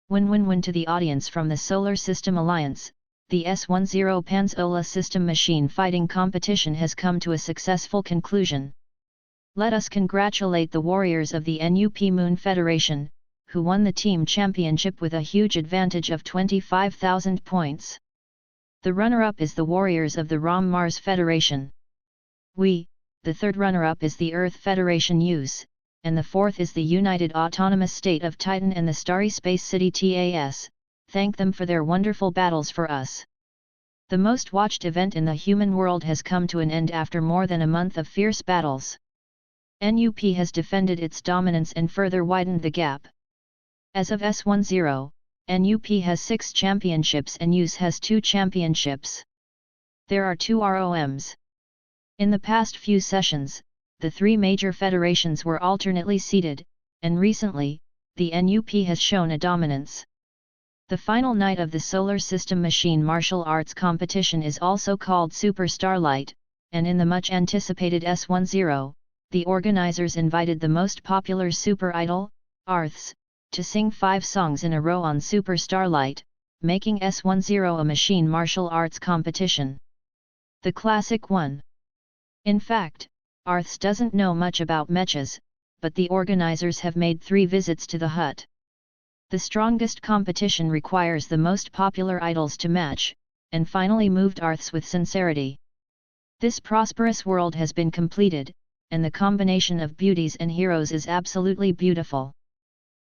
Win-win-win to the audience from the Solar System Alliance. The S10 Panzola system machine fighting competition has come to a successful conclusion. Let us congratulate the warriors of the NUP Moon Federation, who won the team championship with a huge advantage of 25,000 points. The runner-up is the warriors of the ROM Mars Federation. The third runner-up is the Earth Federation US, and the fourth is the United Autonomous State of Titan and the Starry Space City TAS. Thank them for their wonderful battles for us. The most watched event in the human world has come to an end after more than a month of fierce battles. NUP has defended its dominance and further widened the gap. As of S10, NUP has 6 championships and US has 2 championships. There are 2 ROMs. In the past few sessions, the 3 major federations were alternately seeded, and recently, the NUP has shown a dominance. The final night of the Solar System Machine Martial Arts competition is also called Super Starlight, and in the much anticipated S10, the organizers invited the most popular super idol, Arths, to sing 5 songs in a row on Super Starlight, making S10 a machine martial arts competition. The classic one. In fact, Arths doesn't know much about mechas, but the organizers have made 3 visits to the hut. The strongest competition requires the most popular idols to match, and finally moved Arths with sincerity. This prosperous world has been completed, and the combination of beauties and heroes is absolutely beautiful.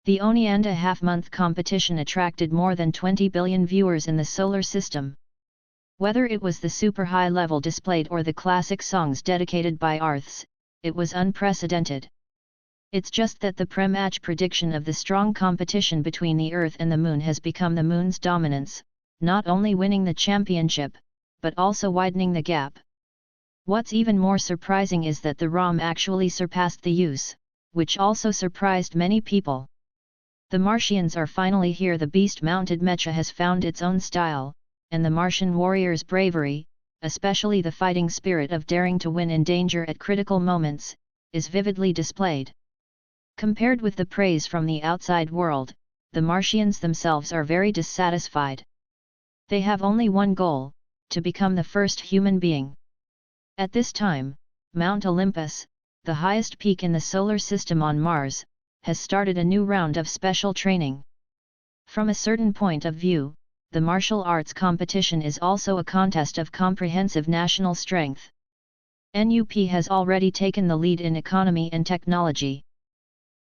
The Oni and a half-month competition attracted more than 20 billion viewers in the solar system. Whether it was the super high-level displayed or the classic songs dedicated by Arths, it was unprecedented. It's just that the pre-match prediction of the strong competition between the Earth and the Moon has become the Moon's dominance, not only winning the championship, but also widening the gap. What's even more surprising is that the ROM actually surpassed the US, which also surprised many people. The Martians are finally here. The beast-mounted mecha has found its own style, and the Martian warriors' bravery, especially the fighting spirit of daring to win in danger at critical moments, is vividly displayed. Compared with the praise from the outside world, the Martians themselves are very dissatisfied. They have only one goal: to become the first human being. At this time, Mount Olympus, the highest peak in the solar system on Mars, has started a new round of special training. From a certain point of view, the martial arts competition is also a contest of comprehensive national strength. NUP has already taken the lead in economy and technology.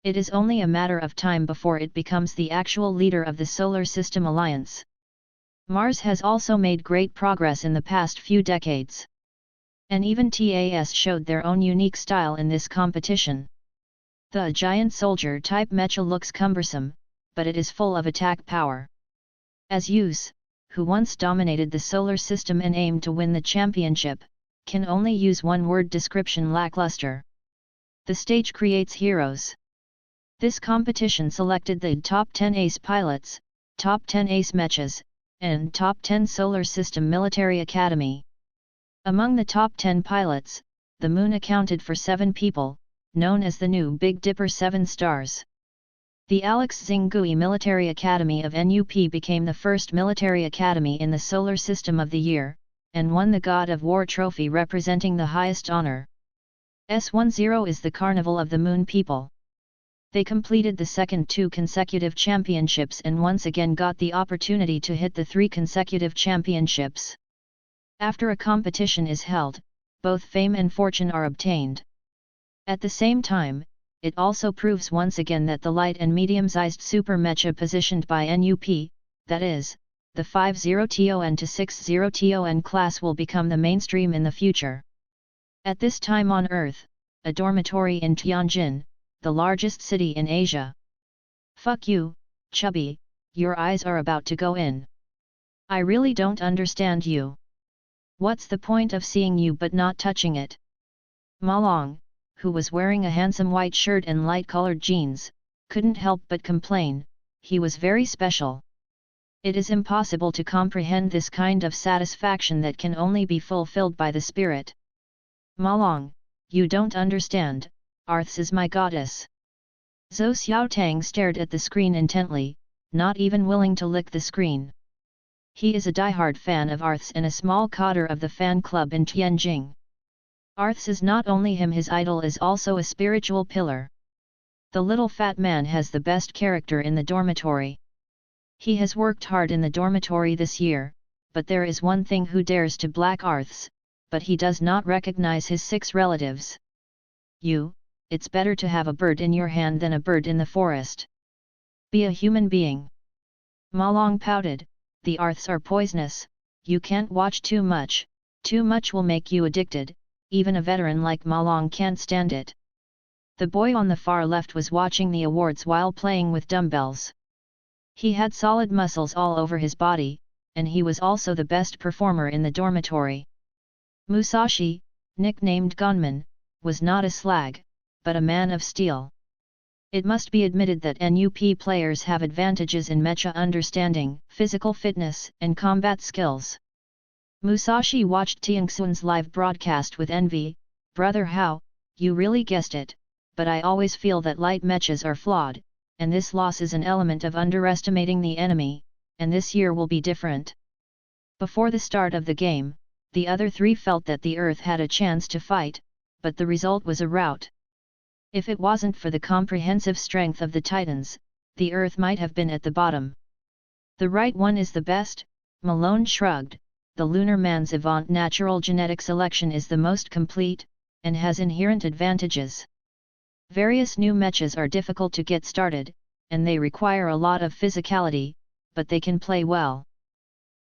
It is only a matter of time before it becomes the actual leader of the Solar System Alliance. Mars has also made great progress in the past few decades. And even TAS showed their own unique style in this competition. The giant soldier-type mecha looks cumbersome, but it is full of attack power. As US, who once dominated the solar system and aimed to win the championship, can only use one-word description: lackluster. The stage creates heroes. This competition selected the top 10 ace pilots, top 10 ace mechas, and top 10 solar system military academy. Among the top 10 pilots, the Moon accounted for 7 people, known as the new Big Dipper 7 stars. The Alex Zingui Military Academy of NUP became the first military academy in the solar system of the year, and won the God of War trophy, representing the highest honor. S10 is the carnival of the Moon people. They completed the second 2 consecutive championships and once again got the opportunity to hit the 3 consecutive championships. After a competition is held, both fame and fortune are obtained. At the same time, it also proves once again that the light and medium-sized super mecha positioned by NUP, that is, the 50TON to 60TON class, will become the mainstream in the future. At this time on Earth, a dormitory in Tianjin, the largest city in Asia. Fuck you, chubby, your eyes are about to go in. I really don't understand you. What's the point of seeing you but not touching it? Ma Long, who was wearing a handsome white shirt and light-colored jeans, couldn't help but complain, he was very special. It is impossible to comprehend this kind of satisfaction that can only be fulfilled by the spirit. Ma Long, you don't understand, Arths is my goddess. Zhou Xiaotang stared at the screen intently, not even willing to lick the screen. He is a diehard fan of Arths and a small cadre of the fan club in Tianjin. Arths is not only him, his idol is also a spiritual pillar. The little fat man has the best character in the dormitory. He has worked hard in the dormitory this year, but there is one thing who dares to black Arths, but he does not recognize his 6 relatives. It's better to have a bird in your hand than a bird in the forest. Be a human being. Ma Long pouted, the Arths are poisonous, you can't watch too much will make you addicted, even a veteran like Ma Long can't stand it. The boy on the far left was watching the awards while playing with dumbbells. He had solid muscles all over his body, and he was also the best performer in the dormitory. Musashi, nicknamed Gunman, was not a slag, but a man of steel. It must be admitted that NUP players have advantages in mecha understanding, physical fitness, and combat skills. Musashi watched Tianxun's live broadcast with envy. Brother Hao, you really guessed it, but I always feel that light mechas are flawed, and this loss is an element of underestimating the enemy, and this year will be different. Before the start of the game, the other 3 felt that the Earth had a chance to fight, but the result was a rout. If it wasn't for the comprehensive strength of the Titans, the Earth might have been at the bottom. The right one is the best, Malone shrugged, the lunar man's avant natural genetic selection is the most complete, and has inherent advantages. Various new mechas are difficult to get started, and they require a lot of physicality, but they can play well.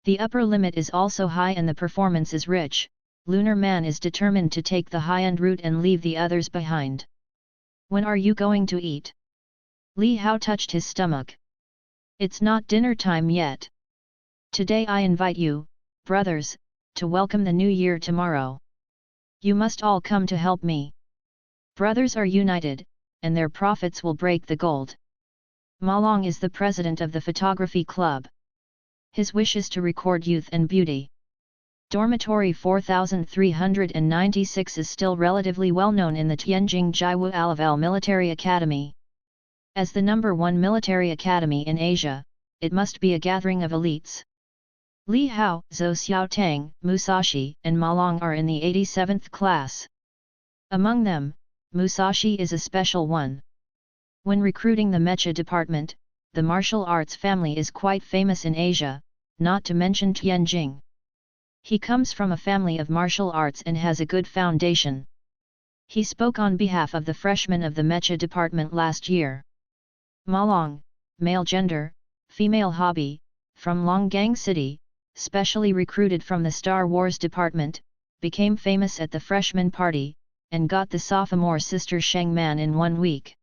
The upper limit is also high and the performance is rich. Lunar Man is determined to take the high-end route and leave the others behind. When are you going to eat? Li Hao touched his stomach. It's not dinner time yet. Today I invite you, brothers, to welcome the new year tomorrow. You must all come to help me. Brothers are united, and their profits will break the gold. Ma Long is the president of the photography club. His wish is to record youth and beauty. Dormitory 4396 is still relatively well known in the Tianjin Jiwu Alavel Military Academy. As the #1 military academy in Asia, it must be a gathering of elites. Li Hao, Zhou Xiaotang, Musashi, and Ma Long are in the 87th class. Among them, Musashi is a special one. When recruiting the mecha department, the martial arts family is quite famous in Asia, not to mention Tianjin. He comes from a family of martial arts and has a good foundation. He spoke on behalf of the freshmen of the mecha department last year. Ma Long, male gender, female hobby, from Longgang City, specially recruited from the Star Wars department, became famous at the freshman party, and got the sophomore sister Sheng Man in 1 week.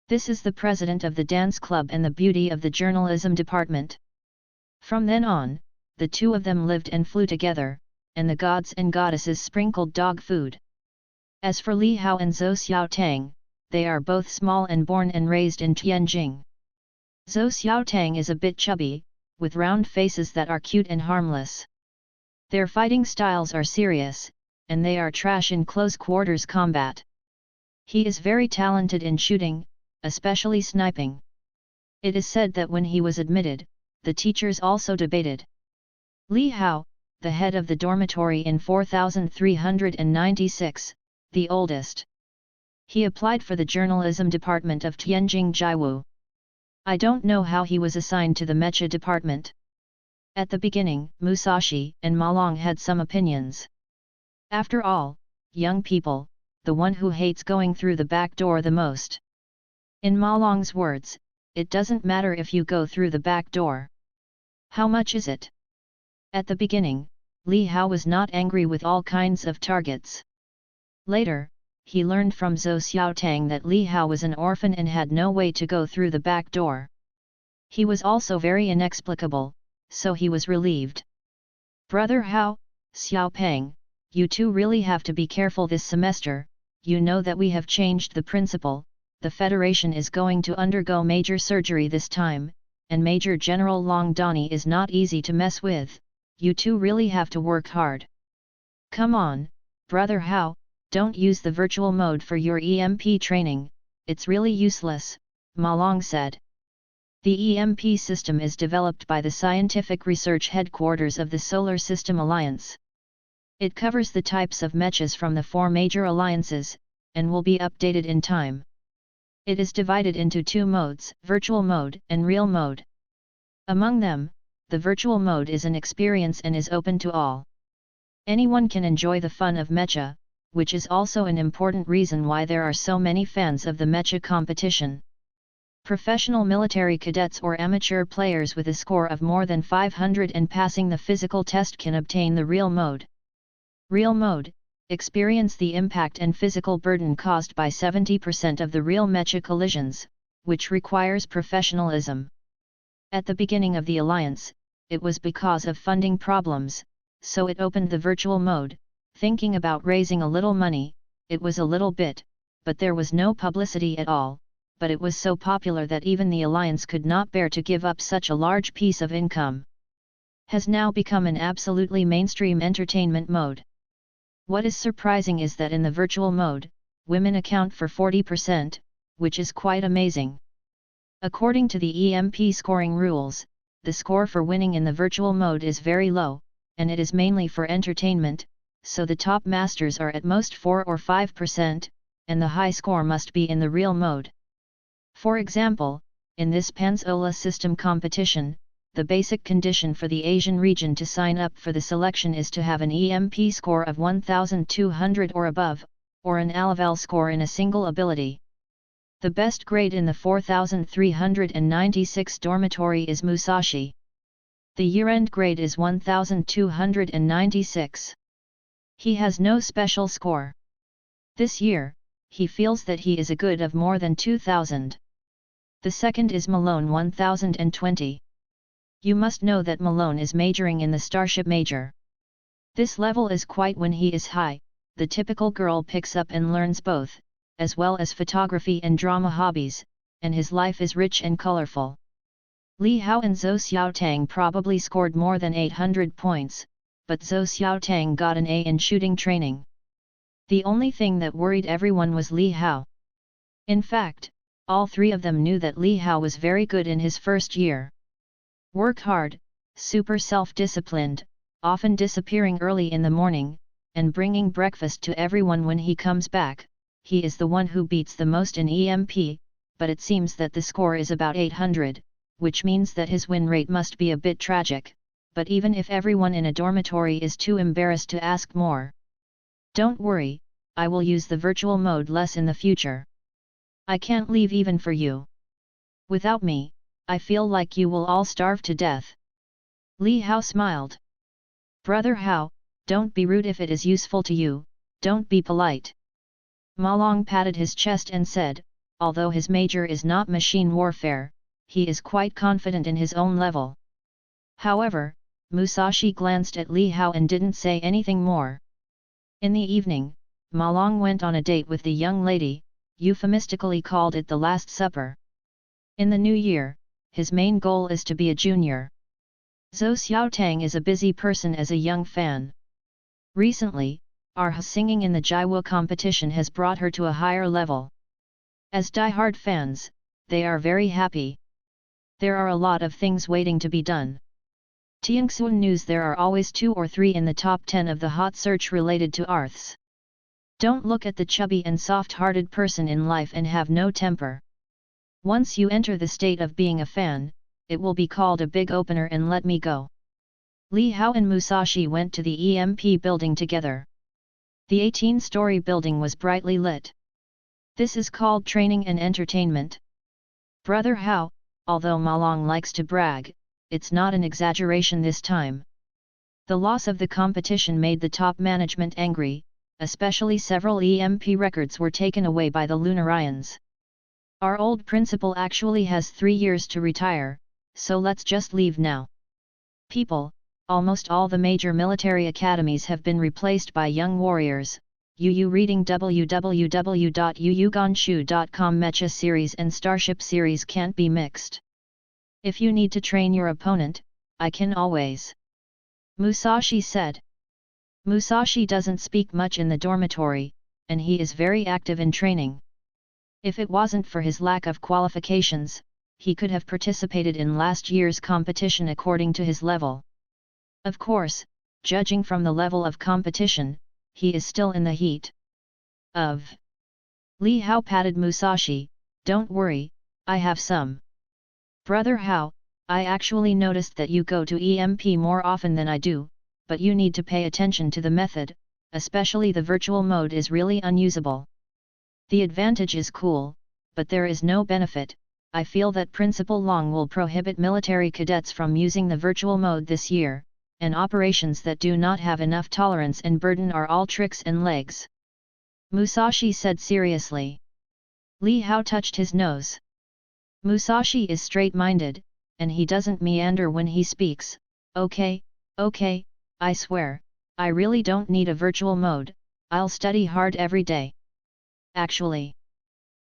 This is the president of the dance club and the beauty of the journalism department. From then on, the 2 of them lived and flew together, and the gods and goddesses sprinkled dog food. As for Li Hao and Zhou Xiaotang, they are both small and born and raised in Tianjin. Zhou Xiaotang is a bit chubby, with round faces that are cute and harmless. Their fighting styles are serious, and they are trash in close quarters combat. He is very talented in shooting, especially sniping. It is said that when he was admitted, the teachers also debated. Li Hao, the head of the dormitory in 4396, the oldest. He applied for the journalism department of Tianjin Jiwu. I don't know how he was assigned to the mecha department. At the beginning, Musashi and Ma Long had some opinions. After all, young people, the one who hates going through the back door the most. In Ma Long's words, it doesn't matter if you go through the back door. How much is it? At the beginning, Li Hao was not angry with all kinds of targets. Later, he learned from Zhou Xiaotang that Li Hao was an orphan and had no way to go through the back door. He was also very inexplicable, so he was relieved. Brother Hao, Xiaopeng, you 2 really have to be careful this semester. You know that we have changed the principal, the Federation is going to undergo major surgery this time, and Major General Long Dani is not easy to mess with. You 2 really have to work hard. Come on, Brother Hao, don't use the virtual mode for your EMP training, it's really useless, Ma Long said. The EMP system is developed by the scientific research headquarters of the Solar System Alliance. It covers the types of mechas from the 4 major alliances, and will be updated in time. It is divided into 2 modes, virtual mode and real mode. Among them, the virtual mode is an experience and is open to all. Anyone can enjoy the fun of mecha, which is also an important reason why there are so many fans of the mecha competition. Professional military cadets or amateur players with a score of more than 500 and passing the physical test can obtain the real mode. Real mode, experience the impact and physical burden caused by 70% of the real mecha collisions, which requires professionalism. At the beginning of the alliance, it was because of funding problems, so it opened the virtual mode, thinking about raising a little money. It was a little bit, but there was no publicity at all, but it was so popular that even the alliance could not bear to give up such a large piece of income. Has now become an absolutely mainstream entertainment mode. What is surprising is that in the virtual mode, women account for 40%, which is quite amazing. According to the EMP scoring rules, the score for winning in the virtual mode is very low, and it is mainly for entertainment, so the top masters are at most 4 or 5%, and the high score must be in the real mode. For example, in this Pansola system competition, the basic condition for the Asian region to sign up for the selection is to have an EMP score of 1200 or above, or an A-level score in a single ability. The best grade in the 4396 dormitory is Musashi. The year-end grade is 1296. He has no special score. This year, he feels that he is a good of more than 2000. The second is Malone 1020. You must know that Malone is majoring in the Starship major. This level is quite when he is high, the typical girl picks up and learns both, as well as photography and drama hobbies, and his life is rich and colorful. Li Hao and Zhou Xiaotang probably scored more than 800 points, but Zhou Xiaotang got an A in shooting training. The only thing that worried everyone was Li Hao. In fact, all 3 of them knew that Li Hao was very good in his first year. Work hard, super self-disciplined, often disappearing early in the morning, and bringing breakfast to everyone when he comes back. He is the one who beats the most in EMP, but it seems that the score is about 800, which means that his win rate must be a bit tragic, but even if everyone in a dormitory is too embarrassed to ask more. Don't worry, I will use the virtual mode less in the future. I can't leave even for you. Without me, I feel like you will all starve to death. Li Hao smiled. Brother Hao, don't be rude if it is useful to you, don't be polite. Ma Long patted his chest and said, although his major is not machine warfare, he is quite confident in his own level. However, Musashi glanced at Li Hao and didn't say anything more. In the evening, Ma Long went on a date with the young lady, euphemistically called it the Last Supper. In the new year, his main goal is to be a junior. Zhou Xiaotang is a busy person as a young fan. Recently, her singing in the Jiwu competition has brought her to a higher level. As die-hard fans, they are very happy. There are a lot of things waiting to be done. Tianxuan News: there are always 2 or 3 in the top 10 of the hot search related to arts. Don't look at the chubby and soft-hearted person in life and have no temper. Once you enter the state of being a fan, it will be called a big opener and let me go. Li Hao and Musashi went to the EMP building together. The 18-story building was brightly lit. This is called training and entertainment. Brother Hao, although Ma Long likes to brag, it's not an exaggeration this time. The loss of the competition made the top management angry, especially several EMP records were taken away by the Lunarians. Our old principal actually has 3 years to retire, so let's just leave now. People, almost all the major military academies have been replaced by young warriors. UU reading www.uuganshu.com. Mecha series and Starship series can't be mixed. If you need to train your opponent, I can always. Musashi said. Musashi doesn't speak much in the dormitory, and he is very active in training. If it wasn't for his lack of qualifications, he could have participated in last year's competition according to his level. Of course, judging from the level of competition, he is still in the heat of. Li Hao patted Musashi, "Don't worry, I have some. Brother Hao, I actually noticed that you go to EMP more often than I do, but you need to pay attention to the method, especially the virtual mode is really unusable. The advantage is cool, but there is no benefit. I feel that Principal Long will prohibit military cadets from using the virtual mode this year, and operations that do not have enough tolerance and burden are all tricks and legs," Musashi said seriously. Li Hao touched his nose. Musashi is straight-minded, and he doesn't meander when he speaks. Okay, I swear, I really don't need a virtual mode, I'll study hard every day. Actually.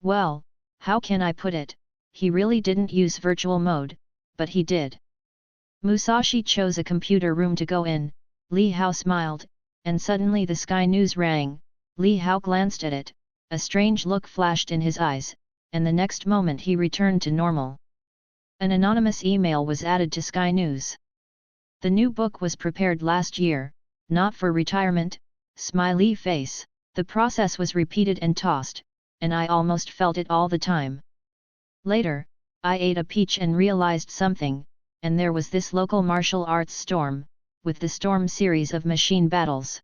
Well, how can I put it, he really didn't use virtual mode, but he did. Musashi chose a computer room to go in, Li Hao smiled, and suddenly the Sky News rang. Li Hao glanced at it, a strange look flashed in his eyes, and the next moment he returned to normal. An anonymous email was added to Sky News. The new book was prepared last year, not for retirement, smiley face. The process was repeated and tossed, and I almost felt it all the time. Later, I ate a peach and realized something, and there was this local martial arts storm, with the Storm series of machine battles.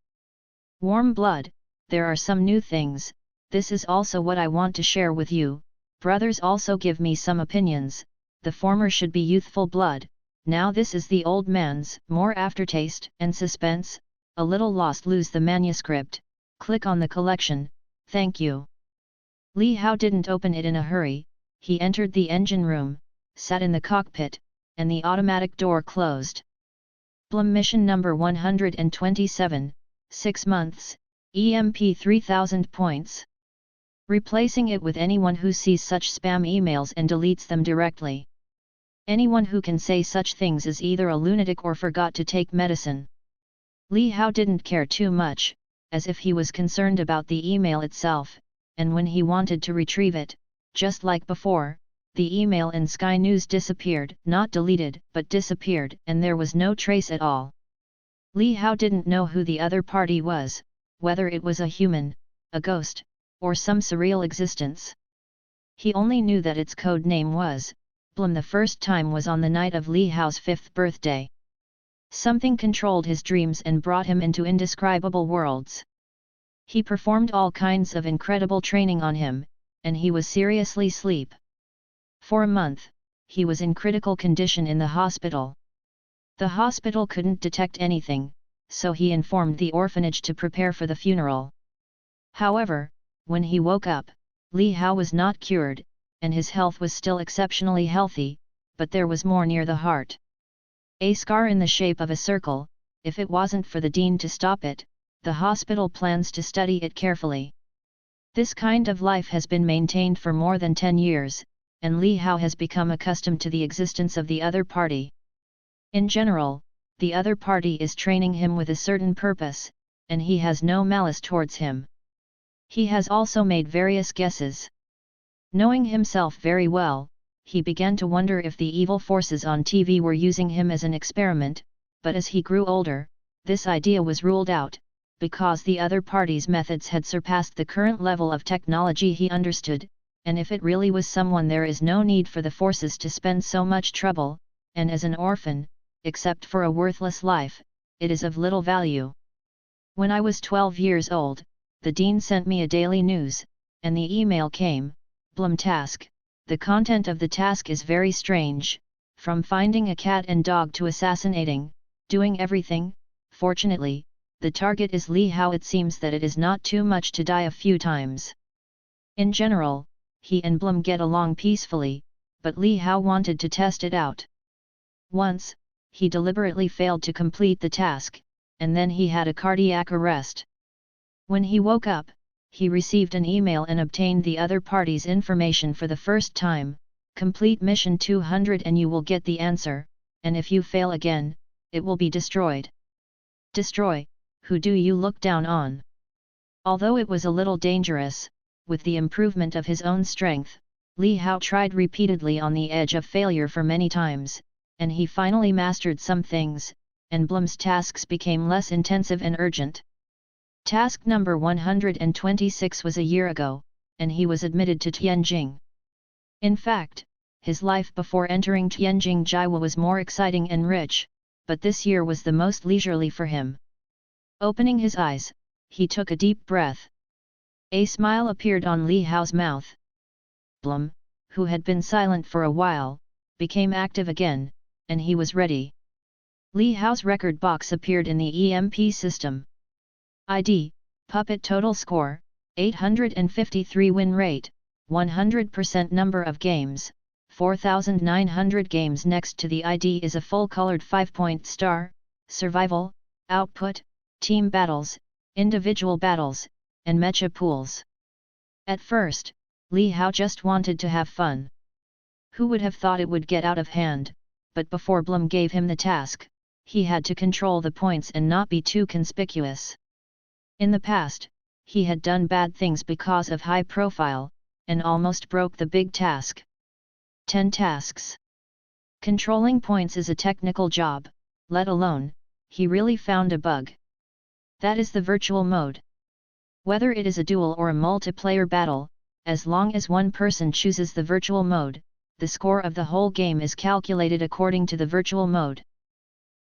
Warm blood, there are some new things, this is also what I want to share with you. Brothers also give me some opinions, the former should be youthful blood, now this is the old man's, more aftertaste and suspense, a little lost. Lose the manuscript, click on the collection, thank you. Li Hao didn't open it in a hurry, he entered the engine room, sat in the cockpit, and the automatic door closed. Blum mission number 127, 6 months, EMP 3000 points. Replacing it with anyone who sees such spam emails and deletes them directly. Anyone who can say such things is either a lunatic or forgot to take medicine. Li Hao didn't care too much, as if he was concerned about the email itself, and when he wanted to retrieve it, just like before, the email in Sky News disappeared, not deleted, but disappeared, and there was no trace at all. Li Hao didn't know who the other party was, whether it was a human, a ghost, or some surreal existence. He only knew that its code name was Blum. The first time was on the night of Li Hao's 5th birthday. Something controlled his dreams and brought him into indescribable worlds. He performed all kinds of incredible training on him, and he was seriously asleep. For a month, he was in critical condition in the hospital. The hospital couldn't detect anything, so he informed the orphanage to prepare for the funeral. However, when he woke up, Li Hao was not cured, and his health was still exceptionally healthy, but there was more near the heart. A scar in the shape of a circle, if it wasn't for the dean to stop it, the hospital plans to study it carefully. This kind of life has been maintained for more than 10 years, and Li Hao has become accustomed to the existence of the other party. In general, the other party is training him with a certain purpose, and he has no malice towards him. He has also made various guesses. Knowing himself very well, he began to wonder if the evil forces on TV were using him as an experiment, but as he grew older, this idea was ruled out, because the other party's methods had surpassed the current level of technology he understood, and if it really was someone, there is no need for the forces to spend so much trouble, and as an orphan, except for a worthless life, it is of little value. When I was 12 years old, the dean sent me a daily news, and the email came, Blum task. The content of the task is very strange, from finding a cat and dog to assassinating, doing everything. Fortunately, the target is Li Hao. It seems that it is not too much to die a few times. In general, he and Blum get along peacefully, but Li Hao wanted to test it out. Once, he deliberately failed to complete the task, and then he had a cardiac arrest. When he woke up, he received an email and obtained the other party's information for the first time. Complete mission 200 and you will get the answer, and if you fail again, it will be destroyed. Destroy, who do you look down on? Although it was a little dangerous, with the improvement of his own strength, Li Hao tried repeatedly on the edge of failure for many times, and he finally mastered some things, and Blum's tasks became less intensive and urgent. Task number 126 was a year ago, and he was admitted to Tianjing. In fact, his life before entering Tianjing Jiwa was more exciting and rich, but this year was the most leisurely for him. Opening his eyes, he took a deep breath. A smile appeared on Li Hao's mouth. Blum, who had been silent for a while, became active again, and he was ready. Li Hao's record box appeared in the EMP system. ID, Puppet total score, 853 win rate, 100% number of games, 4,900 games. Next to the ID is a full-colored 5-point star, survival, output, team battles, individual battles, and mecha pools. At first, Li Hao just wanted to have fun. Who would have thought it would get out of hand, but before Blum gave him the task, he had to control the points and not be too conspicuous. In the past, he had done bad things because of high profile, and almost broke the big task. 10 tasks. Controlling points is a technical job, let alone, he really found a bug. That is the virtual mode. Whether it is a duel or a multiplayer battle, as long as one person chooses the virtual mode, the score of the whole game is calculated according to the virtual mode.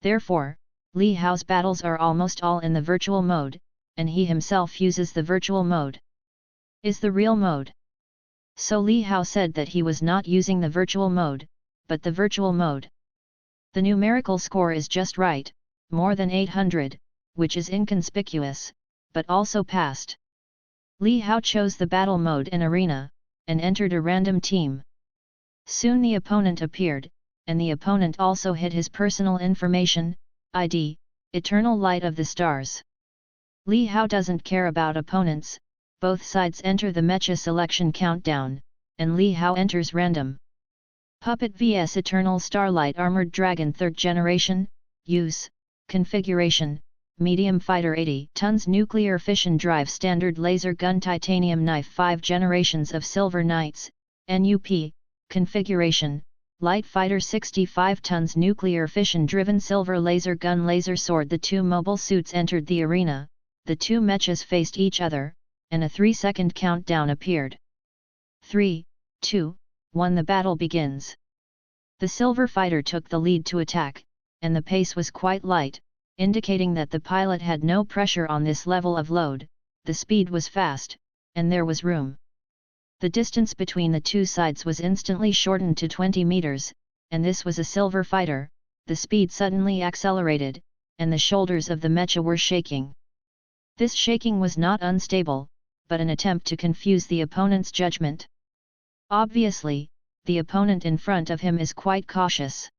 Therefore, Li Hao's battles are almost all in the virtual mode, and he himself uses the virtual mode. Is the real mode. So Li Hao said that he was not using the virtual mode, but the virtual mode. The numerical score is just right, more than 800, which is inconspicuous, but also passed. Li Hao chose the battle mode in arena, and entered a random team. Soon the opponent appeared, and the opponent also hid his personal information, ID, Eternal Light of the Stars. Li Hao doesn't care about opponents, both sides enter the mecha selection countdown, and Li Hao enters random. Puppet vs Eternal Starlight Armored Dragon 3rd Generation, Use, Configuration, Medium Fighter 80 tons Nuclear Fission Drive Standard Laser Gun Titanium Knife 5 Generations of Silver Knights, NUP, Configuration, Light Fighter 65 tons Nuclear Fission Driven Silver Laser Gun Laser Sword. The two mobile suits entered the arena, the two mechas faced each other, and a 3-second countdown appeared. 3, 2, 1. The battle begins. The Silver Fighter took the lead to attack, and the pace was quite light, indicating that the pilot had no pressure on this level of load. The speed was fast, and there was room. The distance between the two sides was instantly shortened to 20 meters, and this was a Silver Fighter. The speed suddenly accelerated, and the shoulders of the mecha were shaking. This shaking was not unstable, but an attempt to confuse the opponent's judgment. Obviously, the opponent in front of him is quite cautious.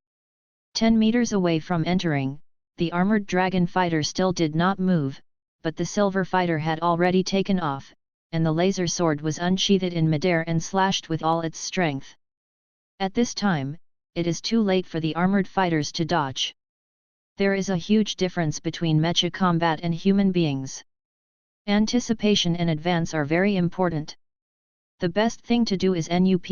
10 meters away from entering, the armored dragon fighter still did not move, but the Silver Fighter had already taken off, and the laser sword was unsheathed in midair and slashed with all its strength. At this time, it is too late for the armored fighters to dodge. There is a huge difference between mecha combat and human beings. Anticipation and advance are very important. The best thing to do is NUP.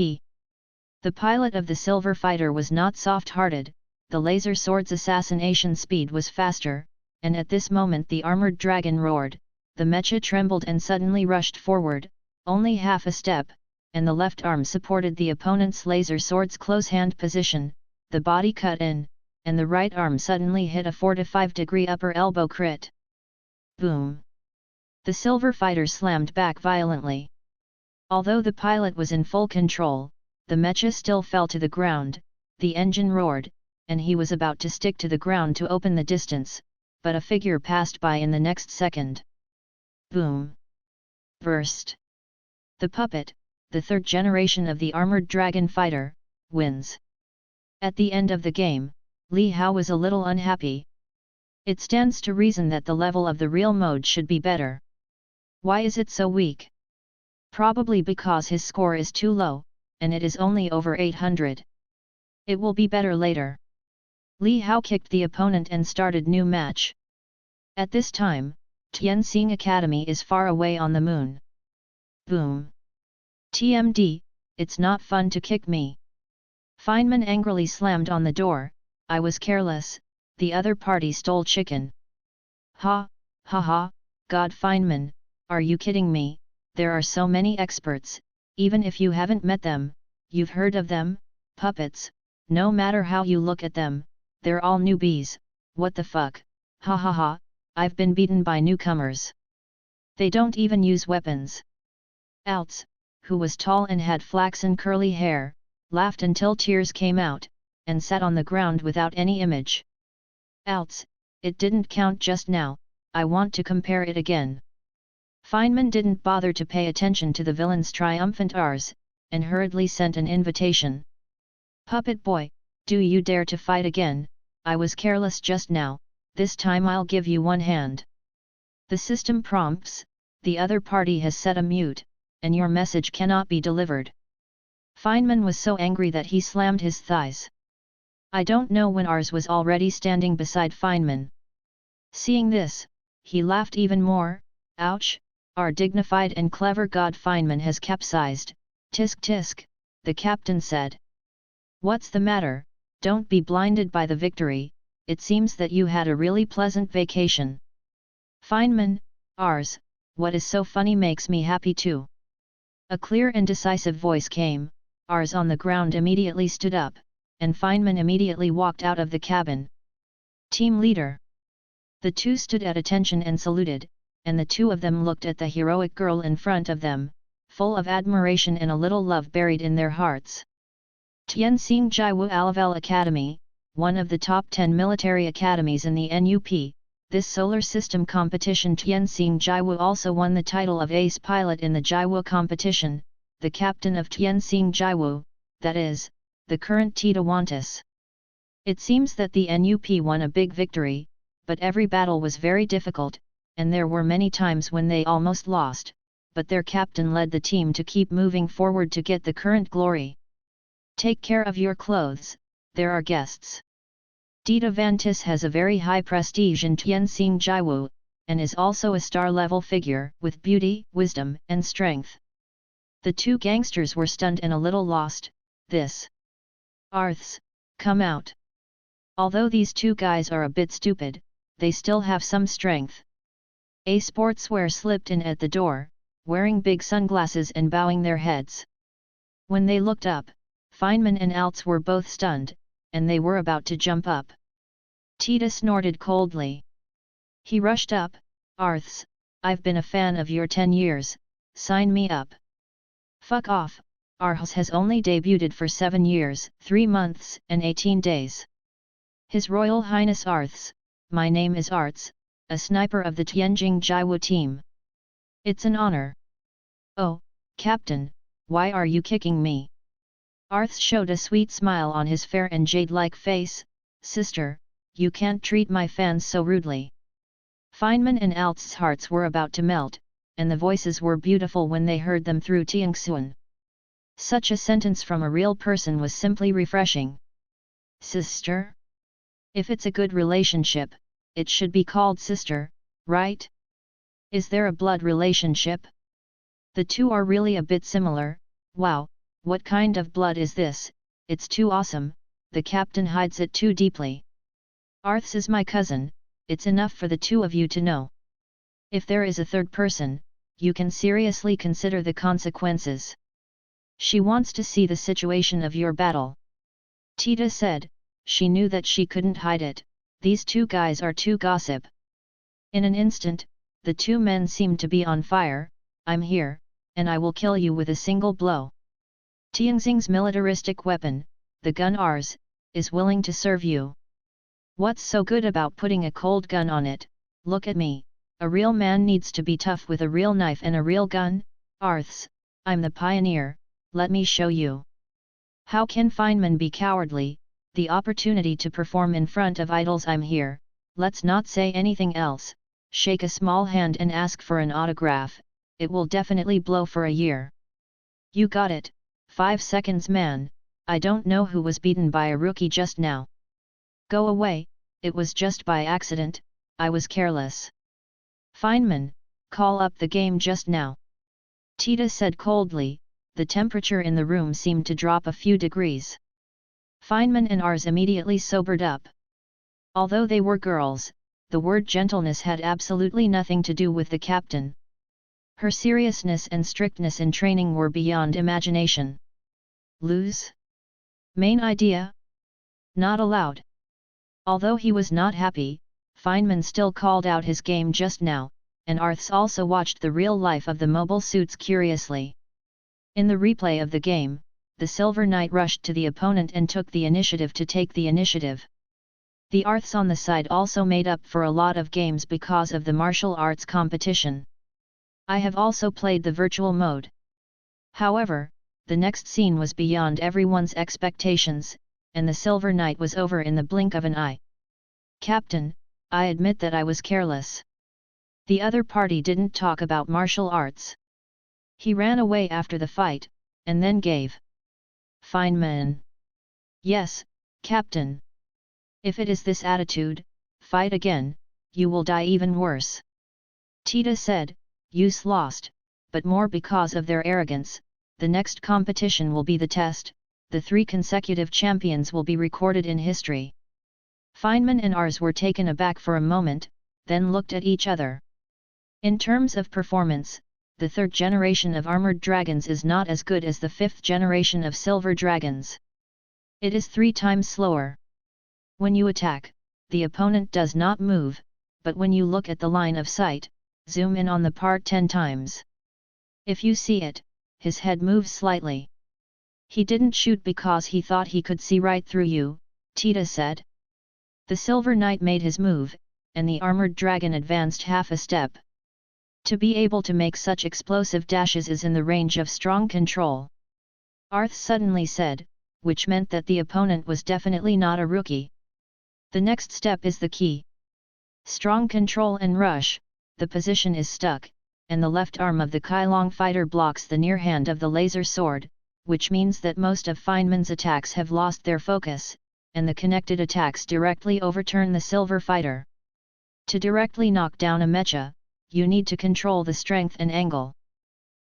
The pilot of the Silver Fighter was not soft-hearted. The laser sword's assassination speed was faster, and at this moment the armored dragon roared, the mecha trembled and suddenly rushed forward, only half a step, and the left arm supported the opponent's laser sword's close-hand position, the body cut in, and the right arm suddenly hit a 45-degree upper elbow crit. Boom! The Silver Fighter slammed back violently. Although the pilot was in full control, the mecha still fell to the ground, the engine roared, and he was about to stick to the ground to open the distance, but a figure passed by in the next second. Boom! Burst! The puppet, the 3rd generation of the armored dragon fighter, wins. At the end of the game, Li Hao was a little unhappy. It stands to reason that the level of the real mode should be better. Why is it so weak? Probably because his score is too low, and it is only over 800. It will be better later. Li Hao kicked the opponent and started new match. At this time, Tianxing Academy is far away on the moon. Boom! TMD, it's not fun to kick me. Feynman angrily slammed on the door. I was careless, the other party stole chicken. Ha, ha ha, God Feynman, are you kidding me? There are so many experts, even if you haven't met them, you've heard of them, puppets, no matter how you look at them, they're all newbies, what the fuck, ha ha ha, I've been beaten by newcomers. They don't even use weapons. Altz, who was tall and had flaxen curly hair, laughed until tears came out, and sat on the ground without any image. Altz, it didn't count just now, I want to compare it again. Feynman didn't bother to pay attention to the villain's triumphant R's, and hurriedly sent an invitation. Puppet boy, do you dare to fight again? I was careless just now, this time I'll give you one hand. The system prompts, the other party has set a mute, and your message cannot be delivered. Feynman was so angry that he slammed his thighs. I don't know when Ars was already standing beside Feynman. Seeing this, he laughed even more. Ouch, our dignified and clever god Feynman has capsized. Tisk tisk, the captain said. What's the matter? Don't be blinded by the victory, it seems that you had a really pleasant vacation. Feynman, Ars, what is so funny makes me happy too. A clear and decisive voice came. Ars on the ground immediately stood up, and Feynman immediately walked out of the cabin. Team leader. The two stood at attention and saluted, and the two of them looked at the heroic girl in front of them, full of admiration and a little love buried in their hearts. Tianxing Jiawu Alavel Academy, one of the top 10 military academies in the NUP, this solar system competition Tianxing Jiawu also won the title of ace pilot in the Jiawu competition, the captain of Tianxing Jiawu, that is, the current Titawantis. It seems that the NUP won a big victory, but every battle was very difficult, and there were many times when they almost lost, but their captain led the team to keep moving forward to get the current glory. Take care of your clothes, there are guests. Dita Vantis has a very high prestige in Tianxing Jiawu, and is also a star-level figure with beauty, wisdom, and strength. The two gangsters were stunned and a little lost. This. Arths, come out. Although these two guys are a bit stupid, they still have some strength. A sportswear slipped in at the door, wearing big sunglasses and bowing their heads. When they looked up, Feynman and Altz were both stunned, and they were about to jump up. Tita snorted coldly. He rushed up. Arths, I've been a fan of your 10 years, sign me up. Fuck off, Arths has only debuted for 7 years, 3 months and 18 days. His Royal Highness Arths, my name is Arts, a sniper of the Tianjing Jiawu team. It's an honor. Oh, Captain, why are you kicking me? Arths showed a sweet smile on his fair and jade-like face. Sister, you can't treat my fans so rudely. Feynman and Altz's hearts were about to melt, and the voices were beautiful when they heard them through Tianxuan. Such a sentence from a real person was simply refreshing. Sister? If it's a good relationship, it should be called sister, right? Is there a blood relationship? The two are really a bit similar. Wow, what kind of blood is this? It's too awesome, the captain hides it too deeply. Arths is my cousin, it's enough for the two of you to know. If there is a third person, you can seriously consider the consequences. She wants to see the situation of your battle. Tita said, she knew that she couldn't hide it, these two guys are too gossip. In an instant, the two men seemed to be on fire. I'm here, and I will kill you with a single blow. Tianxing's militaristic weapon, the gun Rs, is willing to serve you. What's so good about putting a cold gun on it? Look at me, a real man needs to be tough with a real knife and a real gun. Arths, I'm the pioneer, let me show you. How can Feynman be cowardly? The opportunity to perform in front of idols. I'm here, let's not say anything else, shake a small hand and ask for an autograph, it will definitely blow for a year. You got it, 5 seconds man, I don't know who was beaten by a rookie just now. Go away, it was just by accident, I was careless. Feynman, call up the game just now. Tita said coldly, the temperature in the room seemed to drop a few degrees. Feynman and Ars immediately sobered up. Although they were girls, the word gentleness had absolutely nothing to do with the captain. Her seriousness and strictness in training were beyond imagination. Lose? Main idea? Not allowed. Although he was not happy, Feynman still called out his game just now, and Arths also watched the real life of the mobile suits curiously. In the replay of the game, the Silver Knight rushed to the opponent and took the initiative to take the initiative. The Arths on the side also made up for a lot of games because of the martial arts competition. I have also played the virtual mode. However, the next scene was beyond everyone's expectations, and the Silver Knight was over in the blink of an eye. Captain, I admit that I was careless. The other party didn't talk about martial arts. He ran away after the fight, and then gave. Feynman. Yes, Captain. If it is this attitude, fight again, you will die even worse. Tita said, use lost, but more because of their arrogance. The next competition will be the test, the 3 consecutive champions will be recorded in history. Feynman and Ars were taken aback for a moment, then looked at each other. In terms of performance, the 3rd generation of armored dragons is not as good as the 5th generation of silver dragons. It is 3 times slower. When you attack, the opponent does not move, but when you look at the line of sight, zoom in on the part 10 times. If you see it, his head moves slightly. He didn't shoot because he thought he could see right through you, Tita said. The Silver Knight made his move, and the armored dragon advanced half a step. To be able to make such explosive dashes is in the range of strong control. Arth suddenly said, which meant that the opponent was definitely not a rookie. The next step is the key. Strong control and rush, the position is stuck, and the left arm of the Kailong fighter blocks the near hand of the laser sword, which means that most of Feynman's attacks have lost their focus, and the connected attacks directly overturn the silver fighter. To directly knock down a mecha, you need to control the strength and angle.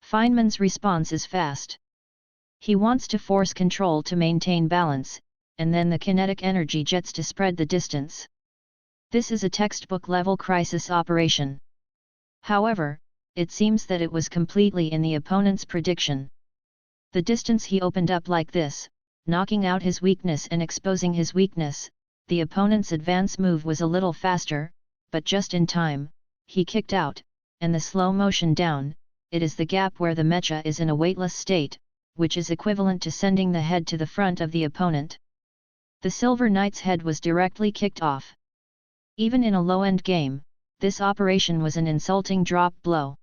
Feynman's response is fast. He wants to force control to maintain balance, and then the kinetic energy jets to spread the distance. This is a textbook-level crisis operation. However, it seems that it was completely in the opponent's prediction. The distance he opened up like this, knocking out his weakness and exposing his weakness, the opponent's advance move was a little faster, but just in time, he kicked out, and the slow motion down, it is the gap where the mecha is in a weightless state, which is equivalent to sending the head to the front of the opponent. The Silver Knight's head was directly kicked off. Even in a low-end game, this operation was an insulting drop blow.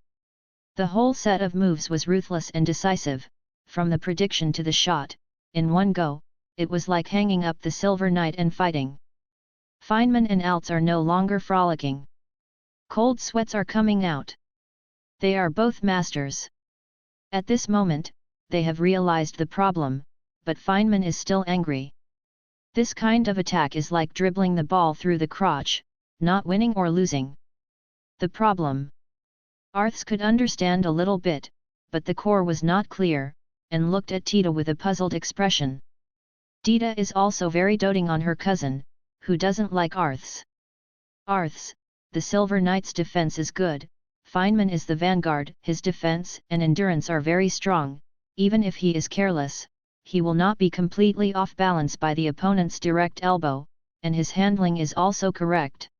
The whole set of moves was ruthless and decisive, from the prediction to the shot, in one go, it was like hanging up the Silver Knight and fighting. Feynman and Altz are no longer frolicking. Cold sweats are coming out. They are both masters. At this moment, they have realized the problem, but Feynman is still angry. This kind of attack is like dribbling the ball through the crotch, not winning or losing. The problem. Arths could understand a little bit, but the core was not clear, and looked at Tita with a puzzled expression. Tita is also very doting on her cousin, who doesn't like Arths. Arths, the Silver Knight's defense is good, Feynman is the vanguard, his defense and endurance are very strong, even if he is careless, he will not be completely off balance by the opponent's direct elbow, and his handling is also correct.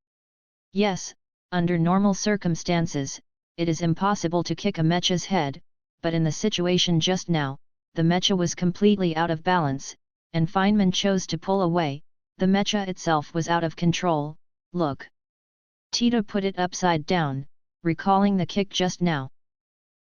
Yes, under normal circumstances, it is impossible to kick a mecha's head, but in the situation just now, the mecha was completely out of balance, and Feynman chose to pull away, the mecha itself was out of control, look. Tita put it upside down, recalling the kick just now.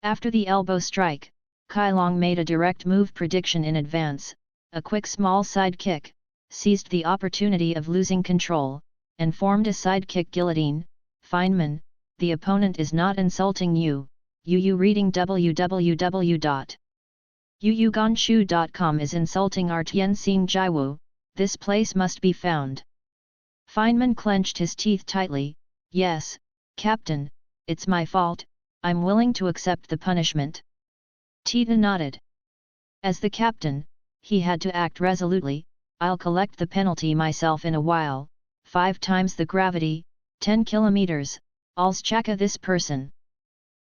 After the elbow strike, Kailong made a direct move prediction in advance, a quick small side kick, seized the opportunity of losing control, and formed a side kick guillotine. Feynman, the opponent is not insulting you, you reading www.yuyuganshu.com is insulting our Tianxing Jiwu, this place must be found. Feynman clenched his teeth tightly, yes, Captain, it's my fault, I'm willing to accept the punishment. Tita nodded. As the captain, he had to act resolutely. I'll collect the penalty myself in a while, 5 times the gravity, 10 kilometers, I'll chaka this person.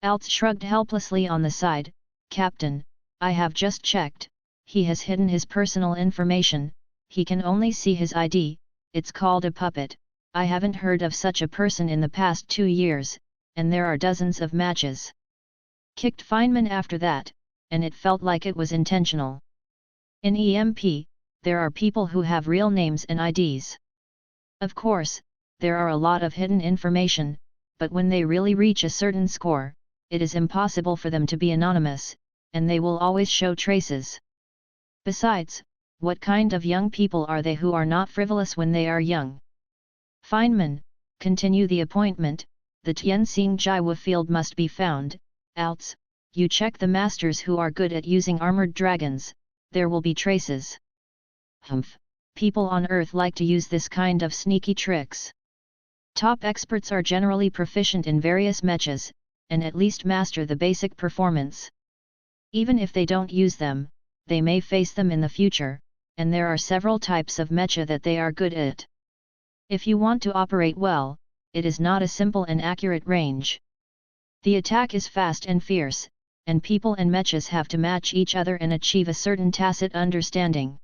Alts shrugged helplessly on the side. Captain, I have just checked, he has hidden his personal information, he can only see his ID, it's called a puppet. I haven't heard of such a person in the past 2 years, and there are dozens of matches. Kicked Feynman after that, and it felt like it was intentional. In EMP, there are people who have real names and IDs. Of course, there are a lot of hidden information, but when they really reach a certain score, it is impossible for them to be anonymous, and they will always show traces. Besides, what kind of young people are they who are not frivolous when they are young? Feynman, continue the appointment, the Tianxing Jiwa field must be found. Alts, you check the masters who are good at using armored dragons, there will be traces. Humph, people on Earth like to use this kind of sneaky tricks. Top experts are generally proficient in various mechas, and at least master the basic performance. Even if they don't use them, they may face them in the future, and there are several types of mecha that they are good at. If you want to operate well, it is not a simple and accurate range. The attack is fast and fierce, and people and mechas have to match each other and achieve a certain tacit understanding.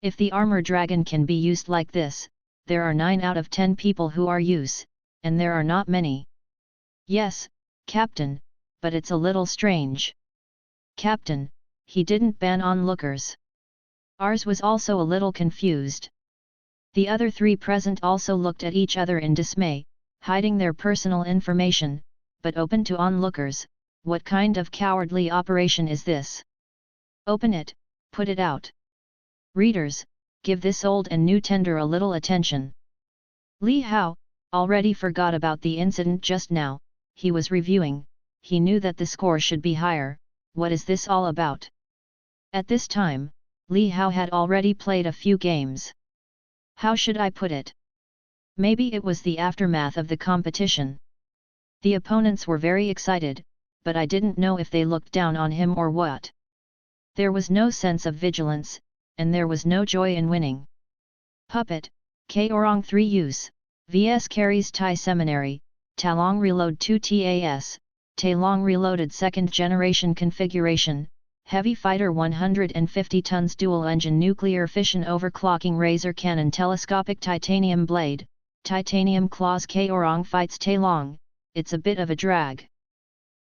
If the armor dragon can be used like this, there are 9 out of 10 people who are use, and there are not many. Yes, Captain, but it's a little strange. Captain, he didn't ban onlookers. Ours was also a little confused. The other 3 present also looked at each other in dismay, hiding their personal information, but open to onlookers. What kind of cowardly operation is this? Open it, put it out. Readers, give this old and new tender a little attention. Li Hao already forgot about the incident just now. He was reviewing, he knew that the score should be higher. What is this all about? At this time, Li Hao had already played a few games. How should I put it? Maybe it was the aftermath of the competition. The opponents were very excited, but I didn't know if they looked down on him or what. There was no sense of vigilance, and there was no joy in winning. Puppet, K Orang 3 use, vs carries Thai Seminary, Talong Reload 2 TAS, Talong Reloaded 2nd Generation Configuration, Heavy Fighter 150 tons Dual Engine Nuclear Fission Overclocking Razor Cannon Telescopic Titanium Blade, Titanium Claws K Orang fights Talong, it's a bit of a drag.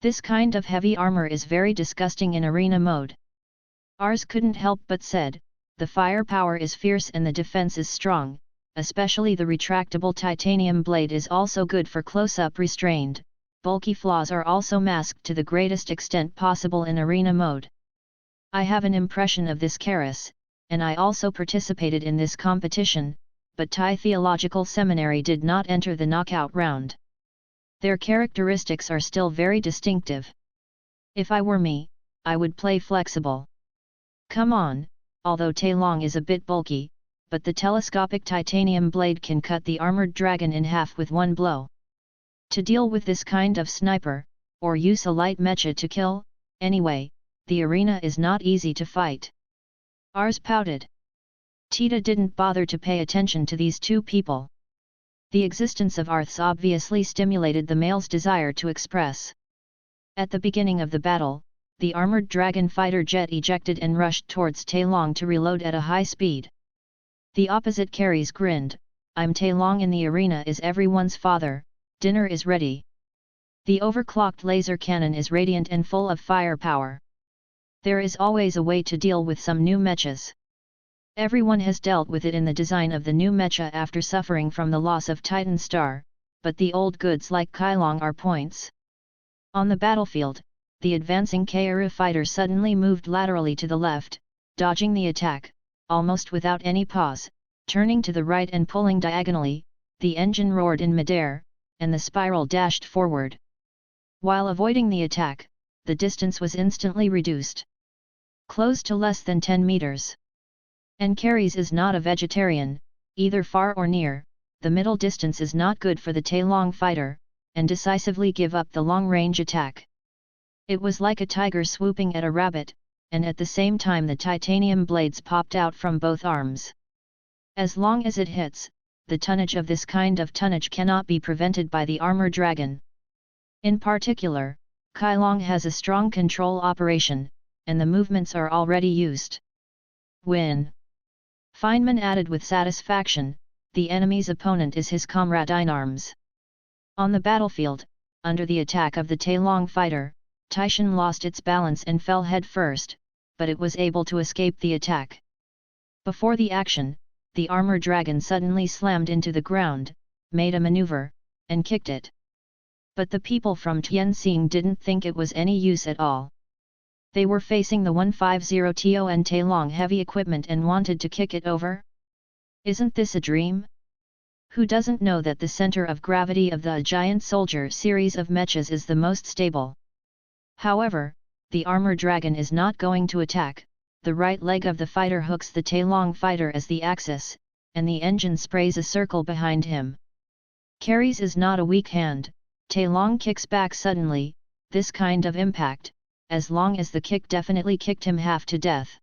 This kind of heavy armor is very disgusting in arena mode. Ours couldn't help but said, the firepower is fierce and the defense is strong, especially the retractable titanium blade is also good for close-up restrained. Bulky flaws are also masked to the greatest extent possible in arena mode. I have an impression of this Karis, and I also participated in this competition, but Thai Theological Seminary did not enter the knockout round. Their characteristics are still very distinctive. If I were me, I would play flexible. Come on, although Talong is a bit bulky, but the telescopic titanium blade can cut the armored dragon in half with one blow. To deal with this kind of sniper, or use a light mecha to kill, anyway, the arena is not easy to fight. Ours pouted. Tita didn't bother to pay attention to these 2 people. The existence of Arths obviously stimulated the male's desire to express. At the beginning of the battle, the armored dragon fighter jet ejected and rushed towards Talong to reload at a high speed. The opposite carries grinned, I'm Talong in the arena is everyone's father, dinner is ready. The overclocked laser cannon is radiant and full of firepower. There is always a way to deal with some new mechas. Everyone has dealt with it in the design of the new mecha after suffering from the loss of Titan Star, but the old goods like Kailong are points. On the battlefield, the advancing Kaira fighter suddenly moved laterally to the left, dodging the attack, almost without any pause, turning to the right and pulling diagonally, the engine roared in midair, and the spiral dashed forward. While avoiding the attack, the distance was instantly reduced. Close to less than 10 meters. Ancares is not a vegetarian, either far or near, the middle distance is not good for the Talong fighter, and decisively give up the long-range attack. It was like a tiger swooping at a rabbit, and at the same time the titanium blades popped out from both arms. As long as it hits, the tonnage of this kind of tonnage cannot be prevented by the armor dragon. In particular, Kailong has a strong control operation, and the movements are already used. Win. Feynman added with satisfaction, the enemy's opponent is his comrade in arms. On the battlefield, under the attack of the Tailong fighter, Taishan lost its balance and fell head first, but it was able to escape the attack. Before the action, the armor dragon suddenly slammed into the ground, made a maneuver, and kicked it. But the people from Tianxing didn't think it was any use at all. They were facing the 150 Ton Tailong heavy equipment and wanted to kick it over? Isn't this a dream? Who doesn't know that the center of gravity of the giant soldier series of mechas is the most stable? However, the armor dragon is not going to attack. The right leg of the fighter hooks the Tailong fighter as the axis, and the engine sprays a circle behind him. Carries is not a weak hand. Tailong kicks back suddenly, this kind of impact, as long as the kick definitely kicked him half to death.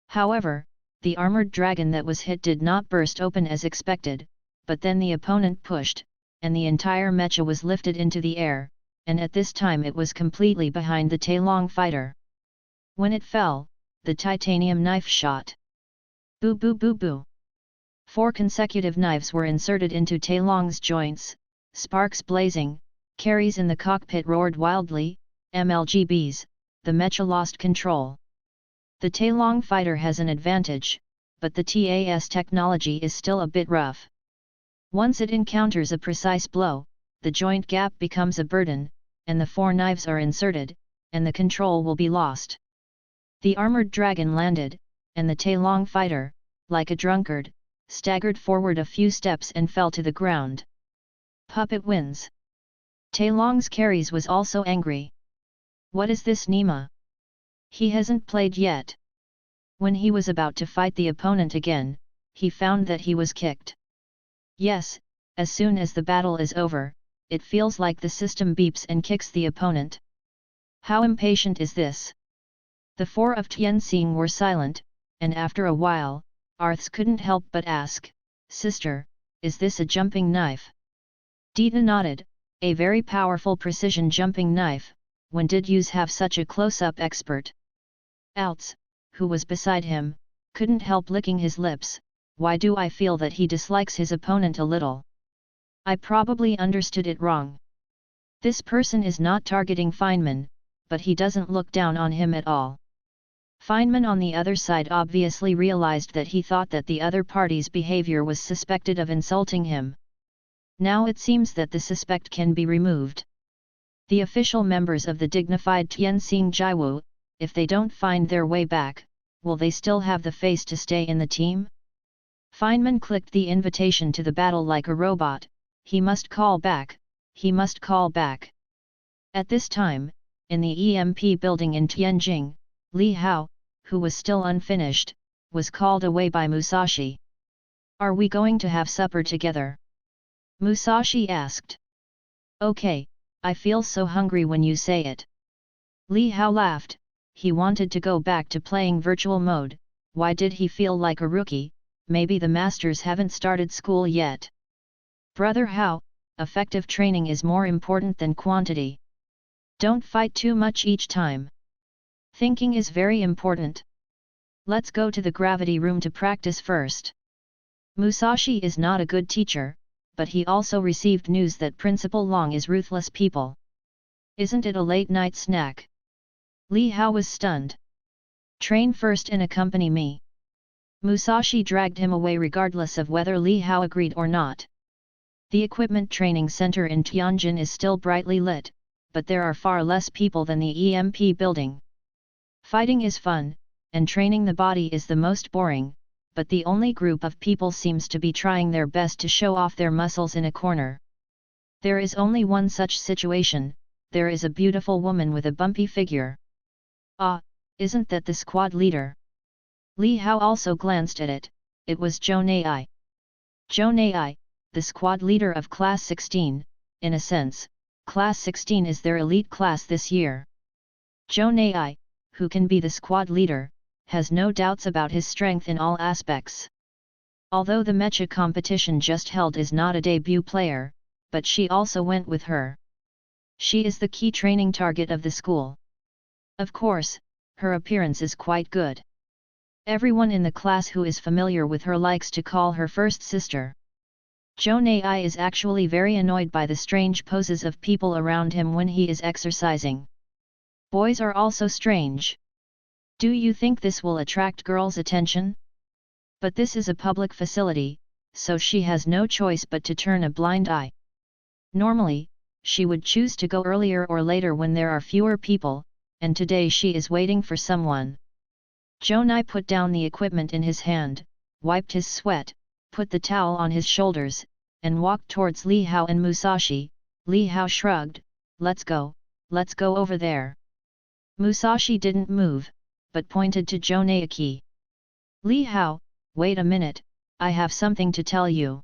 However, the armored dragon that was hit did not burst open as expected, but then the opponent pushed, and the entire mecha was lifted into the air, and at this time it was completely behind the Tailong fighter. When it fell, the titanium knife shot. Boo boo boo boo. 4 consecutive knives were inserted into Tailong's joints, sparks blazing, carries in the cockpit roared wildly, MLGBs, the mecha lost control. The Tailong fighter has an advantage, but the TAS technology is still a bit rough. Once it encounters a precise blow, the joint gap becomes a burden, and the 4 knives are inserted, and the control will be lost. The armored dragon landed, and the Tailong fighter, like a drunkard, staggered forward a few steps and fell to the ground. Puppet wins. Tailong's carries was also angry. What is this Nima? He hasn't played yet. When he was about to fight the opponent again, he found that he was kicked. Yes, as soon as the battle is over, it feels like the system beeps and kicks the opponent. How impatient is this? The 4 of Tianxing were silent, and after a while, Arths couldn't help but ask, "Sister, is this a jumping knife?" Dita nodded, "A very powerful precision jumping knife. When did yous have such a close-up expert?" Alts, who was beside him, couldn't help licking his lips. Why do I feel that he dislikes his opponent a little? I probably understood it wrong. This person is not targeting Feynman, but he doesn't look down on him at all. Feynman on the other side obviously realized that he thought that the other party's behavior was suspected of insulting him. Now it seems that the suspect can be removed. The official members of the dignified Tianxing Jiwu, if they don't find their way back, will they still have the face to stay in the team? Feynman clicked the invitation to the battle like a robot. He must call back, he must call back. At this time, in the EMP building in Tianjin, Li Hao, who was still unfinished, was called away by Musashi. "Are we going to have supper together?" Musashi asked. "Okay, I feel so hungry when you say it." Li Hao laughed. He wanted to go back to playing virtual mode. Why did he feel like a rookie? Maybe the masters haven't started school yet. "Brother Hao, effective training is more important than quantity. Don't fight too much each time. Thinking is very important. Let's go to the gravity room to practice first." Musashi is not a good teacher, but he also received news that Principal Long is ruthless people. Isn't it a late night snack? Li Hao was stunned. "Train first and accompany me." Musashi dragged him away regardless of whether Li Hao agreed or not. The equipment training center in Tianjin is still brightly lit, but there are far less people than the EMP building. Fighting is fun, and training the body is the most boring, but the only group of people seems to be trying their best to show off their muscles in a corner. There is only one such situation. There is a beautiful woman with a bumpy figure. Ah, isn't that the squad leader? Li Hao also glanced at it. It was Zhou Nai. Zhou Nai, the squad leader of Class 16, in a sense, Class 16 is their elite class this year. Zhou Nai, who can be the squad leader, has no doubts about his strength in all aspects. Although the mecha competition just held is not a debut player, but she also went with her. She is the key training target of the school. Of course, her appearance is quite good. Everyone in the class who is familiar with her likes to call her first sister. Jonai is actually very annoyed by the strange poses of people around him when he is exercising. Boys are also strange. Do you think this will attract girls' attention? But this is a public facility, so she has no choice but to turn a blind eye. Normally, she would choose to go earlier or later when there are fewer people, and today she is waiting for someone. Jonai put down the equipment in his hand, wiped his sweat, put the towel on his shoulders, and walked towards Li Hao and Musashi. Li Hao shrugged, let's go over there. Musashi didn't move, but pointed to Jonai. Li Hao, wait a minute, I have something to tell you.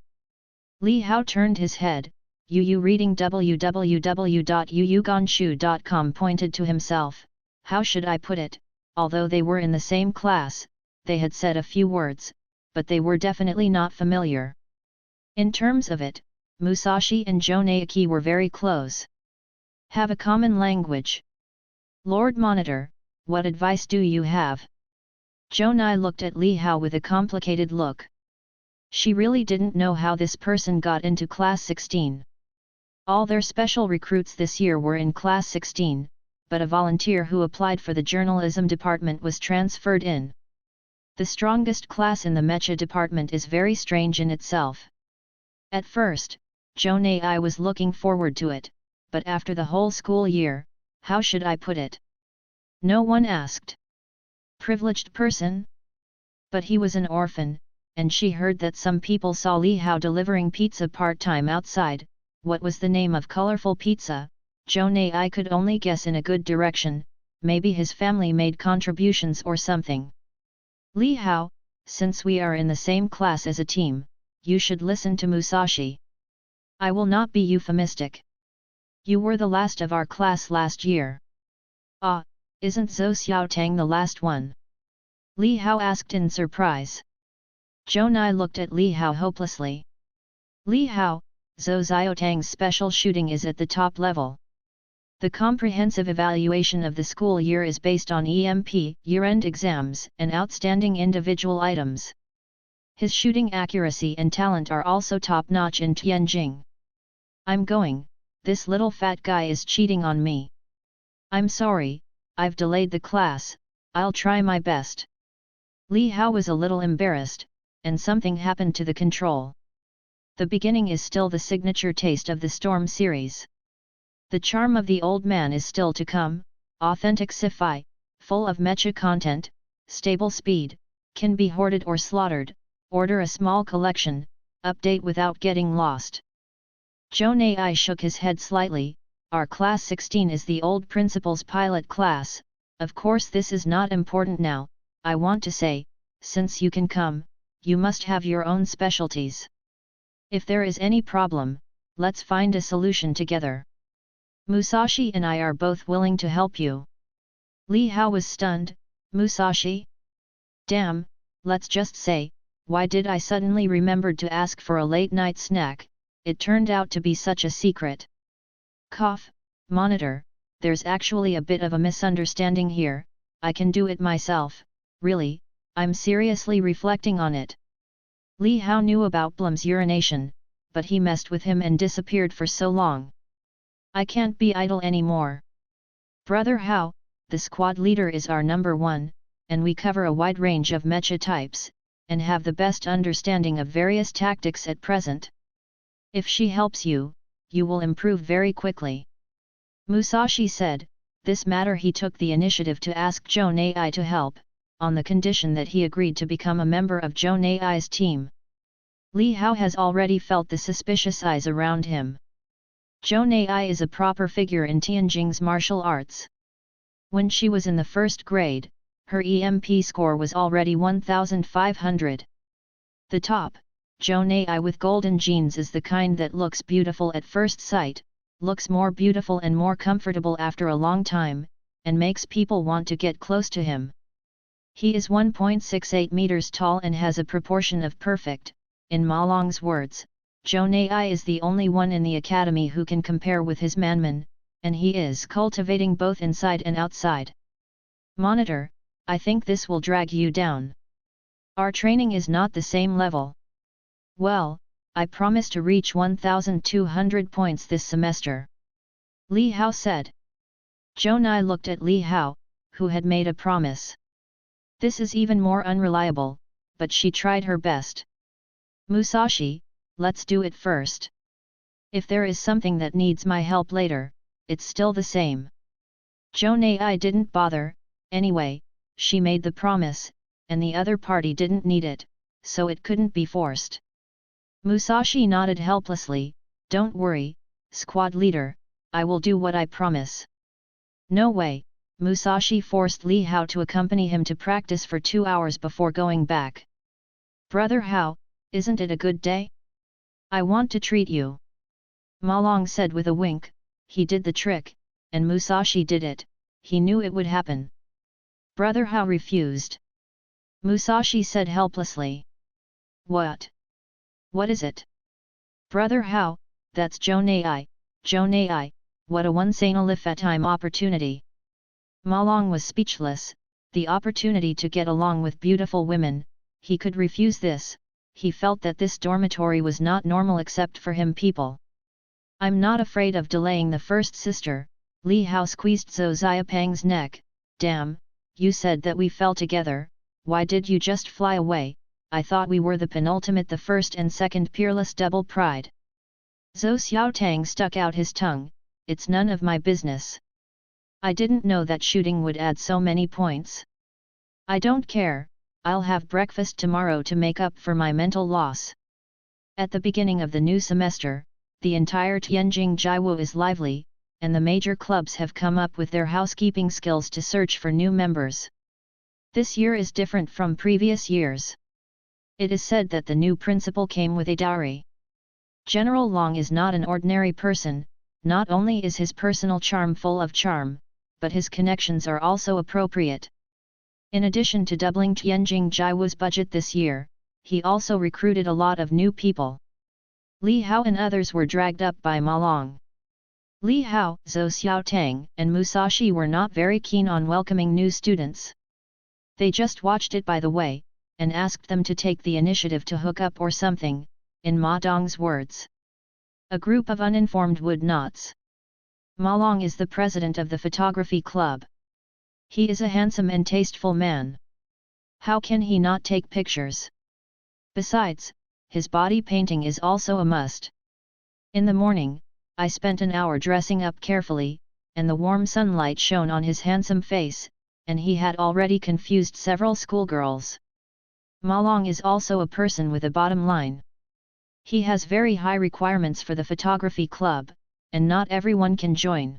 Li Hao turned his head, Yu reading www.yuyugonshu.com pointed to himself, how should I put it, although they were in the same class, they had said a few words, but they were definitely not familiar. In terms of it, Musashi and Jonai were very close. Have a common language. Lord Monitor, what advice do you have? Jonai looked at Li Hao with a complicated look. She really didn't know how this person got into class 16. All their special recruits this year were in class 16, but a volunteer who applied for the journalism department was transferred in. The strongest class in the mecha department is very strange in itself. At first, Jonai was looking forward to it, but after the whole school year, how should I put it? No one asked. Privileged person? But he was an orphan, and she heard that some people saw Li Hao delivering pizza part-time outside. What was the name of colorful pizza? Jonai could only guess in a good direction, maybe his family made contributions or something. Li Hao, since we are in the same class as a team, you should listen to Musashi. I will not be euphemistic. You were the last of our class last year. Ah, isn't Zhou Xiaotang the last one? Li Hao asked in surprise. Jonai looked at Li Hao hopelessly. Li Hao, Zhou Xiaotang's special shooting is at the top level. The comprehensive evaluation of the school year is based on EMP, year-end exams, and outstanding individual items. His shooting accuracy and talent are also top-notch in Tianjing. I'm going, this little fat guy is cheating on me. I'm sorry, I've delayed the class, I'll try my best. Li Hao was a little embarrassed, and something happened to the control. The beginning is still the signature taste of the Storm series. The charm of the old man is still to come, authentic sci-fi, full of mecha content, stable speed, can be hoarded or slaughtered, order a small collection, update without getting lost. Jonai shook his head slightly, our class 16 is the old principal's pilot class, of course this is not important now, I want to say, since you can come, you must have your own specialties. If there is any problem, let's find a solution together. Musashi and I are both willing to help you. Li Hao was stunned, Musashi? Damn, let's just say, why did I suddenly remember to ask for a late-night snack, it turned out to be such a secret. Cough, Monitor, there's actually a bit of a misunderstanding here, I can do it myself, really, I'm seriously reflecting on it. Li Hao knew about Blum's urination, but he messed with him and disappeared for so long. I can't be idle anymore. Brother Hao, the squad leader is our number one, and we cover a wide range of mecha types, and have the best understanding of various tactics at present. If she helps you, you will improve very quickly. Musashi said, this matter he took the initiative to ask Jonai to help, on the condition that he agreed to become a member of Jonai's team. Li Hao has already felt the suspicious eyes around him. Jonai is a proper figure in Tianjing's martial arts. When she was in the first grade, her EMP score was already 1500. The top, Jonai with golden jeans is the kind that looks beautiful at first sight, looks more beautiful and more comfortable after a long time, and makes people want to get close to him. He is 1.68 meters tall and has a proportion of perfect. In Ma Long's words, Zhou Nai is the only one in the academy who can compare with his manman, and he is cultivating both inside and outside. Monitor, I think this will drag you down. Our training is not the same level. Well, I promise to reach 1,200 points this semester. Li Hao said. Zhou Nai looked at Li Hao, who had made a promise. This is even more unreliable, but she tried her best. Musashi, let's do it first. If there is something that needs my help later, it's still the same. Zhou Nai didn't bother, anyway, she made the promise, and the other party didn't need it, so it couldn't be forced. Musashi nodded helplessly, don't worry, squad leader, I will do what I promise. No way. Musashi forced Li Hao to accompany him to practice for 2 hours before going back. Brother Hao, isn't it a good day? I want to treat you. Ma Long said with a wink. He did the trick, and Musashi did it, he knew it would happen. Brother Hao refused. Musashi said helplessly. What? What is it? Brother Hao, that's Zhou Nai, what a once-in-a-lifetime opportunity. Ma Long was speechless, the opportunity to get along with beautiful women, he could refuse this, he felt that this dormitory was not normal except for him people. I'm not afraid of delaying the first sister, Li Hao squeezed Zhou Xiaopeng's neck, damn, you said that we fell together, why did you just fly away, I thought we were the penultimate, the first and second peerless double pride. Zhou Xiaotang stuck out his tongue, it's none of my business. I didn't know that shooting would add so many points. I don't care, I'll have breakfast tomorrow to make up for my mental loss. At the beginning of the new semester, the entire Tianjin Jiwu is lively, and the major clubs have come up with their housekeeping skills to search for new members. This year is different from previous years. It is said that the new principal came with a dowry. General Long is not an ordinary person, not only is his personal charm full of charm, but his connections are also appropriate. In addition to doubling Tianjin Jiwu's budget this year, he also recruited a lot of new people. Li Hao and others were dragged up by Ma Long. Li Hao, Zhou Xiaotang, and Musashi were not very keen on welcoming new students. They just watched it by the way, and asked them to take the initiative to hook up or something, in Ma Dong's words. A group of uninformed would-nots. Ma Long is the president of the photography club. He is a handsome and tasteful man. How can he not take pictures? Besides, his body painting is also a must. In the morning, I spent an hour dressing up carefully, and the warm sunlight shone on his handsome face, and he had already confused several schoolgirls. Ma Long is also a person with a bottom line. He has very high requirements for the photography club, and not everyone can join.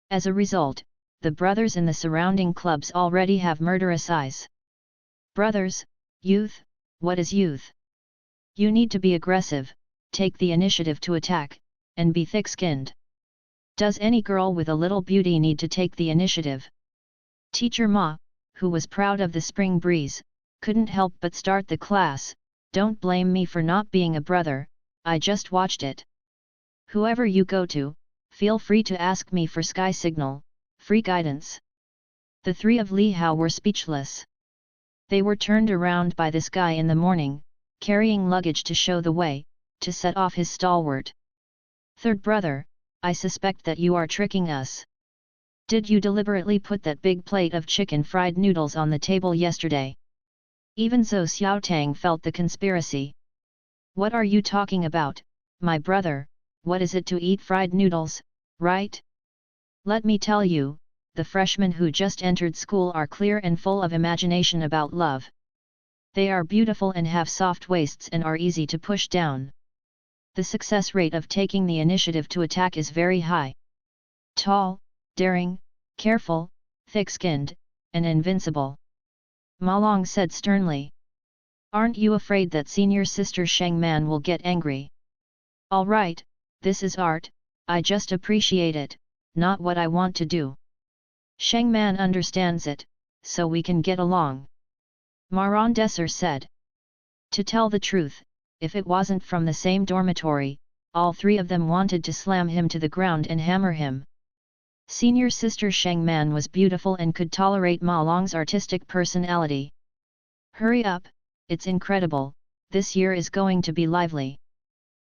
As a result, the brothers in the surrounding clubs already have murderous eyes. Brothers, youth, what is youth? You need to be aggressive, take the initiative to attack, and be thick-skinned. Does any girl with a little beauty need to take the initiative? Teacher Ma, who was proud of the spring breeze, couldn't help but start the class. Don't blame me for not being a brother, I just watched it. Whoever you go to, feel free to ask me for sky signal, free guidance. The three of Li Hao were speechless. They were turned around by this guy in the morning, carrying luggage to show the way, to set off his stalwart. Third brother, I suspect that you are tricking us. Did you deliberately put that big plate of chicken fried noodles on the table yesterday? Even Zhou Xiaotang felt the conspiracy. What are you talking about, my brother, what is it to eat fried noodles, right? Let me tell you, the freshmen who just entered school are clear and full of imagination about love. They are beautiful and have soft waists and are easy to push down. The success rate of taking the initiative to attack is very high. Tall, daring, careful, thick-skinned, and invincible. Ma Long said sternly. Aren't you afraid that senior sister Sheng Man will get angry? All right, this is art, I just appreciate it, not what I want to do. Sheng Man understands it, so we can get along. Maran Desser said. To tell the truth, if it wasn't from the same dormitory, all three of them wanted to slam him to the ground and hammer him. Senior sister Sheng Man was beautiful and could tolerate Ma Long's artistic personality. Hurry up, it's incredible, this year is going to be lively.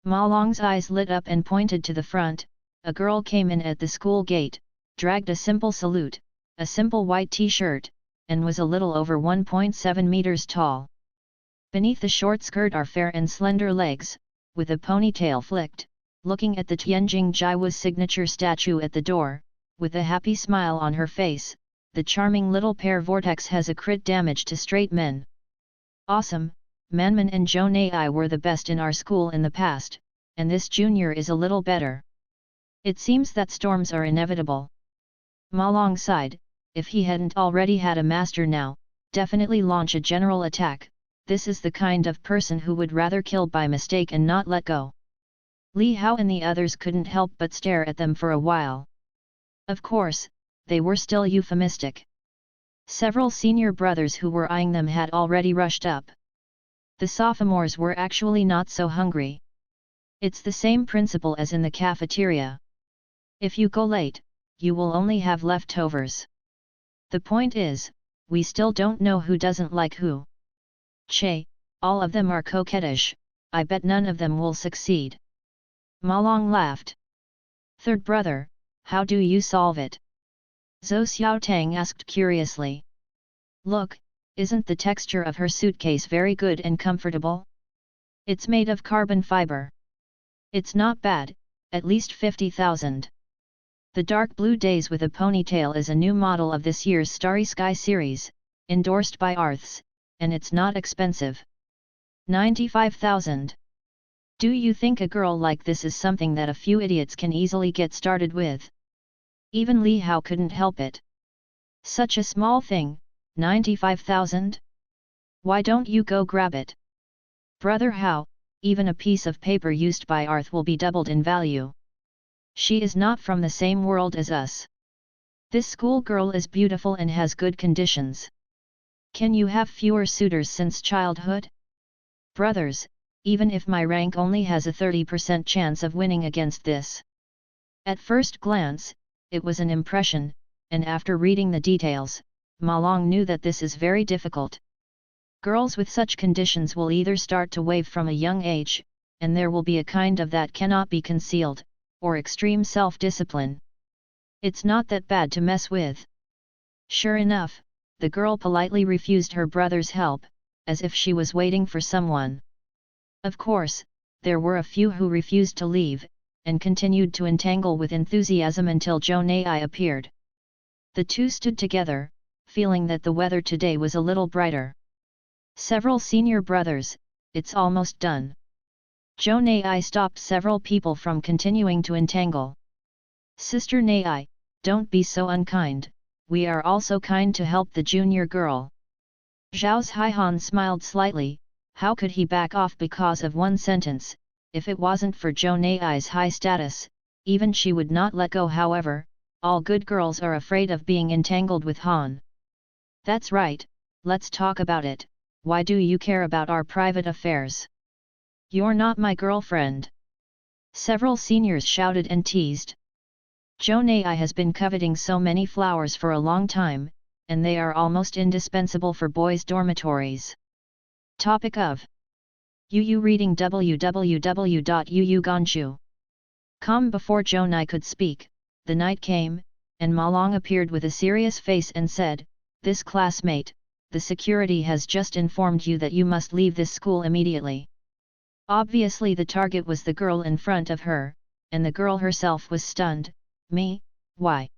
Ma Long's eyes lit up and pointed to the front. A girl came in at the school gate, dragged a simple salute, a simple white t-shirt, and was a little over 1.7 meters tall. Beneath the short skirt are fair and slender legs, with a ponytail flicked, looking at the Tianjing Jiahua's signature statue at the door, with a happy smile on her face. The charming little pair vortex has a crit damage to straight men. Awesome, Manman and Zhou Nai were the best in our school in the past, and this junior is a little better. It seems that storms are inevitable. Ma Long sighed, if he hadn't already had a master now, definitely launch a general attack. This is the kind of person who would rather kill by mistake and not let go. Li Hao and the others couldn't help but stare at them for a while. Of course, they were still euphemistic. Several senior brothers who were eyeing them had already rushed up. The sophomores were actually not so hungry. It's the same principle as in the cafeteria. If you go late, you will only have leftovers. The point is, we still don't know who doesn't like who. Che, all of them are coquettish, I bet none of them will succeed. Ma Long laughed. Third brother, how do you solve it? Zhou Xiaotang asked curiously. Look, isn't the texture of her suitcase very good and comfortable? It's made of carbon fiber. It's not bad, at least 50,000. The dark blue days with a ponytail is a new model of this year's Starry Sky series, endorsed by Arths, and it's not expensive. 95,000. Do you think a girl like this is something that a few idiots can easily get started with? Even Li Hao couldn't help it. Such a small thing, 95,000? Why don't you go grab it? Brother Hao, even a piece of paper used by Arth will be doubled in value. She is not from the same world as us. This school girl is beautiful and has good conditions. Can you have fewer suitors since childhood? Brothers, even if my rank only has a 30% chance of winning against this. At first glance, it was an impression, and after reading the details, Ma Long knew that this is very difficult. Girls with such conditions will either start to wave from a young age, and there will be a kind of that cannot be concealed, or extreme self-discipline. It's not that bad to mess with. Sure enough, the girl politely refused her brother's help, as if she was waiting for someone. Of course, there were a few who refused to leave, and continued to entangle with enthusiasm until Zhou Nai appeared. The two stood together, feeling that the weather today was a little brighter. Several senior brothers, it's almost done. Zhou Nai stopped several people from continuing to entangle. Sister Nai, don't be so unkind, we are also kind to help the junior girl. Zhao's Haihan smiled slightly. How could he back off because of one sentence? If it wasn't for Zhou Nai's high status, even she would not let go. However, all good girls are afraid of being entangled with Han. That's right, let's talk about it. Why do you care about our private affairs? You're not my girlfriend. Several seniors shouted and teased. Zhou Nai has been coveting so many flowers for a long time, and they are almost indispensable for boys' dormitories. Topic of Yu reading www.yuuganshu.com. Before Zhou Nai could speak, the night came, and Ma Long appeared with a serious face and said, "This classmate, the security has just informed you that you must leave this school immediately." Obviously the target was the girl in front of her, and the girl herself was stunned. Me, why?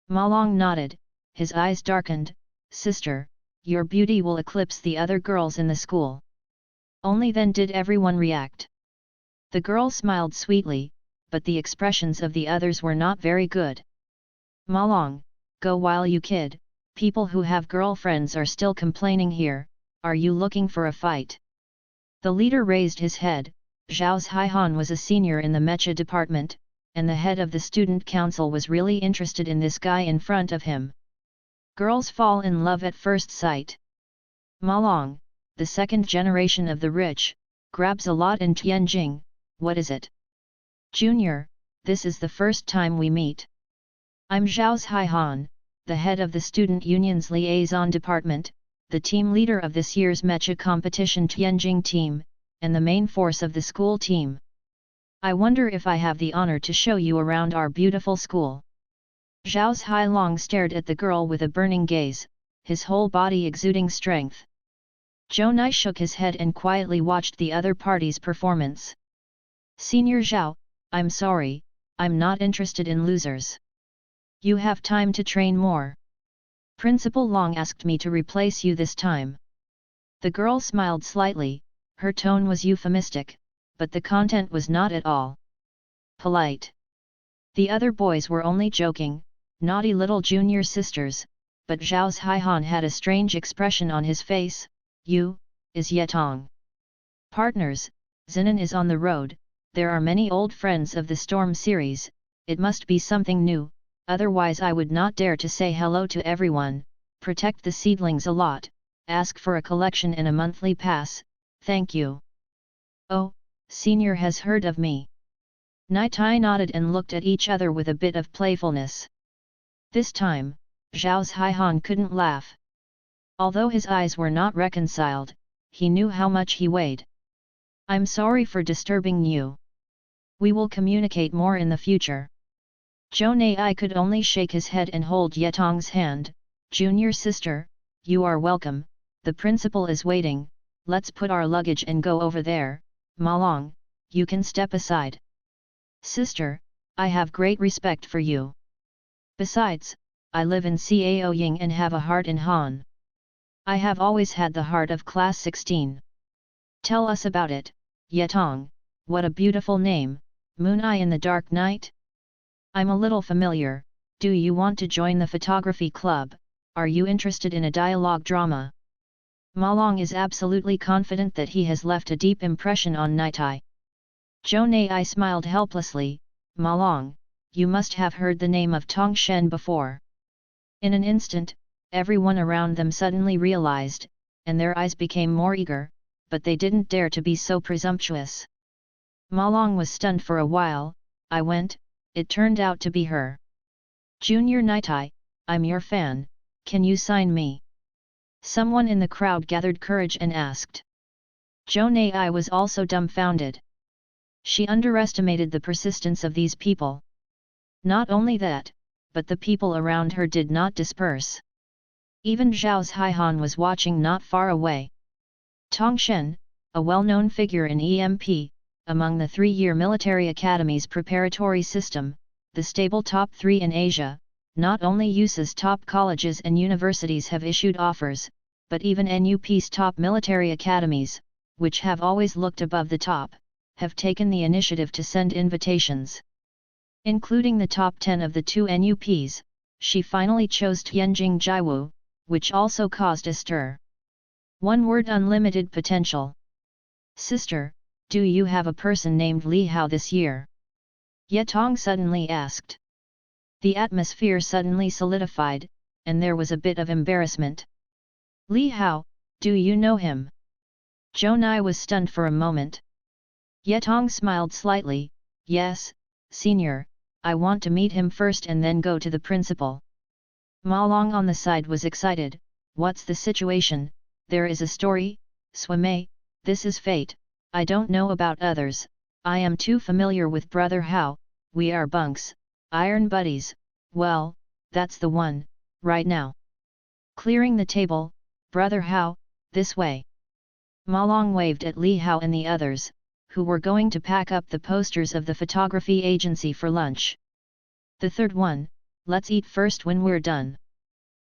Ma Long nodded, his eyes darkened. Sister, your beauty will eclipse the other girls in the school. Only then did everyone react. The girl smiled sweetly, but the expressions of the others were not very good. Ma Long, go while you kid, people who have girlfriends are still complaining here, are you looking for a fight? The leader raised his head. Zhao's Haihan was a senior in the mecha department, and the head of the student council was really interested in this guy in front of him. Girls fall in love at first sight. Ma Long, the second generation of the rich, grabs a lot in Tianjin. What is it? Junior, this is the first time we meet. I'm Zhao Haihan, the head of the Student Union's Liaison Department, the team leader of this year's mecha competition Tianjin team, and the main force of the school team. I wonder if I have the honor to show you around our beautiful school. Zhao Hailong stared at the girl with a burning gaze, his whole body exuding strength. Zhou Nai shook his head and quietly watched the other party's performance. Senior Zhao, I'm sorry, I'm not interested in losers. You have time to train more. Principal Long asked me to replace you this time. The girl smiled slightly, her tone was euphemistic, but the content was not at all polite. The other boys were only joking, naughty little junior sisters, but Zhao Haihan had a strange expression on his face. You, is Yetong. Partners, Zinan is on the road, there are many old friends of the Storm series, it must be something new, otherwise I would not dare to say hello to everyone, protect the seedlings a lot, ask for a collection and a monthly pass, thank you. Oh, Senior has heard of me. Nai Tai nodded and looked at each other with a bit of playfulness. This time, Zhao Haihan couldn't laugh. Although his eyes were not reconciled, he knew how much he weighed. I'm sorry for disturbing you. We will communicate more in the future. Zhou Nai could only shake his head and hold Yetong's hand. Junior sister, you are welcome, the principal is waiting, let's put our luggage and go over there. Ma Long, you can step aside. Sister, I have great respect for you. Besides, I live in Cao Ying and have a heart in Han. I have always had the heart of class 16. Tell us about it, Yetong, what a beautiful name, Moon Eye in the Dark Night? I'm a little familiar, do you want to join the photography club, are you interested in a dialogue drama? Ma Long is absolutely confident that he has left a deep impression on Nitai. Zhou Nai smiled helplessly. Ma Long, you must have heard the name of Tong Shen before. In an instant, everyone around them suddenly realized, and their eyes became more eager, but they didn't dare to be so presumptuous. Ma Long was stunned for a while. I went, it turned out to be her. Junior Nitai, I'm your fan, can you sign me? Someone in the crowd gathered courage and asked. Zhou Nai was also dumbfounded. She underestimated the persistence of these people. Not only that, but the people around her did not disperse. Even Zhao Haihan was watching not far away. Tong Shen, a well-known figure in EMP, among the 3-year military academy's preparatory system, the stable top 3 in Asia, not only USA's top colleges and universities have issued offers, but even NUP's top military academies, which have always looked above the top, have taken the initiative to send invitations. Including the top 10 of the 2 NUPs, she finally chose Tianjin Jiwu, which also caused a stir. One word: unlimited potential. Sister, do you have a person named Li Hao this year? Yetong suddenly asked. The atmosphere suddenly solidified, and there was a bit of embarrassment. Li Hao, do you know him? Zhou Nai was stunned for a moment. Yetong smiled slightly. Yes, senior, I want to meet him first and then go to the principal. Ma Long on the side was excited. What's the situation? There is a story, Swame, this is fate, I don't know about others, I am too familiar with Brother Hao, we are bunks, iron buddies, well, that's the one, right now. Clearing the table, Brother Hao, this way. Ma Long waved at Li Hao and the others, who were going to pack up the posters of the photography agency for lunch. The third one, let's eat first when we're done.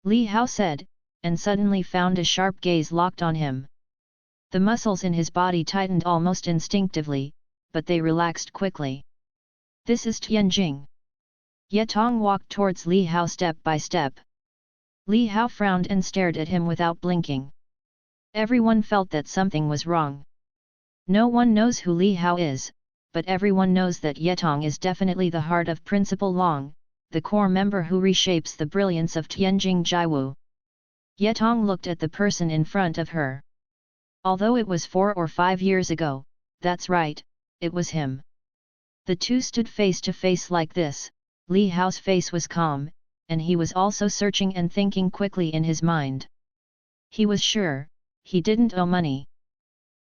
Li Hao said, and suddenly found a sharp gaze locked on him. The muscles in his body tightened almost instinctively, but they relaxed quickly. This is Tianjin. Yetong walked towards Li Hao step by step. Li Hao frowned and stared at him without blinking. Everyone felt that something was wrong. No one knows who Li Hao is, but everyone knows that Yetong is definitely the heart of Principal Long, the core member who reshapes the brilliance of Tianjing Jiwu. Yetong looked at the person in front of her. Although it was 4 or 5 years ago, that's right, it was him. The two stood face to face like this. Li Hao's face was calm, and he was also searching and thinking quickly in his mind. He was sure, he didn't owe money.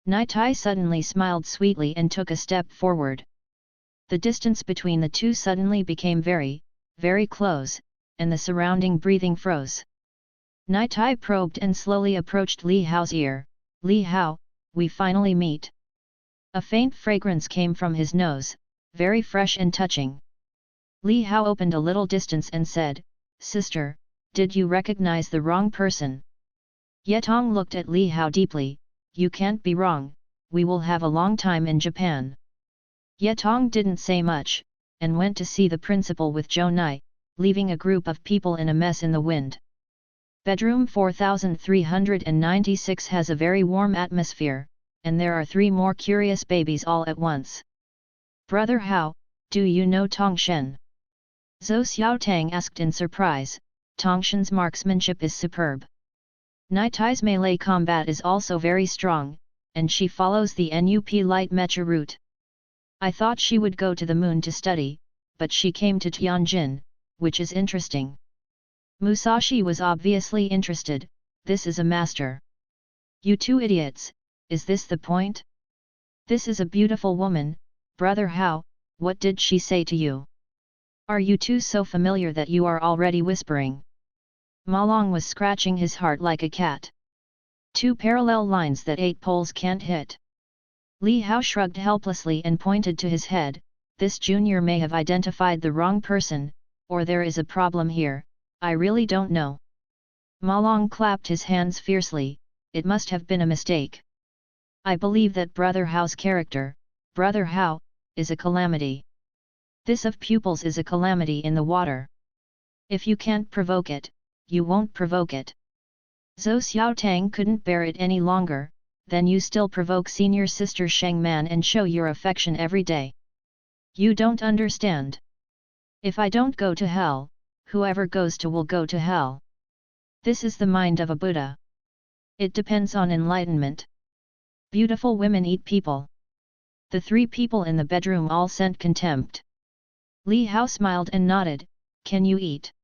Nai Tai suddenly smiled sweetly and took a step forward. The distance between the two suddenly became very, very close, and the surrounding breathing froze. Nai Tai probed and slowly approached Li Hao's ear. Li Hao, we finally meet. A faint fragrance came from his nose, very fresh and touching. Li Hao opened a little distance and said, Sister, did you recognize the wrong person? Yetong looked at Li Hao deeply. You can't be wrong, we will have a long time in Japan. Yetong didn't say much, and went to see the principal with Zhou Nai, leaving a group of people in a mess in the wind. Bedroom 4396 has a very warm atmosphere, and there are 3 more curious babies all at once. Brother Hao, do you know Tong Shen? Zhou Xiaotang asked in surprise. Tong Shen's marksmanship is superb. Nai Tai's melee combat is also very strong, and she follows the NUP light mecha route. I thought she would go to the moon to study, but she came to Tianjin, which is interesting. Musashi was obviously interested. This is a master. You two idiots, is this the point? This is a beautiful woman, Brother Hao, what did she say to you? Are you two so familiar that you are already whispering? Ma Long was scratching his heart like a cat. 2 parallel lines that 8 poles can't hit. Li Hao shrugged helplessly and pointed to his head. This junior may have identified the wrong person, or there is a problem here, I really don't know. Ma Long clapped his hands fiercely. It must have been a mistake. I believe that Brother Hao's character, Brother Hao, is a calamity. This of pupils is a calamity in the water. If you can't provoke it, you won't provoke it. Zhou Xiaotang couldn't bear it any longer. Then you still provoke senior sister Sheng Man and show your affection every day. You don't understand. If I don't go to hell, whoever goes to will go to hell. This is the mind of a Buddha. It depends on enlightenment. Beautiful women eat people. The 3 people in the bedroom all sent contempt. Li Hao smiled and nodded. Can you eat?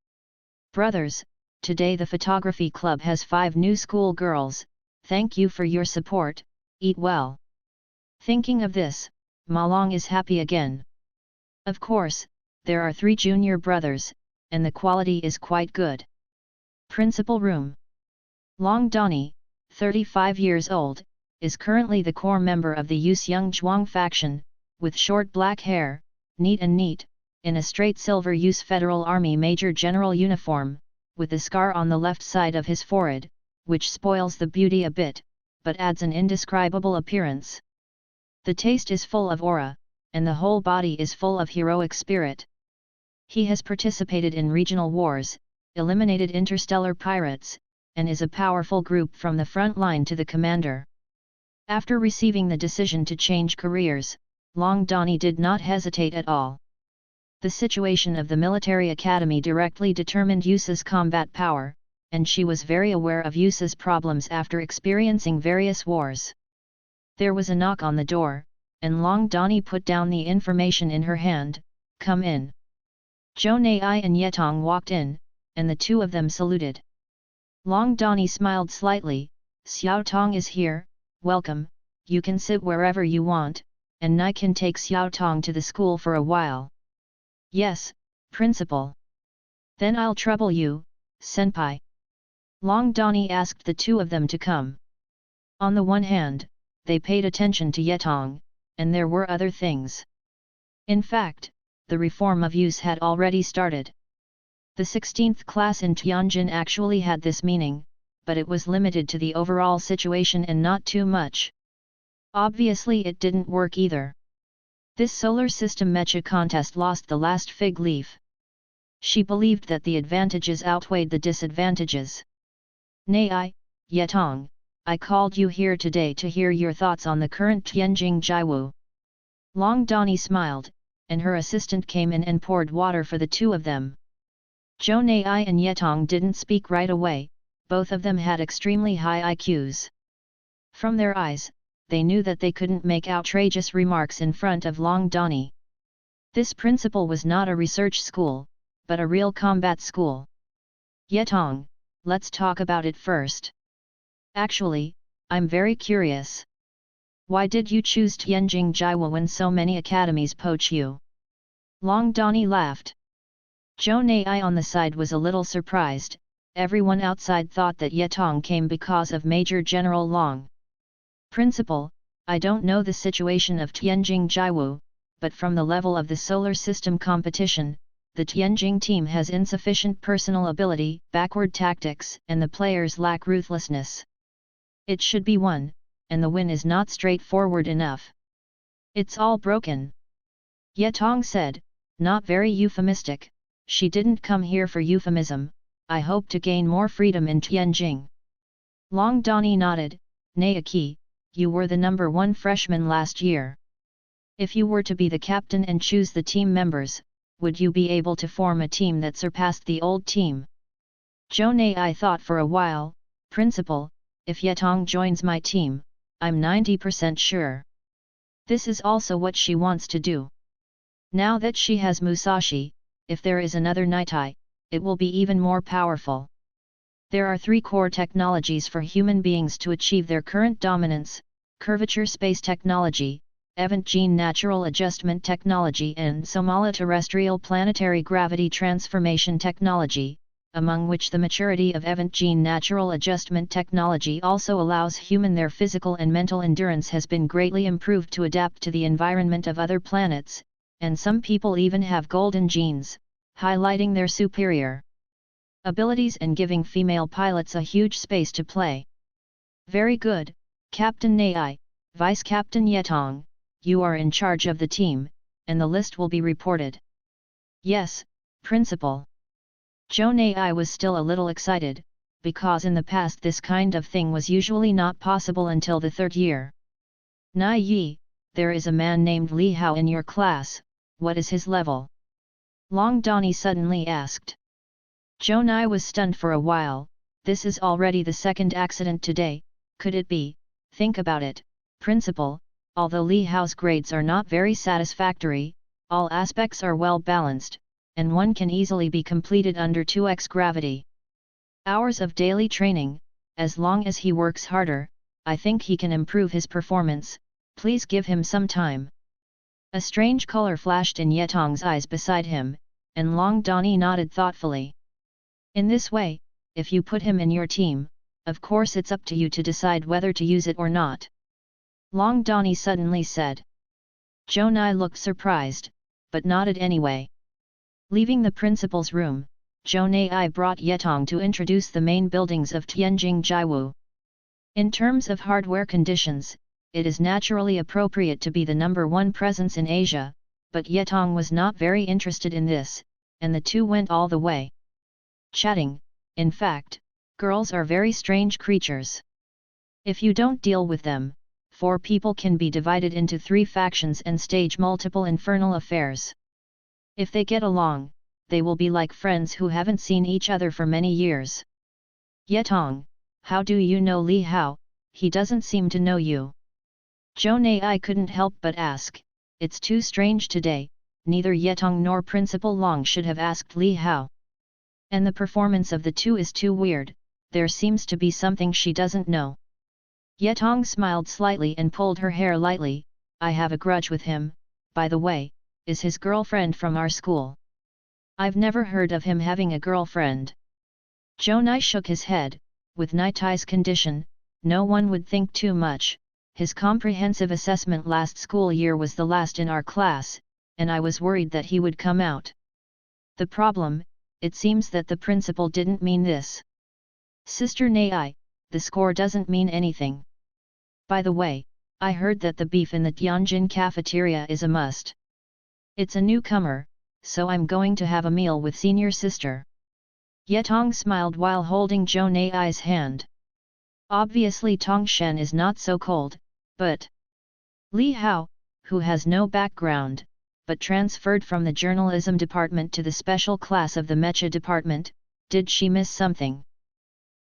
Brothers, today the photography club has 5 new school girls. Thank you for your support, eat well. Thinking of this, Ma Long is happy again. Of course, there are 3 junior brothers, and the quality is quite good. Principal room. Long Donnie, 35 years old, is currently the core member of the Yuseung Zhuang faction, with short black hair, neat, in a straight silver Use Federal Army Major General uniform, with a scar on the left side of his forehead, which spoils the beauty a bit, but adds an indescribable appearance. The taste is full of aura, and the whole body is full of heroic spirit. He has participated in regional wars, eliminated interstellar pirates, and is a powerful group from the front line to the commander. After receiving the decision to change careers, Long Donnie did not hesitate at all. The situation of the military academy directly determined Yusa's combat power, and she was very aware of Yusa's problems after experiencing various wars. There was a knock on the door, and Long Donnie put down the information in her hand. Come in. Zhou Nai and Yetong walked in, and the 2 of them saluted. Long Donnie smiled slightly. Xiao Tong is here, welcome, you can sit wherever you want, and Nai can take Xiao Tong to the school for a while. Yes, Principal. Then I'll trouble you, Senpai. Long Donnie asked the 2 of them to come. On the one hand, they paid attention to Yetong, and there were other things. In fact, the reform of use had already started. The 16th class in Tianjin actually had this meaning, but it was limited to the overall situation and not too much. Obviously it didn't work either. This solar system mecha contest lost the last fig leaf. She believed that the advantages outweighed the disadvantages. Nei, Yetong, I called you here today to hear your thoughts on the current Tianjin Jiwu. Long Donnie smiled, and her assistant came in and poured water for the two of them. Zhou Nai and Yetong didn't speak right away, both of them had extremely high IQs. From their eyes, they knew that they couldn't make outrageous remarks in front of Long Donnie. This principal was not a research school, but a real combat school. Yetong, let's talk about it first. Actually, I'm very curious. Why did you choose Tianjing Jiahua when so many academies poach you? Long Donnie laughed. Zhou Nai on the side was a little surprised. Everyone outside thought that Yetong came because of Major General Long. Principal, I don't know the situation of Tianjing Jiahua, but from the level of the solar system competition, the Tianjing team has insufficient personal ability, backward tactics, and the players lack ruthlessness. It should be won, and the win is not straightforward enough. It's all broken. Yetong said, not very euphemistic. She didn't come here for euphemism. I hope to gain more freedom in Tianjing. Long Donnie nodded. Naiki, you were the number 1 freshman last year. If you were to be the captain and choose the team members, would you be able to form a team that surpassed the old team? Zhou Nai thought for a while. Principal, if Yetong joins my team, I'm 90% sure. This is also what she wants to do. Now that she has Musashi, if there is another Nitai, it will be even more powerful. There are 3 core technologies for human beings to achieve their current dominance: curvature space technology, event gene natural adjustment technology, and Somala terrestrial planetary gravity transformation technology, among which the maturity of event gene natural adjustment technology also allows human their physical and mental endurance has been greatly improved to adapt to the environment of other planets, and some people even have golden genes, highlighting their superior abilities and giving female pilots a huge space to play. Very good, Captain Nai, Vice Captain Yetong, you are in charge of the team, and the list will be reported. Yes, Principal. Zhou Nai was still a little excited, because in the past this kind of thing was usually not possible until the 3rd year. Nai Yi, there is a man named Li Hao in your class, what is his level? Long Donnie suddenly asked. Zhou Nai was stunned for a while. This is already the 2nd accident today. Could it be? Think about it, Principal. Although Li Hao's grades are not very satisfactory, all aspects are well balanced, and one can easily be completed under 2x gravity. Hours of daily training, as long as he works harder, I think he can improve his performance. Please give him some time. A strange color flashed in Yetong's eyes beside him, and Long Donnie nodded thoughtfully. In this way, if you put him in your team, of course it's up to you to decide whether to use it or not. Long Donnie suddenly said. Zhou Nai looked surprised, but nodded anyway. Leaving the principal's room, Zhou Nai brought Yetong to introduce the main buildings of Tianjing Jiahua. In terms of hardware conditions, it is naturally appropriate to be the number 1 presence in Asia, but Yetong was not very interested in this, and the two went all the way. Chatting. In fact, girls are very strange creatures. If you don't deal with them, 4 people can be divided into 3 factions and stage multiple infernal affairs. If they get along, they will be like friends who haven't seen each other for many years. Yetong, how do you know Li Hao? He doesn't seem to know you. Zhou Nai couldn't help but ask. It's too strange today, neither Yetong nor Principal Long should have asked Li Hao. And the performance of the two is too weird, there seems to be something she doesn't know. Yetong smiled slightly and pulled her hair lightly. I have a grudge with him, by the way, is his girlfriend from our school. I've never heard of him having a girlfriend. Zhou Nai shook his head. With Nitai's condition, no one would think too much. His comprehensive assessment last school year was the last in our class, and I was worried that he would come out. The problem, it seems that the principal didn't mean this. Sister Nai, the score doesn't mean anything. By the way, I heard that the beef in the Tianjin cafeteria is a must. It's a newcomer, so I'm going to have a meal with senior sister. Yetong smiled while holding Zhou Nai's hand. Obviously Tongshan is not so cold, but Li Hao, who has no background, but transferred from the journalism department to the special class of the mecha department. Did she miss something?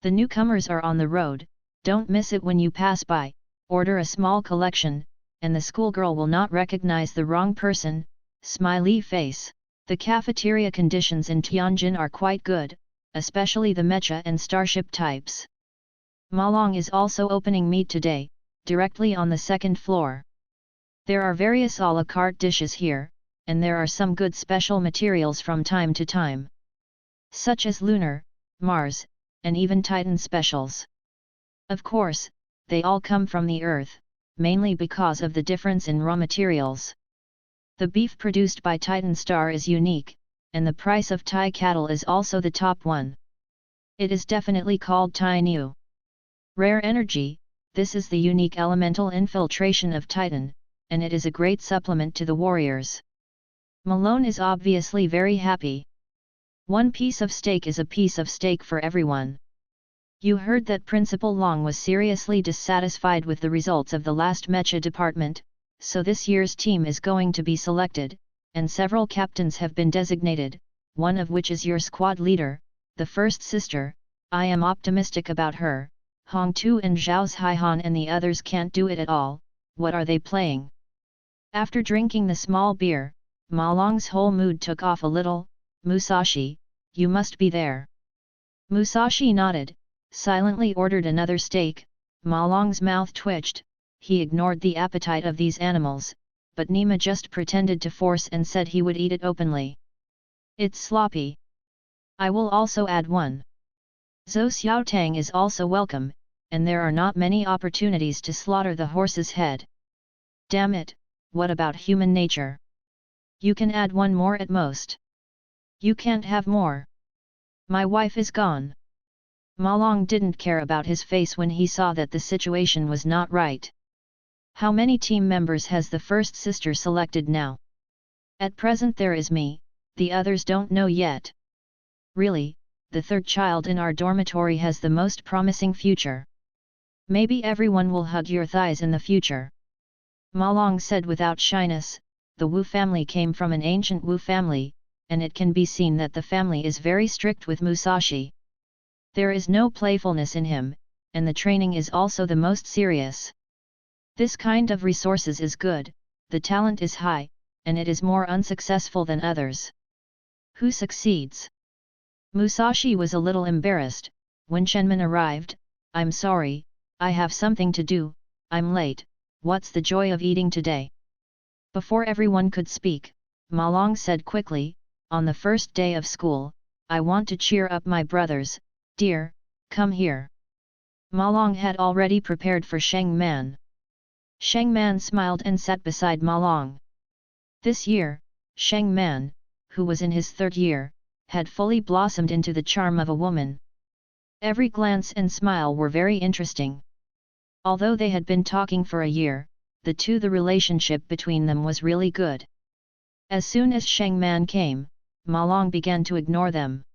The newcomers are on the road, don't miss it when you pass by, order a small collection, and the schoolgirl will not recognize the wrong person, smiley face. The cafeteria conditions in Tianjin are quite good, especially the mecha and starship types. Malong is also opening meat today, directly on the second floor. There are various a la carte dishes here, and there are some good special materials from time to time, such as Lunar, Mars, and even Titan specials. Of course, they all come from the Earth, mainly because of the difference in raw materials. The beef produced by Titan Star is unique, and the price of Thai cattle is also the top one. It is definitely called Thai New. Rare energy, this is the unique elemental infiltration of Titan, and it is a great supplement to the warriors. Malone is obviously very happy. One piece of steak is a piece of steak for everyone. You heard that Principal Long was seriously dissatisfied with the results of the last mecha department, so this year's team is going to be selected, and several captains have been designated, one of which is your squad leader, the first sister. I am optimistic about her. Hong Tu and Zhao's Haihan and the others can't do it at all. What are they playing? After drinking the small beer, Ma Long's whole mood took off a little. Musashi, you must be there. Musashi nodded, silently ordered another steak. Ma Long's mouth twitched. He ignored the appetite of these animals, but Nima just pretended to force and said he would eat it openly. It's sloppy. I will also add one. Zhou Xiaotang is also welcome, and there are not many opportunities to slaughter the horse's head. Damn it, what about human nature? You can add one more at most. You can't have more. My wife is gone. Ma Long didn't care about his face when he saw that the situation was not right. How many team members has the first sister selected now? At present there is me, the others don't know yet. Really, the third child in our dormitory has the most promising future. Maybe everyone will hug your thighs in the future. Ma Long said without shyness. The Wu family came from an ancient Wu family, and it can be seen that the family is very strict with Musashi. There is no playfulness in him, and the training is also the most serious. This kind of resources is good, the talent is high, and it is more unsuccessful than others. Who succeeds? Musashi was a little embarrassed. When Shenman arrived, I'm sorry, I have something to do, I'm late. What's the joy of eating today? Before everyone could speak, Ma Long said quickly, on the first day of school, I want to cheer up my brothers. Dear, come here. Ma Long had already prepared for Sheng Man. Sheng Man smiled and sat beside Ma Long. This year, Sheng Man, who was in his third year, had fully blossomed into the charm of a woman. Every glance and smile were very interesting. Although they had been talking for a year, the relationship between them was really good. As soon as Sheng Man came, Ma Long began to ignore them.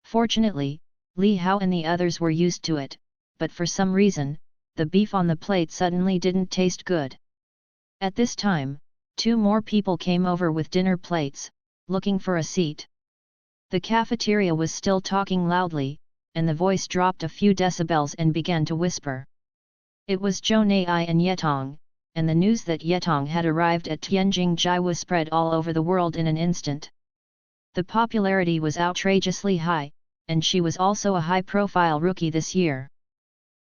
Fortunately, Li Hao and the others were used to it, but for some reason, the beef on the plate suddenly didn't taste good. At this time, 2 more people came over with dinner plates, looking for a seat. The cafeteria was still talking loudly, and the voice dropped a few decibels and began to whisper. It was Zhou Nai and Yetong, and the news that Yetong had arrived at Tianjin was spread all over the world in an instant. The popularity was outrageously high, and she was also a high-profile rookie this year.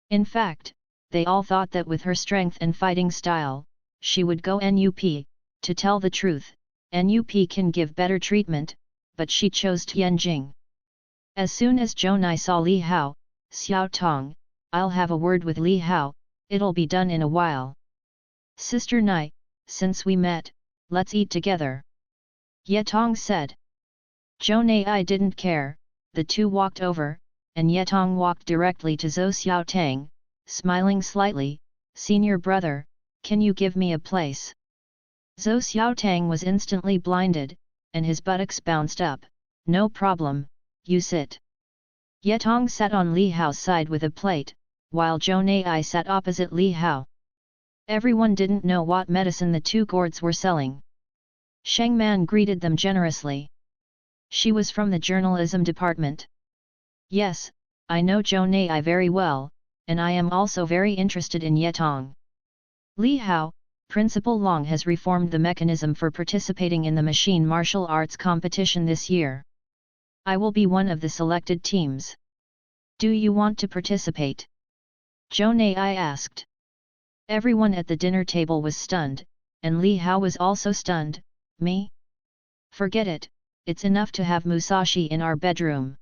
In fact, they all thought that with her strength and fighting style, she would go NUP. To tell the truth, NUP can give better treatment, but she chose Tianjin. As soon as Zhou Nai saw Li Hao, Xiao Tong, I'll have a word with Li Hao, it'll be done in a while. Sister Nai, since we met, let's eat together. Yetong said. Zhou Nai didn't care, the two walked over, and Yetong walked directly to Zhou Xiaotang, smiling slightly, Senior brother, can you give me a place? Zhou Xiaotang was instantly blinded, and his buttocks bounced up. No problem, you sit. Yetong sat on Li Hao's side with a plate, while Zhou Nai sat opposite Li Hao. Everyone didn't know what medicine the two gourds were selling. Sheng Man greeted them generously. She was from the journalism department. Yes, I know Zhou Nai very well, and I am also very interested in Yetong. Li Hao, Principal Long has reformed the mechanism for participating in the machine martial arts competition this year. I will be one of the selected teams. Do you want to participate? Zhou Nai asked. Everyone at the dinner table was stunned, and Li Hao was also stunned. Me? Forget it, it's enough to have Musashi in our bedroom.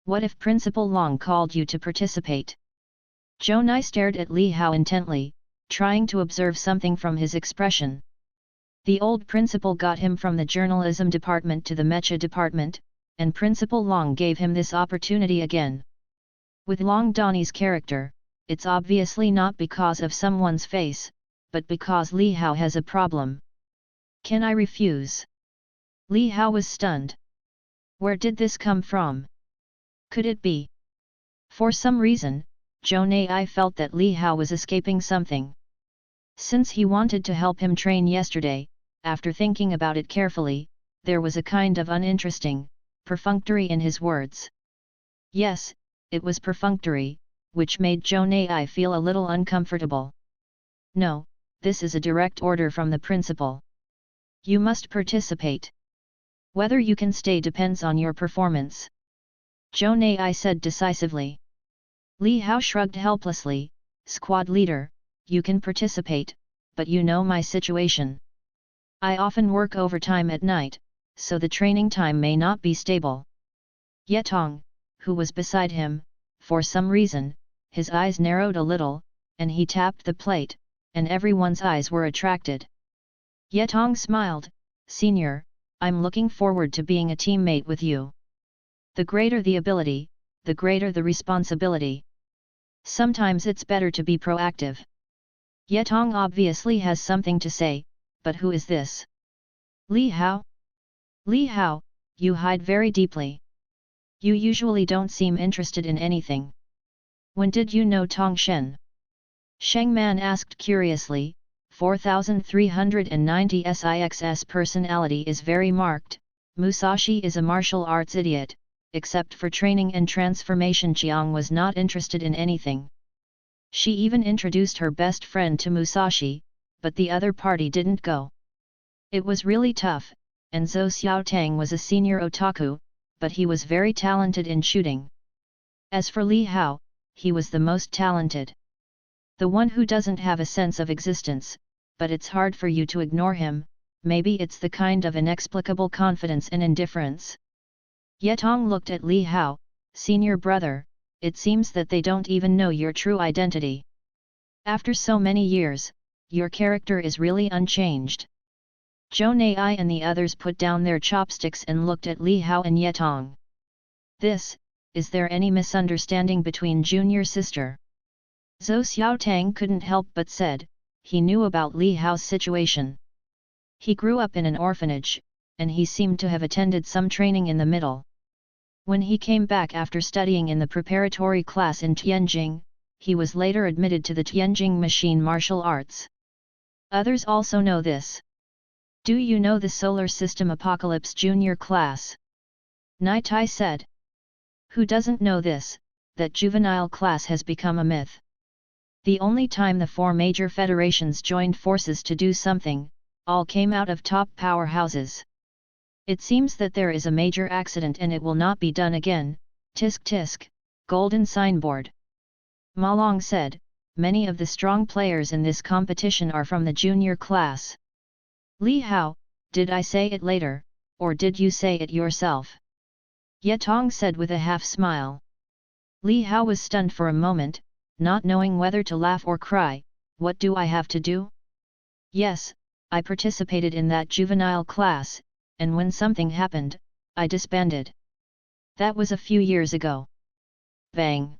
What if Principal Long called you to participate? Zhou Nai stared at Li Hao intently, trying to observe something from his expression. The old principal got him from the journalism department to the mecha department, and Principal Long gave him this opportunity again. With Long Donnie's character, it's obviously not because of someone's face, but because Li Hao has a problem. Can I refuse? Li Hao was stunned. Where did this come from? Could it be? For some reason, Zhou Nai felt that Li Hao was escaping something. Since he wanted to help him train yesterday, after thinking about it carefully, there was a kind of uninteresting, perfunctory in his words. Yes, it was perfunctory, which made Zhou Nai feel a little uncomfortable. No, this is a direct order from the principal. You must participate. Whether you can stay depends on your performance. Zhou Nai said decisively. Li Hao shrugged helplessly. Squad leader, you can participate, but you know my situation. I often work overtime at night, so the training time may not be stable. Yetong, who was beside him, for some reason, his eyes narrowed a little, and he tapped the plate, and everyone's eyes were attracted. Yetong smiled. Senior, I'm looking forward to being a teammate with you. The greater the ability, the greater the responsibility. Sometimes it's better to be proactive. Yetong obviously has something to say, but who is this? Li Hao? Li Hao, you hide very deeply. You usually don't seem interested in anything. When did you know Tong Shen? Sheng Man asked curiously. 4390 SIX's personality is very marked. Musashi is a martial arts idiot. Except for training and transformation, Jiang was not interested in anything. She even introduced her best friend to Musashi, but the other party didn't go. It was really tough, and Zhou Xiaotang was a senior otaku, but he was very talented in shooting. As for Li Hao, he was the most talented. The one who doesn't have a sense of existence, but it's hard for you to ignore him. Maybe it's the kind of inexplicable confidence and indifference. Yetong looked at Li Hao. Senior brother, it seems that they don't even know your true identity. After so many years, your character is really unchanged. Zhou Nai and the others put down their chopsticks and looked at Li Hao and Yetong. Is there any misunderstanding between junior sister? Zhou Xiaotang couldn't help but said, he knew about Li Hao's situation. He grew up in an orphanage, and he seemed to have attended some training in the middle. When he came back after studying in the preparatory class in Tianjing, he was later admitted to the Tianjing Machine Martial Arts. Others also know this. Do you know the Solar System Apocalypse Junior class? Nai Tai said. Who doesn't know this, that juvenile class has become a myth. The only time the four major federations joined forces to do something, all came out of top powerhouses. It seems that there is a major accident and it will not be done again. Tisk tisk, golden signboard. Ma Long said, many of the strong players in this competition are from the junior class. Li Hao, did I say it later, or did you say it yourself? Yetong said with a half smile. Li Hao was stunned for a moment, not knowing whether to laugh or cry. What do I have to do? Yes, I participated in that juvenile class, and when something happened, I disbanded. That was a few years ago. Bang!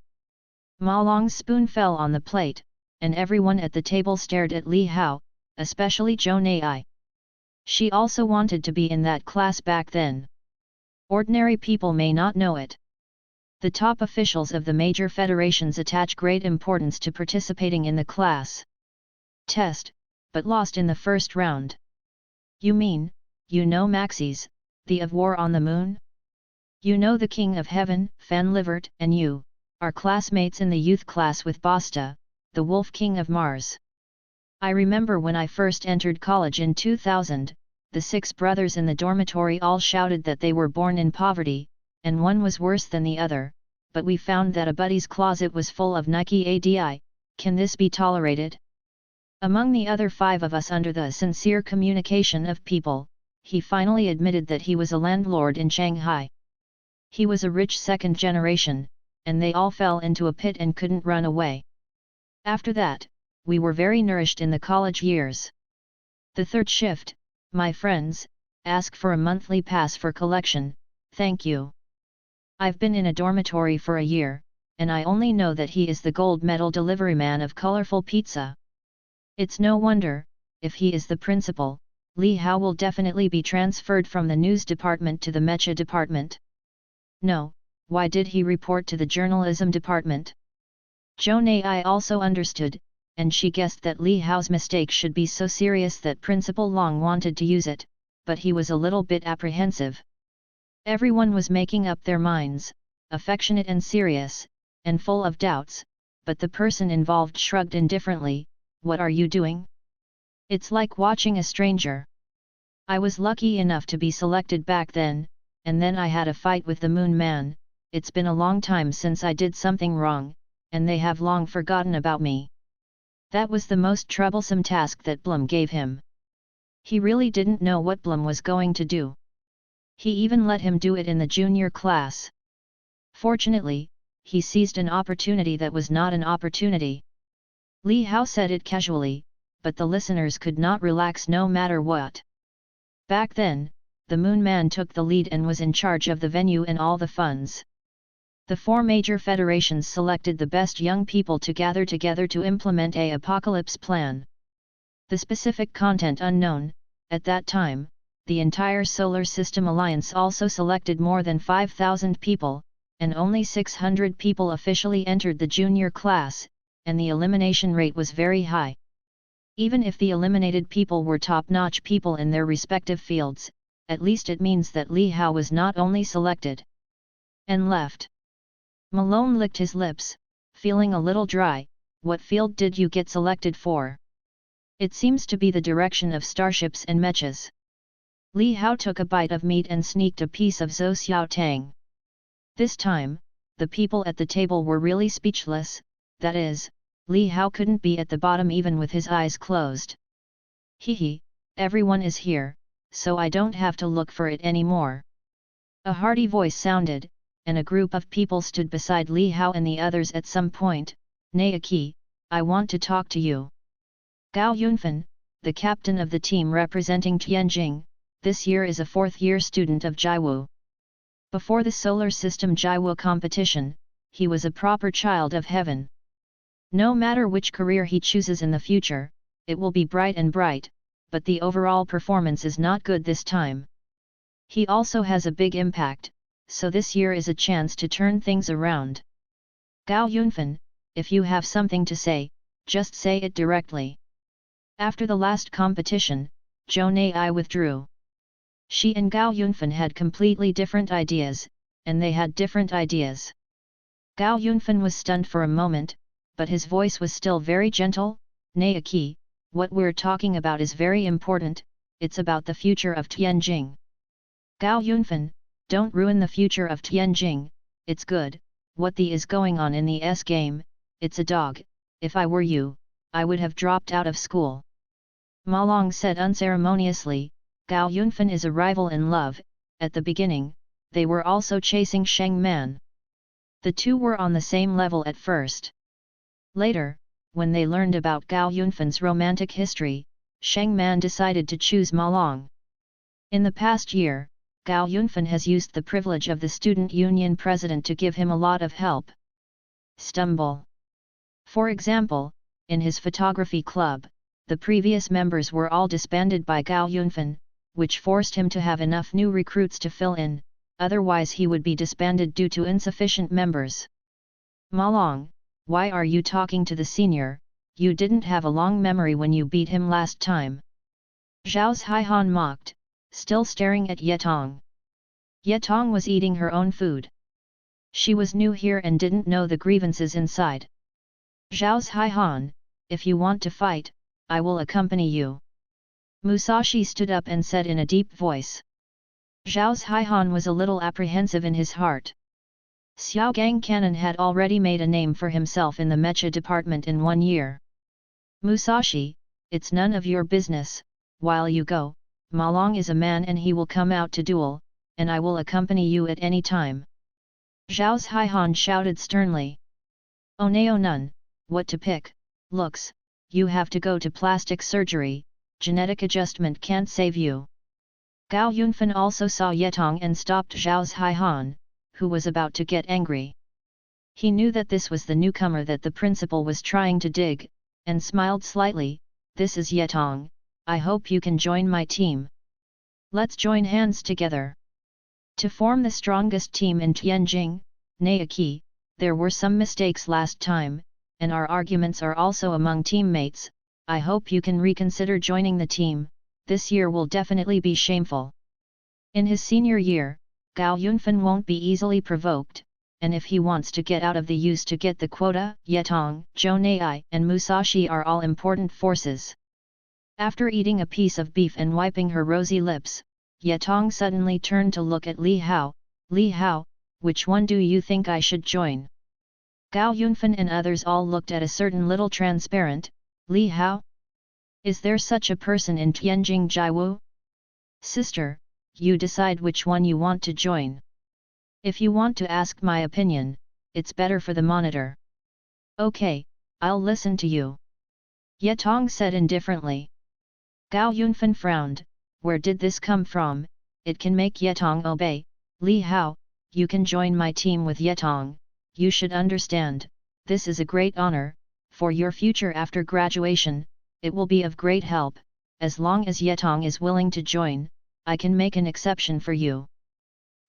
Ma Long's spoon fell on the plate, and everyone at the table stared at Li Hao, especially Zhou Nai. She also wanted to be in that class back then. Ordinary people may not know it. The top officials of the major federations attach great importance to participating in the class. test, but lost in the first round. You mean, you know Maxis, the of War on the Moon? You know the King of Heaven, Van Livert, and you are classmates in the youth class with Basta, the Wolf King of Mars. I remember when I first entered college in 2000, the 6 brothers in the dormitory all shouted that they were born in poverty, and one was worse than the other, but we found that a buddy's closet was full of Nike ADI. Can this be tolerated? Among the other 5 of us, under the sincere communication of people, he finally admitted that he was a landlord in Shanghai. He was a rich second generation, and they all fell into a pit and couldn't run away. After that, we were very nourished in the college years. The third shift, my friends, ask for a monthly pass for collection, thank you. I've been in a dormitory for a year, and I only know that he is the gold medal deliveryman of colorful pizza. It's no wonder, if he is the principal, Li Hao will definitely be transferred from the news department to the mecha department. No, why did he report to the journalism department? Joan Ai also understood, and she guessed that Li Hao's mistake should be so serious that Principal Long wanted to use it, but he was a little bit apprehensive. Everyone was making up their minds, affectionate and serious, and full of doubts, but the person involved shrugged indifferently. What are you doing? It's like watching a stranger. I was lucky enough to be selected back then, and then I had a fight with the Moon Man. It's been a long time since I did something wrong, and they have long forgotten about me. That was the most troublesome task that Blum gave him. He really didn't know what Blum was going to do. He even let him do it in the junior class. Fortunately, he seized an opportunity that was not an opportunity. Li Hao said it casually, but the listeners could not relax no matter what. Back then, the Moon Man took the lead and was in charge of the venue and all the funds. The 4 major federations selected the best young people to gather together to implement a apocalypse plan. The specific content unknown, at that time, the entire Solar System Alliance also selected more than 5,000 people, and only 600 people officially entered the junior class, and the elimination rate was very high. Even if the eliminated people were top-notch people in their respective fields, at least it means that Li Hao was not only selected and left. Malone licked his lips, feeling a little dry. What field did you get selected for? It seems to be the direction of starships and mechas. Li Hao took a bite of meat and sneaked a piece of Zhou Xiao Tang. This time, the people at the table were really speechless, that is, Li Hao couldn't be at the bottom even with his eyes closed. Hehe, everyone is here, so I don't have to look for it anymore. A hearty voice sounded, and a group of people stood beside Li Hao and the others at some point. Naoki, I want to talk to you. Gao Yunfan, the captain of the team representing Tianjing, this year is a 4th-year student of Jiwu. Before the Solar System Jiwu competition, he was a proper child of heaven. No matter which career he chooses in the future, it will be bright and bright, but the overall performance is not good this time. He also has a big impact, so this year is a chance to turn things around. Gao Yunfan, if you have something to say, just say it directly. After the last competition, Joan Ai withdrew. She and Gao Yunfan had completely different ideas, and they had different ideas. Gao Yunfan was stunned for a moment, but his voice was still very gentle. Naoki, what we're talking about is very important, it's about the future of Tianjing. Gao Yunfan, don't ruin the future of Tianjing, it's good, what the is going on in the S game, it's a dog, if I were you, I would have dropped out of school. Ma Long said unceremoniously, Gao Yunfan is a rival in love. At the beginning, they were also chasing Sheng Man. The two were on the same level at first. Later, when they learned about Gao Yunfan's romantic history, Sheng Man decided to choose Ma Long. In the past year, Gao Yunfan has used the privilege of the student union president to give him a lot of help. Stumble. For example, in his photography club, the previous members were all disbanded by Gao Yunfan, which forced him to have enough new recruits to fill in, otherwise he would be disbanded due to insufficient members. Ma Long, why are you talking to the senior? you didn't have a long memory when you beat him last time. Zhao Haihan mocked, still staring at Yetong. Yetong was eating her own food. She was new here and didn't know the grievances inside. Zhao Haihan, if you want to fight, I will accompany you. Musashi stood up and said in a deep voice. Zhao Haihan was a little apprehensive in his heart. Xiao Gang Cannon had already made a name for himself in the mecha department in 1 year. Musashi, it's none of your business, while you go, Ma Long is a man and he will come out to duel, and I will accompany you at any time. Zhao Haihan shouted sternly. Oneo none, what to pick, looks, you have to go to plastic surgery, genetic adjustment can't save you. Gao Yunfan also saw Yetong and stopped Zhao Haihan, who was about to get angry. He knew that this was the newcomer that the principal was trying to dig, and smiled slightly. This is Yetong, I hope you can join my team. Let's join hands together. To form the strongest team in Tianjing, Naiki, there were some mistakes last time, and our arguments are also among teammates. I hope you can reconsider joining the team, this year will definitely be shameful. In his senior year, Gao Yunfan won't be easily provoked, and if he wants to get out of the use to get the quota, Yetong, Zhou Nai and Musashi are all important forces. After eating a piece of beef and wiping her rosy lips, Yetong suddenly turned to look at Li Hao. Li Hao, which one do you think I should join? Gao Yunfan and others all looked at a certain little transparent, Li Hao? Is there such a person in Tianjing Jiwu? Sister, you decide which one you want to join. If you want to ask my opinion, it's better for the monitor. Okay, I'll listen to you. Yetong said indifferently. Gao Yunfan frowned, where did this come from? It can make Yetong obey. Li Hao, you can join my team with Yetong, you should understand, this is a great honor, for your future after graduation, it will be of great help, as long as Yetong is willing to join, I can make an exception for you.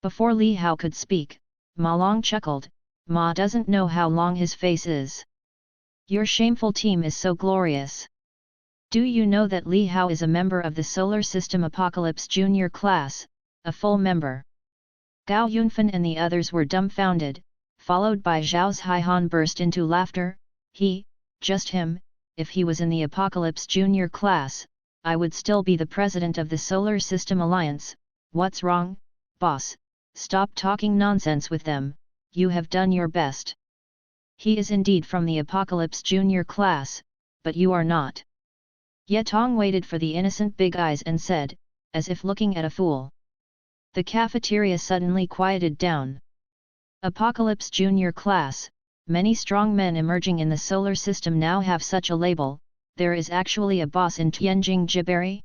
Before Li Hao could speak, Ma Long chuckled, Ma doesn't know how long his face is. Your shameful team is so glorious. Do you know that Li Hao is a member of the Solar System Apocalypse Junior class, a full member? Gao Yunfan and the others were dumbfounded, followed by Zhao Haihan burst into laughter. Just him, if he was in the Apocalypse Junior class, I would still be the president of the Solar System Alliance. What's wrong, boss? Stop talking nonsense with them, you have done your best. He is indeed from the Apocalypse Junior class, but you are not. Yetong waited for the innocent big eyes and said, as if looking at a fool. The cafeteria suddenly quieted down. Apocalypse Junior class, many strong men emerging in the solar system now have such a label, there is actually a boss in Tianjing Jibari?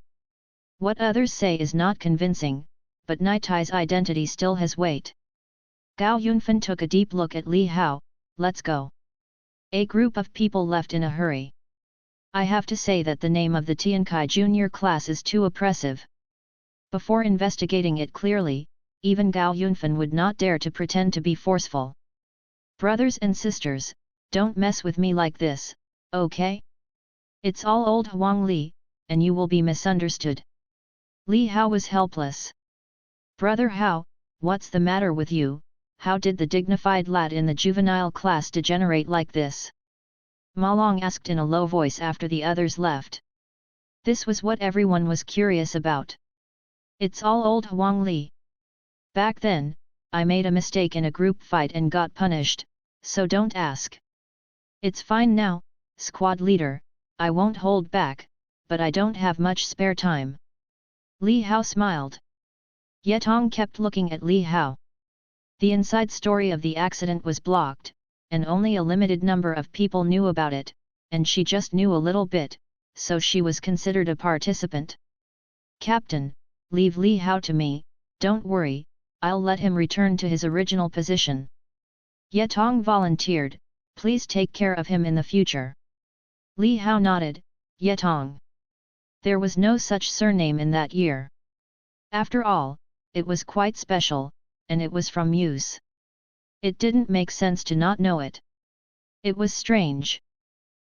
What others say is not convincing, but Nitai's identity still has weight. Gao Yunfan took a deep look at Li Hao, let's go. A group of people left in a hurry. I have to say that the name of the Tiankai Junior class is too oppressive. Before investigating it clearly, even Gao Yunfan would not dare to pretend to be forceful. Brothers and sisters, don't mess with me like this, okay? It's all old Huang Li, and you will be misunderstood. Li Hao was helpless. Brother Hao, what's the matter with you? How did the dignified lad in the juvenile class degenerate like this? Ma Long asked in a low voice after the others left. This was what everyone was curious about. It's all old Huang Li. Back then, I made a mistake in a group fight and got punished, so don't ask. It's fine now, squad leader, I won't hold back, but I don't have much spare time. Li Hao smiled. Yetong kept looking at Li Hao. The inside story of the accident was blocked, and only a limited number of people knew about it, and she just knew a little bit, so she was considered a participant. Captain, leave Li Hao to me, don't worry, I'll let him return to his original position. Yetong volunteered, please take care of him in the future. Li Hao nodded, Yetong. There was no such surname in that year. After all, it was quite special, and it was from Muse. It didn't make sense to not know it. It was strange.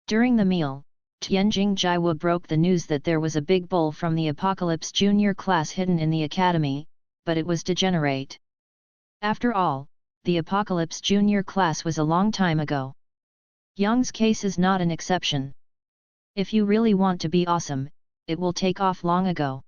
During the meal, Tianjing Jiahua broke the news that there was a big bull from the Apocalypse Junior class hidden in the academy, but it was degenerate. After all, the Apocalypse Junior class was a long time ago. Yang's case is not an exception. If you really want to be awesome, it will take off long ago.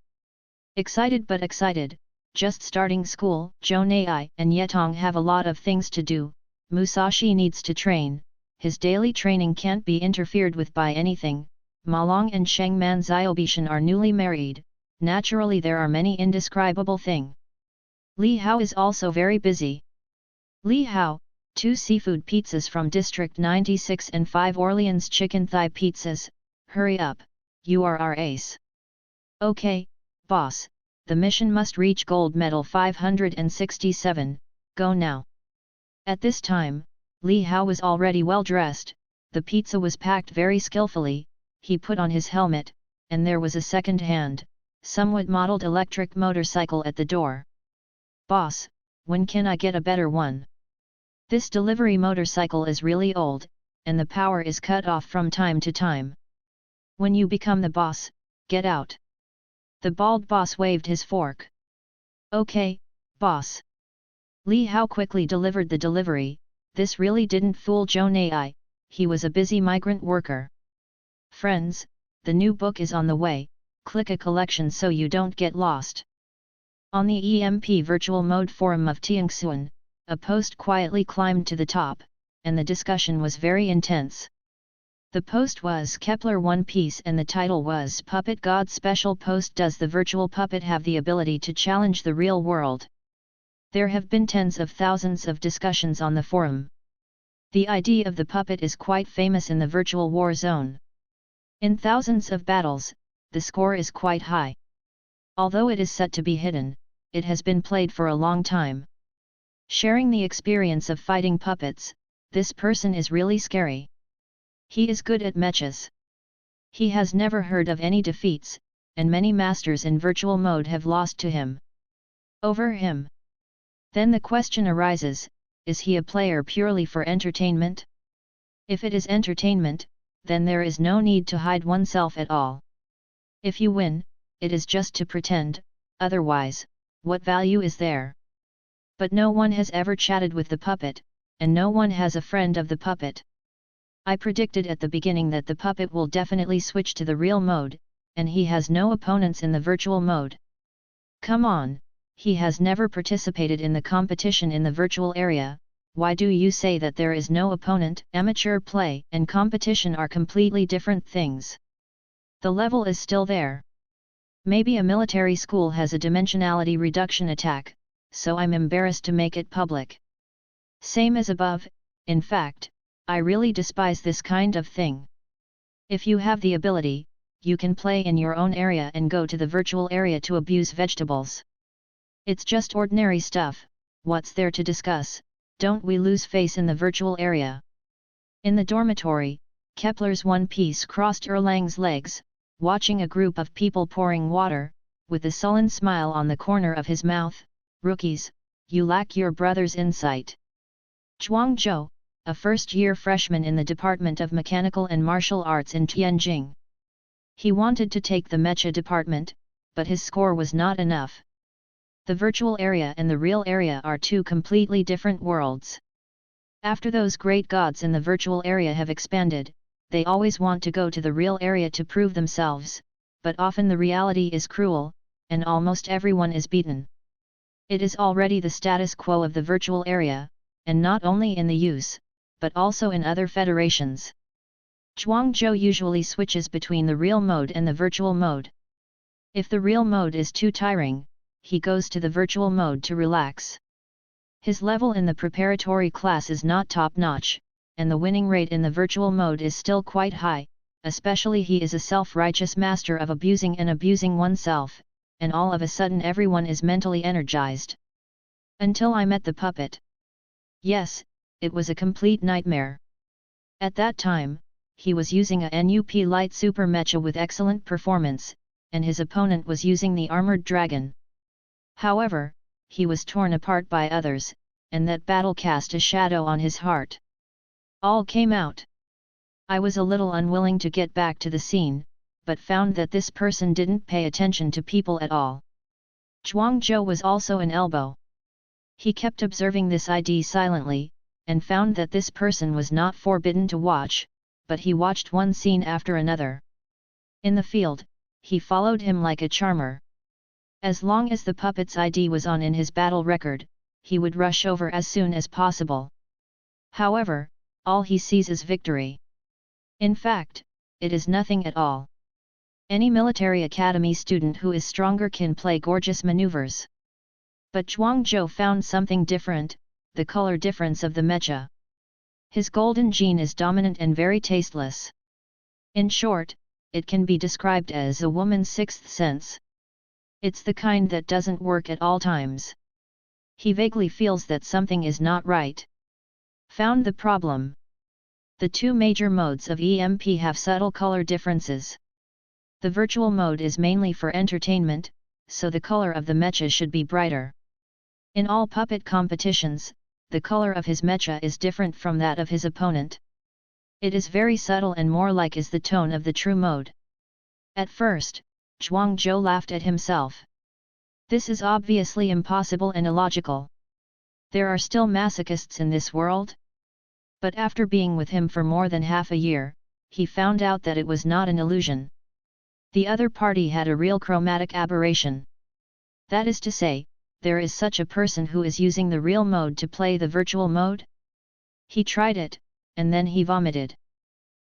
Excited but excited, just starting school, Zhou Nai and Yetong have a lot of things to do. Musashi needs to train, his daily training can't be interfered with by anything. Malong and Shengman Xiaobishan are newly married, naturally there are many indescribable things. Li Hao is also very busy. Li Hao, 2 seafood pizzas from District 96 and 5 Orleans chicken thigh pizzas, hurry up, you are our ace. Okay, boss, the mission must reach gold medal 567, go now. At this time, Li Hao was already well dressed, the pizza was packed very skillfully, he put on his helmet, and there was a second-hand, somewhat modeled electric motorcycle at the door. Boss, when can I get a better one? This delivery motorcycle is really old, and the power is cut off from time to time. When you become the boss, get out. The bald boss waved his fork. Okay, boss. Li Hao quickly delivered the delivery. This really didn't fool Zhou Nai, he was a busy migrant worker. Friends, the new book is on the way, click a collection so you don't get lost. On the EMP Virtual Mode forum of Tianxuan, a post quietly climbed to the top, and the discussion was very intense. The post was Kepler One Piece and the title was Puppet God Special Post. Does the virtual puppet have the ability to challenge the real world? There have been tens of thousands of discussions on the forum. The idea of the puppet is quite famous in the virtual war zone. In thousands of battles, the score is quite high. Although it is set to be hidden, it has been played for a long time. Sharing the experience of fighting puppets, this person is really scary. He is good at mechas. He has never heard of any defeats, and many masters in virtual mode have lost to him. Over him. Then the question arises, is he a player purely for entertainment? If it is entertainment, then there is no need to hide oneself at all. If you win, it is just to pretend, otherwise, what value is there? But no one has ever chatted with the puppet, and no one has a friend of the puppet. I predicted at the beginning that the puppet will definitely switch to the real mode, and he has no opponents in the virtual mode. Come on, he has never participated in the competition in the virtual area. Why do you say that there is no opponent? Amateur play and competition are completely different things. The level is still there. Maybe a military school has a dimensionality reduction attack, so I'm embarrassed to make it public. Same as above, in fact, I really despise this kind of thing. If you have the ability, you can play in your own area and go to the virtual area to abuse vegetables. It's just ordinary stuff, what's there to discuss? Don't we lose face in the virtual area? In the dormitory, Kepler's One Piece crossed Erlang's legs, watching a group of people pouring water, with a sullen smile on the corner of his mouth. Rookies, you lack your brother's insight. Zhuang Zhou, a first-year freshman in the Department of Mechanical and Martial Arts in Tianjing. He wanted to take the mecha department, but his score was not enough. The virtual area and the real area are two completely different worlds. After those great gods in the virtual area have expanded, they always want to go to the real area to prove themselves, but often the reality is cruel, and almost everyone is beaten. It is already the status quo of the virtual area, and not only in the use, but also in other federations. Zhuang Zhou usually switches between the real mode and the virtual mode. If the real mode is too tiring, he goes to the virtual mode to relax. His level in the preparatory class is not top-notch, and the winning rate in the virtual mode is still quite high, especially he is a self-righteous master of abusing and abusing oneself, and all of a sudden everyone is mentally energized. Until I met the puppet. Yes, it was a complete nightmare. At that time, he was using a NUP Light Super Mecha with excellent performance, and his opponent was using the Armored Dragon. However, he was torn apart by others, and that battle cast a shadow on his heart. All came out. I was a little unwilling to get back to the scene, but found that this person didn't pay attention to people at all. Zhuangzhou was also an elbow. He kept observing this ID silently, and found that this person was not forbidden to watch, but he watched one scene after another. In the field, he followed him like a charmer. As long as the puppet's ID was on in his battle record, he would rush over as soon as possible. However, all he sees is victory. In fact, it is nothing at all. Any military academy student who is stronger can play gorgeous maneuvers. But Zhuangzhou found something different, the color difference of the mecha. His golden gene is dominant and very tasteless. In short, it can be described as a woman's sixth sense. It's the kind that doesn't work at all times. He vaguely feels that something is not right. Found the problem. The two major modes of EMP have subtle color differences. The virtual mode is mainly for entertainment, so the color of the mecha should be brighter. In all puppet competitions, the color of his mecha is different from that of his opponent. It is very subtle and more like is the tone of the true mode. At first, Zhuangzhou laughed at himself. This is obviously impossible and illogical. There are still masochists in this world? But after being with him for more than half a year, he found out that it was not an illusion. The other party had a real chromatic aberration. That is to say, there is such a person who is using the real mode to play the virtual mode? He tried it, and then he vomited.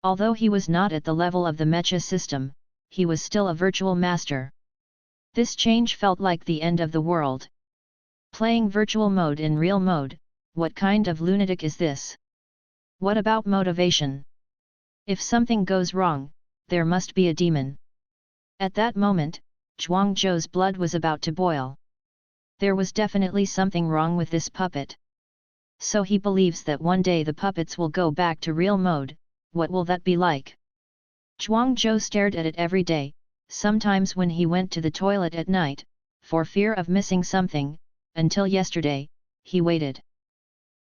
Although he was not at the level of the mecha system, he was still a virtual master. This change felt like the end of the world. Playing virtual mode in real mode, what kind of lunatic is this? What about motivation? If something goes wrong, there must be a demon. At that moment, Zhuangzhou's blood was about to boil. There was definitely something wrong with this puppet. So he believes that one day the puppets will go back to real mode. What will that be like? Zhuangzhou stared at it every day, sometimes when he went to the toilet at night, for fear of missing something, until yesterday, he waited.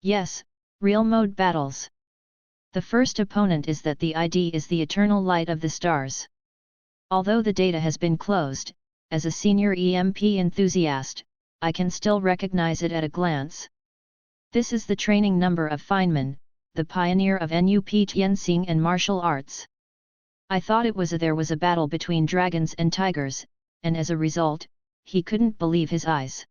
Yes, real mode battles. The first opponent is that the ID is the eternal light of the stars. Although the data has been closed, as a senior EMP enthusiast, I can still recognize it at a glance. This is the training number of Feynman, the pioneer of NUP Tianxing and martial arts. I thought there was a battle between dragons and tigers, and as a result, he couldn't believe his eyes.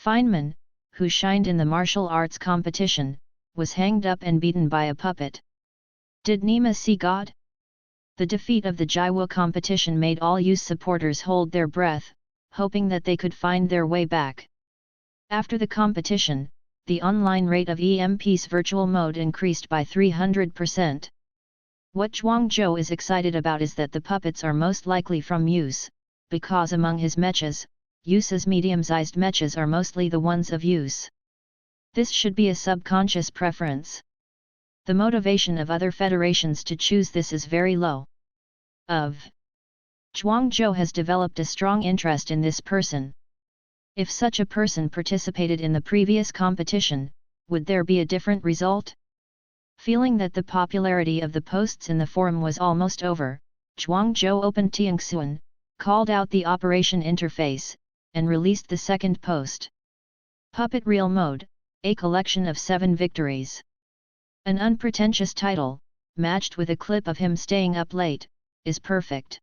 Feynman, who shined in the martial arts competition, was hanged up and beaten by a puppet. Did Nima see God? The defeat of the Jiwu competition made all youth supporters hold their breath, hoping that they could find their way back. After the competition, the online rate of EMP's virtual mode increased by 300%. What Zhuangzhou is excited about is that the puppets are most likely from use, because among his mechas, Yu's medium-sized mechas are mostly the ones of use. This should be a subconscious preference. The motivation of other federations to choose this is very low. Zhuangzhou has developed a strong interest in this person. If such a person participated in the previous competition, would there be a different result? Feeling that the popularity of the posts in the forum was almost over, Zhuangzhou opened Tianxuan, called out the operation interface, and released the second post. Puppet Real Mode, a collection of 7 victories. An unpretentious title, matched with a clip of him staying up late, is perfect.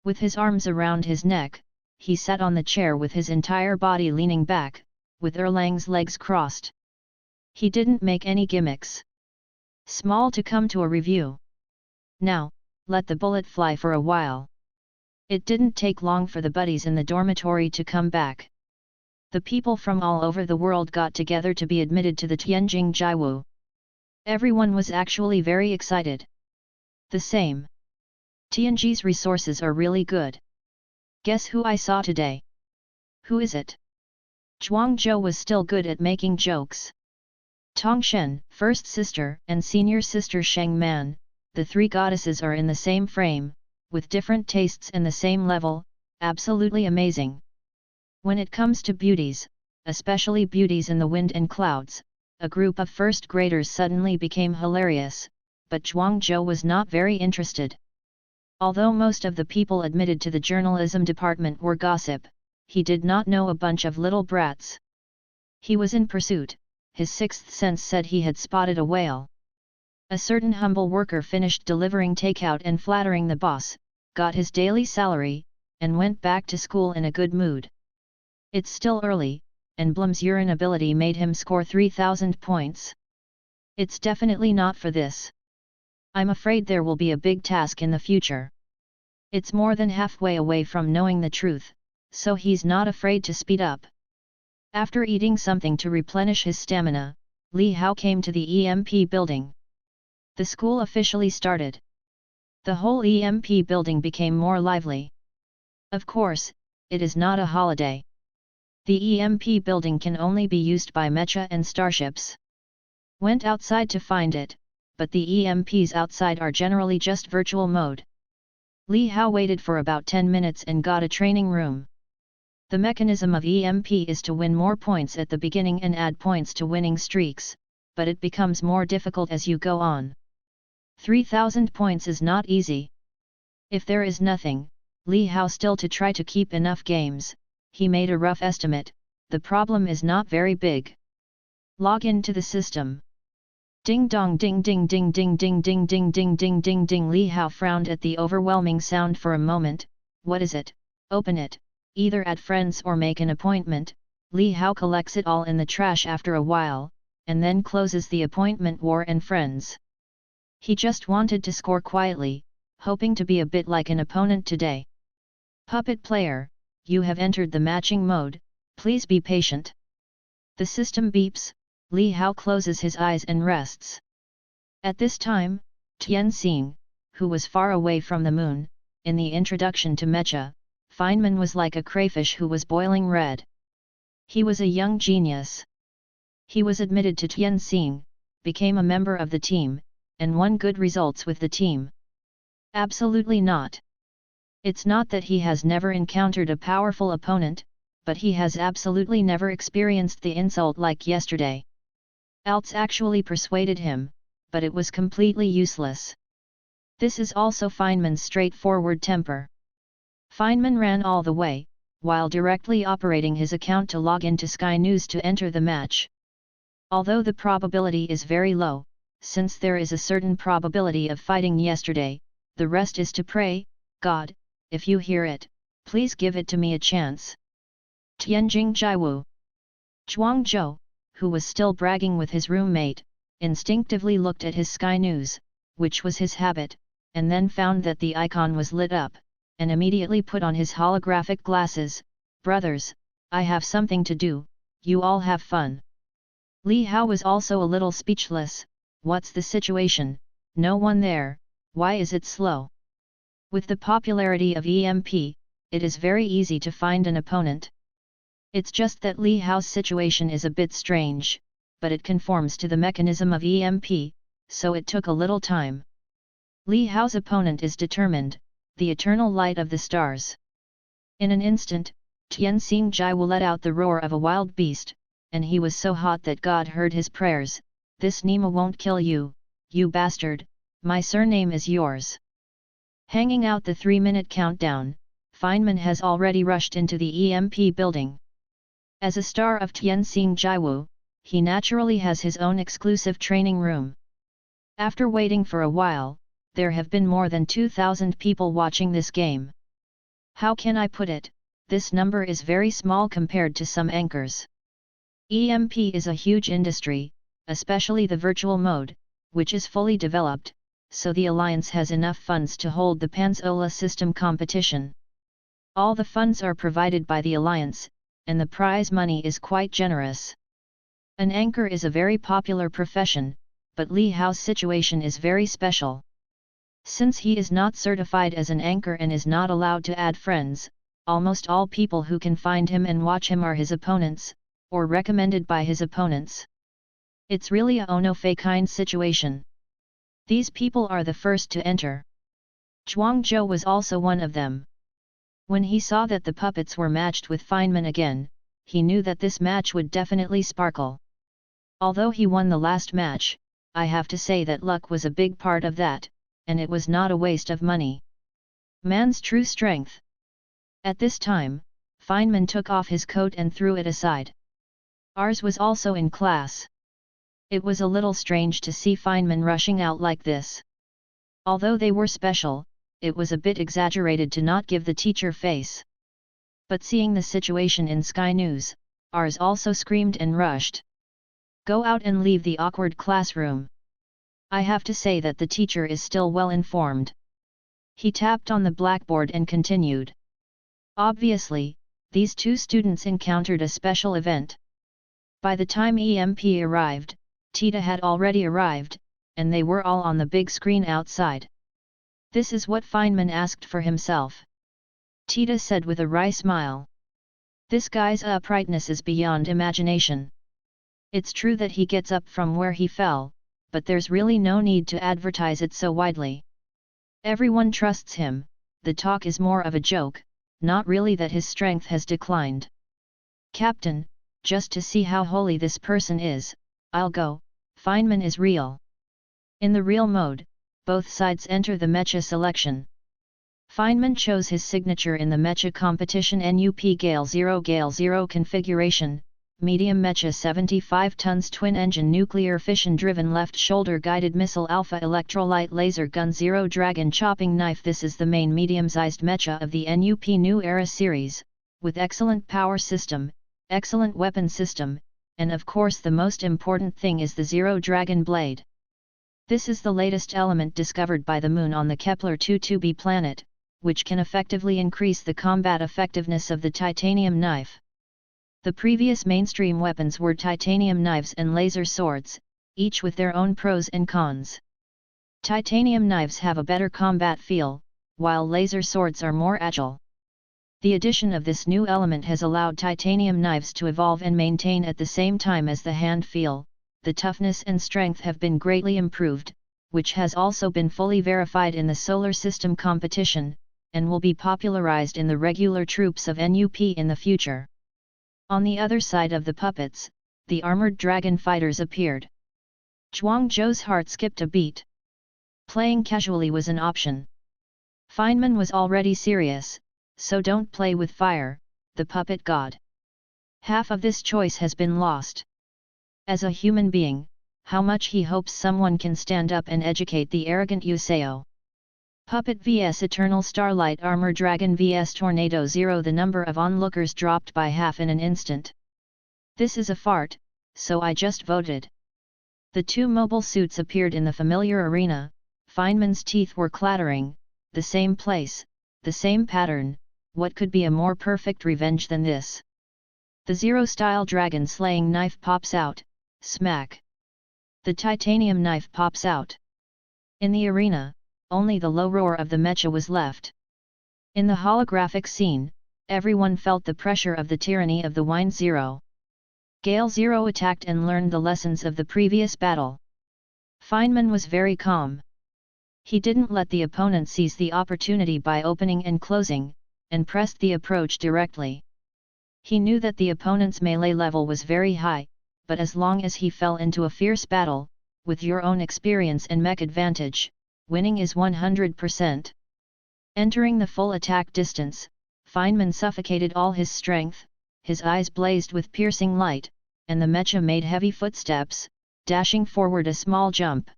With his arms around his neck, he sat on the chair with his entire body leaning back, with Erlang's legs crossed. He didn't make any gimmicks. Small to come to a review. Now, let the bullet fly for a while. It didn't take long for the buddies in the dormitory to come back. The people from all over the world got together to be admitted to the Tianjing Jiwu. Everyone was actually very excited. The same. Tianji's resources are really good. Guess who I saw today? Who is it? Zhuangzhou was still good at making jokes. Tongshen, first sister, and senior sister Shengman, the 3 goddesses are in the same frame, with different tastes and the same level, absolutely amazing. When it comes to beauties, especially beauties in the wind and clouds, a group of first graders suddenly became hilarious, but Zhuang Zhou was not very interested. Although most of the people admitted to the journalism department were gossip, he did not know a bunch of little brats. He was in pursuit, his sixth sense said he had spotted a whale. A certain humble worker finished delivering takeout and flattering the boss, got his daily salary, and went back to school in a good mood. It's still early, and Blum's urine ability made him score 3,000 points. It's definitely not for this. I'm afraid there will be a big task in the future. It's more than halfway away from knowing the truth, so he's not afraid to speed up. After eating something to replenish his stamina, Li Hao came to the EMP building. The school officially started. The whole EMP building became more lively. Of course, it is not a holiday. The EMP building can only be used by mecha and starships. Went outside to find it, but the EMPs outside are generally just virtual mode. Li Hao waited for about 10 minutes and got a training room. The mechanism of EMP is to win more points at the beginning and add points to winning streaks, but it becomes more difficult as you go on. 3,000 points is not easy. If there is nothing, Li Hao still to try to keep enough games, he made a rough estimate, the problem is not very big. Log into the system. Ding dong ding ding ding ding ding ding ding ding ding ding ding. Li Hao frowned at the overwhelming sound for a moment. What is it? Open it. Either add friends or make an appointment. Li Hao collects it all in the trash after a while, and then closes the appointment war and friends. He just wanted to score quietly, hoping to be a bit like an opponent today. Puppet player, you have entered the matching mode, please be patient. The system beeps, Li Hao closes his eyes and rests. At this time, Tianxing, who was far away from the moon, in the introduction to Mecha, Feynman was like a crayfish who was boiling red. He was a young genius. He was admitted to Tianxing, became a member of the team, and won good results with the team. Absolutely not. It's not that he has never encountered a powerful opponent, but he has absolutely never experienced the insult like yesterday. Altz actually persuaded him, but it was completely useless. This is also Feynman's straightforward temper. Feynman ran all the way, while directly operating his account to log into Sky News to enter the match. Although the probability is very low, since there is a certain probability of fighting yesterday, the rest is to pray, God, if you hear it, please give it to me a chance. Tianjing Jiwu. Zhuang Zhou, who was still bragging with his roommate, instinctively looked at his Sky News, which was his habit, and then found that the icon was lit up, and immediately put on his holographic glasses. Brothers, I have something to do, you all have fun. Li Hao was also a little speechless. What's the situation? No one there, why is it slow? With the popularity of EMP, it is very easy to find an opponent. It's just that Li Hao's situation is a bit strange, but it conforms to the mechanism of EMP, so it took a little time. Li Hao's opponent is determined, the eternal light of the stars. In an instant, Tianxing Jiwu let out the roar of a wild beast, and he was so hot that God heard his prayers. This Nima won't kill you, you bastard, my surname is yours. Hanging out the 3-minute countdown, Feynman has already rushed into the EMP building. As a star of Tianxing Jiwu, he naturally has his own exclusive training room. After waiting for a while, there have been more than 2,000 people watching this game. How can I put it, this number is very small compared to some anchors. EMP is a huge industry, especially the virtual mode, which is fully developed, so the Alliance has enough funds to hold the Pan-Solar System competition. All the funds are provided by the Alliance, and the prize money is quite generous. An anchor is a very popular profession, but Li Hao's situation is very special. Since he is not certified as an anchor and is not allowed to add friends, almost all people who can find him and watch him are his opponents, or recommended by his opponents. It's really a oh no fei kind situation. These people are the first to enter. Zhuang Zhou was also one of them. When he saw that the puppets were matched with Feynman again, he knew that this match would definitely sparkle. Although he won the last match, I have to say that luck was a big part of that, and it was not a waste of money. Man's true strength. At this time, Feynman took off his coat and threw it aside. Ours was also in class. It was a little strange to see Feynman rushing out like this. Although they were special, it was a bit exaggerated to not give the teacher face. But seeing the situation in Sky News, ours also screamed and rushed. Go out and leave the awkward classroom. I have to say that the teacher is still well informed. He tapped on the blackboard and continued. Obviously, these two students encountered a special event. By the time EMP arrived, Tita had already arrived, and they were all on the big screen outside. This is what Feynman asked for himself. Tita said with a wry smile. This guy's uprightness is beyond imagination. It's true that he gets up from where he fell, but there's really no need to advertise it so widely. Everyone trusts him, the talk is more of a joke, not really that his strength has declined. Captain, just to see how holy this person is, I'll go. Feynman is real. In the real mode, both sides enter the mecha selection. Feynman chose his signature in the mecha competition NUP Gale 0 configuration, medium mecha 75 tons twin-engine nuclear fission-driven left-shoulder guided missile alpha electrolyte laser gun 0 dragon chopping knife. This is the main medium-sized mecha of the NUP New Era series, with excellent power system, excellent weapon system, and of course the most important thing is the Zero Dragon Blade. This is the latest element discovered by the Moon on the Kepler-22b planet, which can effectively increase the combat effectiveness of the titanium knife. The previous mainstream weapons were titanium knives and laser swords, each with their own pros and cons. Titanium knives have a better combat feel, while laser swords are more agile. The addition of this new element has allowed titanium knives to evolve and maintain at the same time as the hand feel. The toughness and strength have been greatly improved, which has also been fully verified in the solar system competition, and will be popularized in the regular troops of NUP in the future. On the other side of the puppets, the armored dragon fighters appeared. Zhuang Zhou's heart skipped a beat. Playing casually was an option. Feynman was already serious, so don't play with fire, the puppet god. Half of this choice has been lost. As a human being, how much he hopes someone can stand up and educate the arrogant Yuseo. Puppet vs Eternal Starlight Armor Dragon vs Tornado 0. The number of onlookers dropped by half in an instant. This is a fart, so I just voted. The two mobile suits appeared in the familiar arena. Feynman's teeth were clattering. The same place, the same pattern, what could be a more perfect revenge than this? The Zero-style dragon slaying knife pops out, smack. The titanium knife pops out. In the arena, only the low roar of the mecha was left. In the holographic scene, everyone felt the pressure of the tyranny of the Wind Zero. Gale Zero attacked and learned the lessons of the previous battle. Feynman was very calm. He didn't let the opponent seize the opportunity by opening and closing, and pressed the approach directly. He knew that the opponent's melee level was very high, but as long as he fell into a fierce battle, with your own experience and mech advantage, winning is 100%. Entering the full attack distance, Feynman suffocated all his strength, his eyes blazed with piercing light, and the mecha made heavy footsteps, dashing forward a small jump.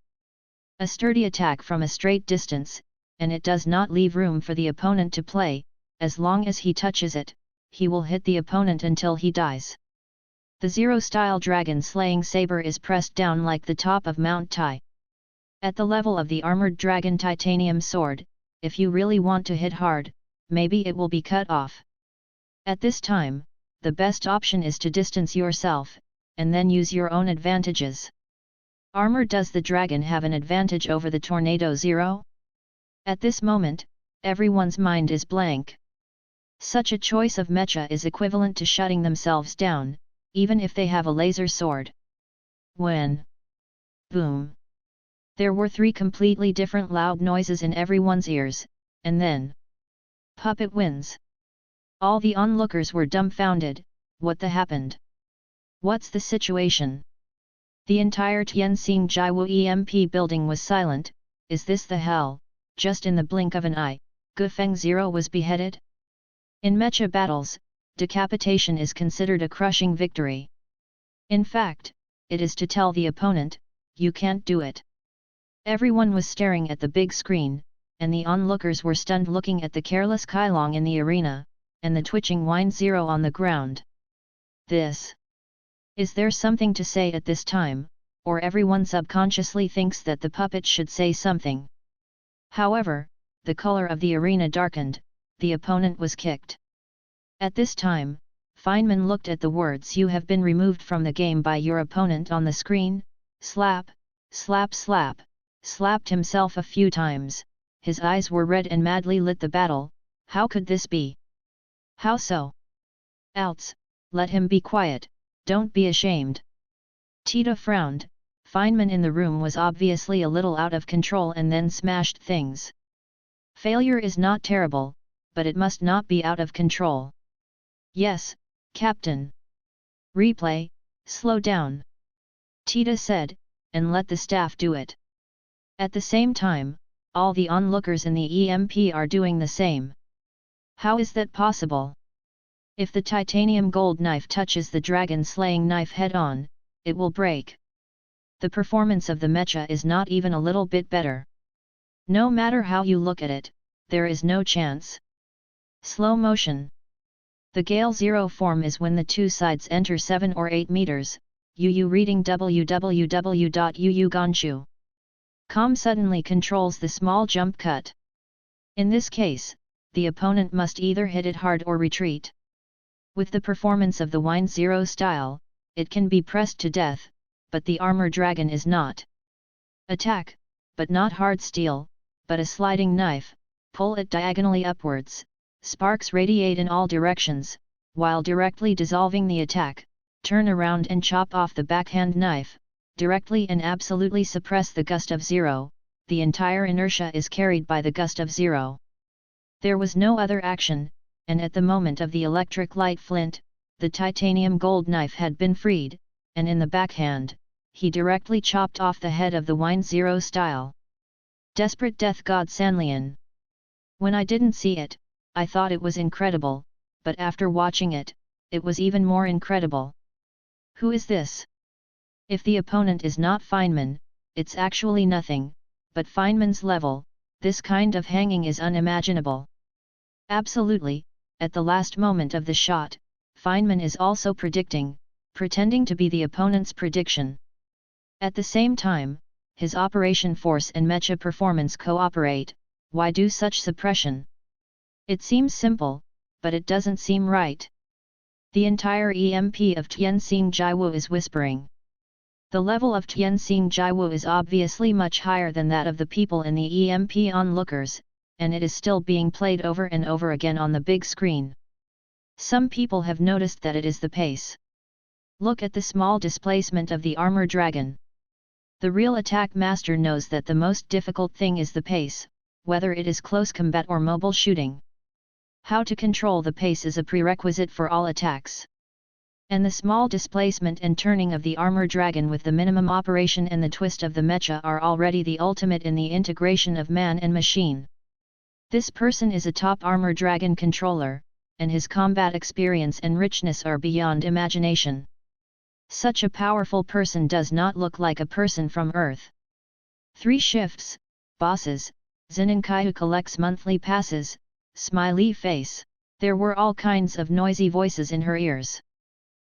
A sturdy attack from a straight distance, and it does not leave room for the opponent to play. As long as he touches it, he will hit the opponent until he dies. The Zero-style dragon slaying saber is pressed down like the top of Mount Tai. At the level of the armored dragon titanium sword, if you really want to hit hard, maybe it will be cut off. At this time, the best option is to distance yourself, and then use your own advantages. Armor. Does the dragon have an advantage over the Tornado Zero? At this moment, everyone's mind is blank. Such a choice of mecha is equivalent to shutting themselves down, even if they have a laser sword. When? Boom! There were three completely different loud noises in everyone's ears, and then... Puppet wins! All the onlookers were dumbfounded. What the happened? What's the situation? The entire Tianxing Jiwu EMP building was silent. Is this the hell? Just in the blink of an eye, Gufeng Zero was beheaded? In mecha battles, decapitation is considered a crushing victory. In fact, it is to tell the opponent, you can't do it. Everyone was staring at the big screen, and the onlookers were stunned looking at the careless Kailong in the arena, and the twitching Wine Zero on the ground. This. Is there something to say at this time, or everyone subconsciously thinks that the puppet should say something? However, the color of the arena darkened, the opponent was kicked. At this time, Feynman looked at the words "You have been removed from the game by your opponent" on the screen, slap, slap slap, slapped himself a few times, his eyes were red and madly lit the battle. How could this be? How so? Outs, let him be quiet, don't be ashamed. Tita frowned. Feynman in the room was obviously a little out of control and then smashed things. Failure is not terrible, but it must not be out of control. Yes, Captain. Replay, slow down. Tita said, and let the staff do it. At the same time, all the onlookers in the EMP are doing the same. How is that possible? If the titanium gold knife touches the dragon slaying knife head-on, it will break. The performance of the mecha is not even a little bit better. No matter how you look at it, there is no chance. Slow motion. The Gale Zero form is when the two sides enter 7 or 8 meters, UU reading www.uuganshu.com suddenly controls the small jump cut. In this case, the opponent must either hit it hard or retreat. With the performance of the Wine Zero style, it can be pressed to death, but the armor dragon is not. Attack, but not hard steel, but a sliding knife, pull it diagonally upwards, sparks radiate in all directions, while directly dissolving the attack, turn around and chop off the backhand knife, directly and absolutely suppress the gust of zero, the entire inertia is carried by the gust of zero. There was no other action, and at the moment of the electric light flint, the titanium gold knife had been freed, and in the backhand, he directly chopped off the head of the Wine Zero style. Desperate Death God Sanlian. When I didn't see it, I thought it was incredible, but after watching it, it was even more incredible. Who is this? If the opponent is not Feynman, it's actually nothing, but Feynman's level, this kind of hanging is unimaginable. Absolutely, at the last moment of the shot, Feynman is also pretending to be the opponent's prediction. At the same time, his operation force and mecha performance cooperate. Why do such suppression? It seems simple, but it doesn't seem right. The entire EMP of Tianxing Jiwu is whispering. The level of Tianxing Jiwu is obviously much higher than that of the people in the EMP onlookers, and it is still being played over and over again on the big screen. Some people have noticed that it is the pace. Look at the small displacement of the armor dragon. The real attack master knows that the most difficult thing is the pace, whether it is close combat or mobile shooting. How to control the pace is a prerequisite for all attacks. And the small displacement and turning of the armor dragon with the minimum operation and the twist of the mecha are already the ultimate in the integration of man and machine. This person is a top armor dragon controller, and his combat experience and richness are beyond imagination. Such a powerful person does not look like a person from Earth. 3 shifts, bosses, Zininkaihu who collects monthly passes, smiley face. There were all kinds of noisy voices in her ears.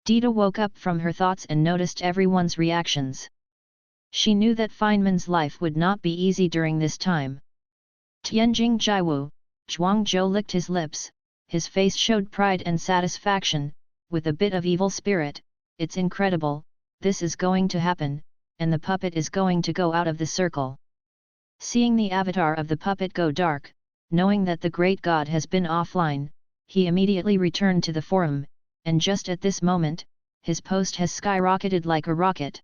Dita woke up from her thoughts and noticed everyone's reactions. She knew that Feynman's life would not be easy during this time. Tianjing Jiwu, Zhuangzhou licked his lips, his face showed pride and satisfaction, with a bit of evil spirit. It's incredible, this is going to happen, and the puppet is going to go out of the circle. Seeing the avatar of the puppet go dark, knowing that the great god has been offline, he immediately returned to the forum, and just at this moment, his post has skyrocketed like a rocket.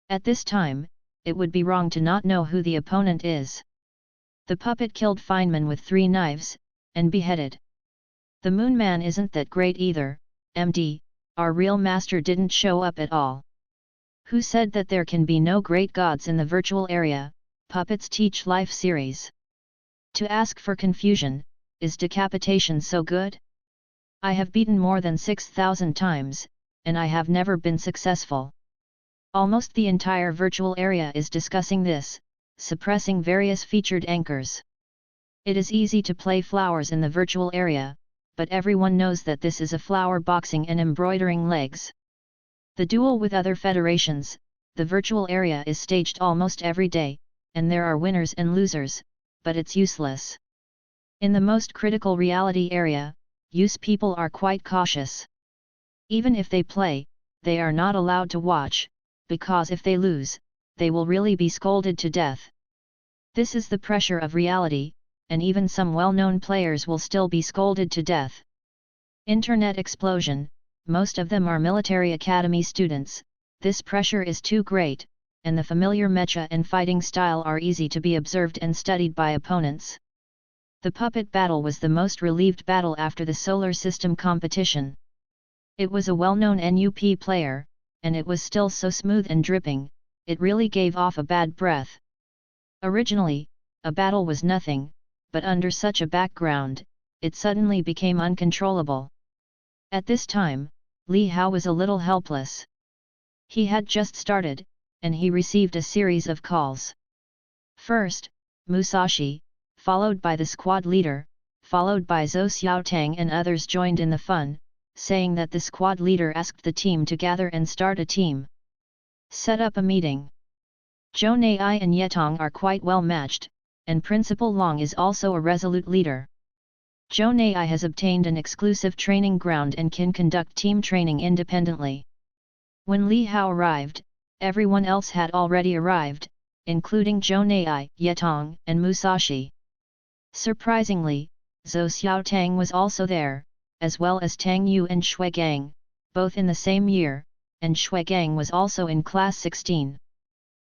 At this time, it would be wrong to not know who the opponent is. The puppet killed Feynman with 3 knives, and beheaded. The Moon Man isn't that great either, MD, our real master didn't show up at all. Who said that there can be no great gods in the virtual area? Puppets Teach Life series. To ask for confusion, is decapitation so good? I have beaten more than 6,000 times, and I have never been successful. Almost the entire virtual area is discussing this, suppressing various featured anchors. It is easy to play flowers in the virtual area, but everyone knows that this is a flower boxing and embroidering legs. The duel with other federations, the virtual area is staged almost every day, and there are winners and losers, but it's useless. In the most critical reality area, people are quite cautious. Even if they play, they are not allowed to watch, because if they lose, they will really be scolded to death. This is the pressure of reality, and even some well-known players will still be scolded to death. Internet explosion, most of them are military academy students. This pressure is too great, and the familiar mecha and fighting style are easy to be observed and studied by opponents. The puppet battle was the most relieved battle after the solar system competition. It was a well-known NUP player, and it was still so smooth and dripping, it really gave off a bad breath. Originally, a battle was nothing, but under such a background, it suddenly became uncontrollable. At this time, Li Hao was a little helpless. He had just started, and he received a series of calls. First, Musashi, followed by the squad leader, followed by Zhou Xiaotang and others joined in the fun, saying that the squad leader asked the team to gather and start a team. Set up a meeting. Zhou Nai and Yetong are quite well matched, and Principal Long is also a resolute leader. Zhou Nai has obtained an exclusive training ground and can conduct team training independently. When Li Hao arrived, everyone else had already arrived, including Zhou Nai, Yetong, and Musashi. Surprisingly, Zhou Xiaotang was also there, as well as Tang Yu and Shui Gang, both in the same year, and Shui Gang was also in class 16.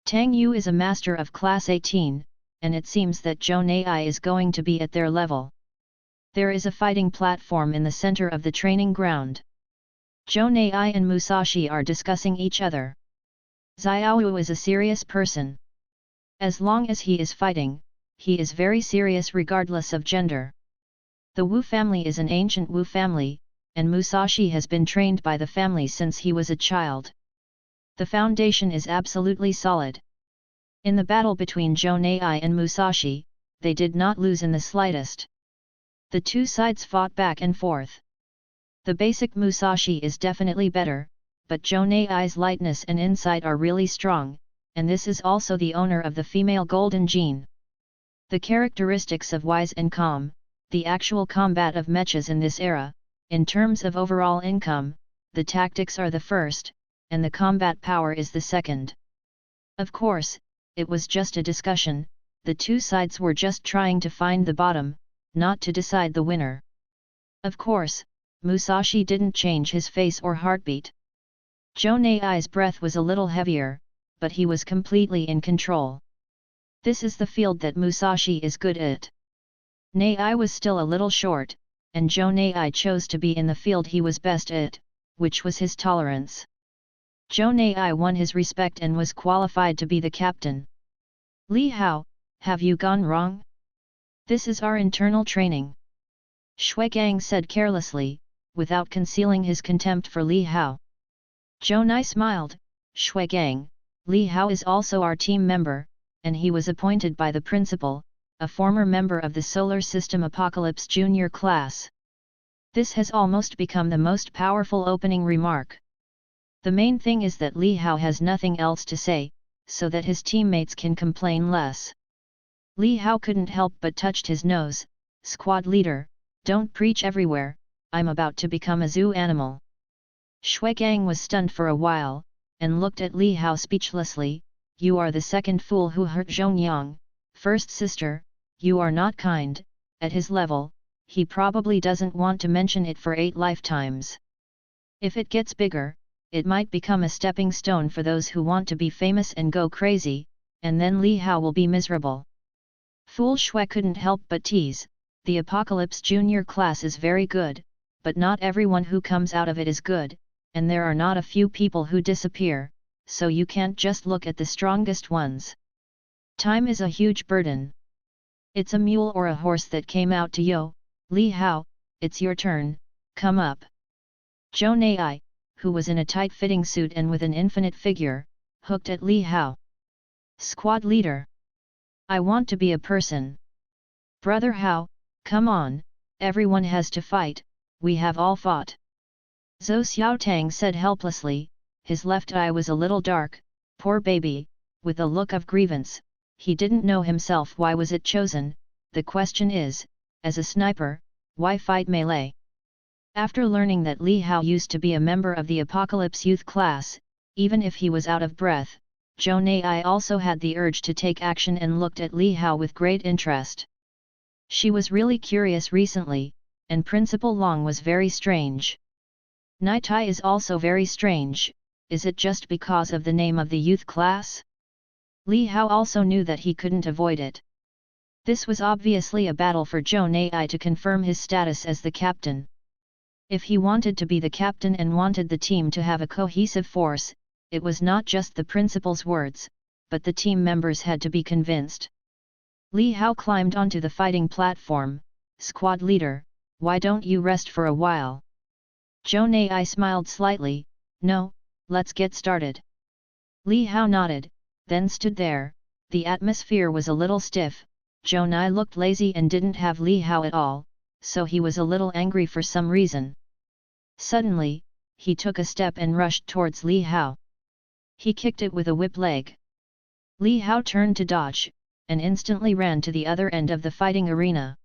Tang Yu is a master of class 18, and it seems that Zhou Nai is going to be at their level. There is a fighting platform in the center of the training ground. Zhou Nai and Musashi are discussing each other. Xiaowu is a serious person. As long as he is fighting, he is very serious regardless of gender. The Wu family is an ancient Wu family, and Musashi has been trained by the family since he was a child. The foundation is absolutely solid. In the battle between Zhou Nai and Musashi, they did not lose in the slightest. The two sides fought back and forth. The basic Musashi is definitely better, but Zhou Nai's lightness and insight are really strong, and this is also the owner of the female golden gene. The characteristics of wise and calm, the actual combat of mechas in this era, in terms of overall income, the tactics are the first, and the combat power is the second. Of course, it was just a discussion, the two sides were just trying to find the bottom, not to decide the winner. Of course, Musashi didn't change his face or heartbeat. Zhou Nai's breath was a little heavier, but he was completely in control. This is the field that Musashi is good at. Nai was still a little short, and Zhou Nai chose to be in the field he was best at, which was his tolerance. Zhou Nai won his respect and was qualified to be the captain. Li Hao, have you gone wrong? This is our internal training. Shui Gang said carelessly, without concealing his contempt for Li Hao. Zhou Nai smiled, Shui Gang, Li Hao is also our team member, and he was appointed by the principal, a former member of the Solar System Apocalypse Junior class. This has almost become the most powerful opening remark. The main thing is that Li Hao has nothing else to say, so that his teammates can complain less. Li Hao couldn't help but touched his nose. Squad leader, don't preach everywhere, I'm about to become a zoo animal. Shui Gang was stunned for a while, and looked at Li Hao speechlessly. You are the second fool who hurt Zhongyang, first sister, you are not kind. At his level, he probably doesn't want to mention it for 8 lifetimes. If it gets bigger, it might become a stepping stone for those who want to be famous and go crazy, and then Li Hao will be miserable. Fool Shui couldn't help but tease, the Apocalypse Junior class is very good, but not everyone who comes out of it is good, and there are not a few people who disappear, so you can't just look at the strongest ones. Time is a huge burden. It's a mule or a horse that came out to yo, Li Hao, it's your turn, come up. Zhou Nai, who was in a tight-fitting suit and with an infinite figure, hooked at Li Hao. Squad leader. I want to be a person. Brother Hao, come on, everyone has to fight, we have all fought. Zhou Xiaotang said helplessly, his left eye was a little dark, poor baby, with a look of grievance, he didn't know himself why was it chosen, the question is, as a sniper, why fight melee? After learning that Li Hao used to be a member of the Apocalypse Youth class, even if he was out of breath, Zhou Nai also had the urge to take action and looked at Li Hao with great interest. She was really curious recently, and Principal Long was very strange. Nai Tai is also very strange, is it just because of the name of the youth class? Li Hao also knew that he couldn't avoid it. This was obviously a battle for Zhou Nai to confirm his status as the captain. If he wanted to be the captain and wanted the team to have a cohesive force, it was not just the principal's words, but the team members had to be convinced. Li Hao climbed onto the fighting platform. Squad leader, why don't you rest for a while? Zhou Nai smiled slightly, no, let's get started. Li Hao nodded, then stood there, the atmosphere was a little stiff, Zhou Nai looked lazy and didn't have Li Hao at all, so he was a little angry for some reason. Suddenly, he took a step and rushed towards Li Hao. He kicked it with a whip leg. Li Hao turned to dodge, and instantly ran to the other end of the fighting arena.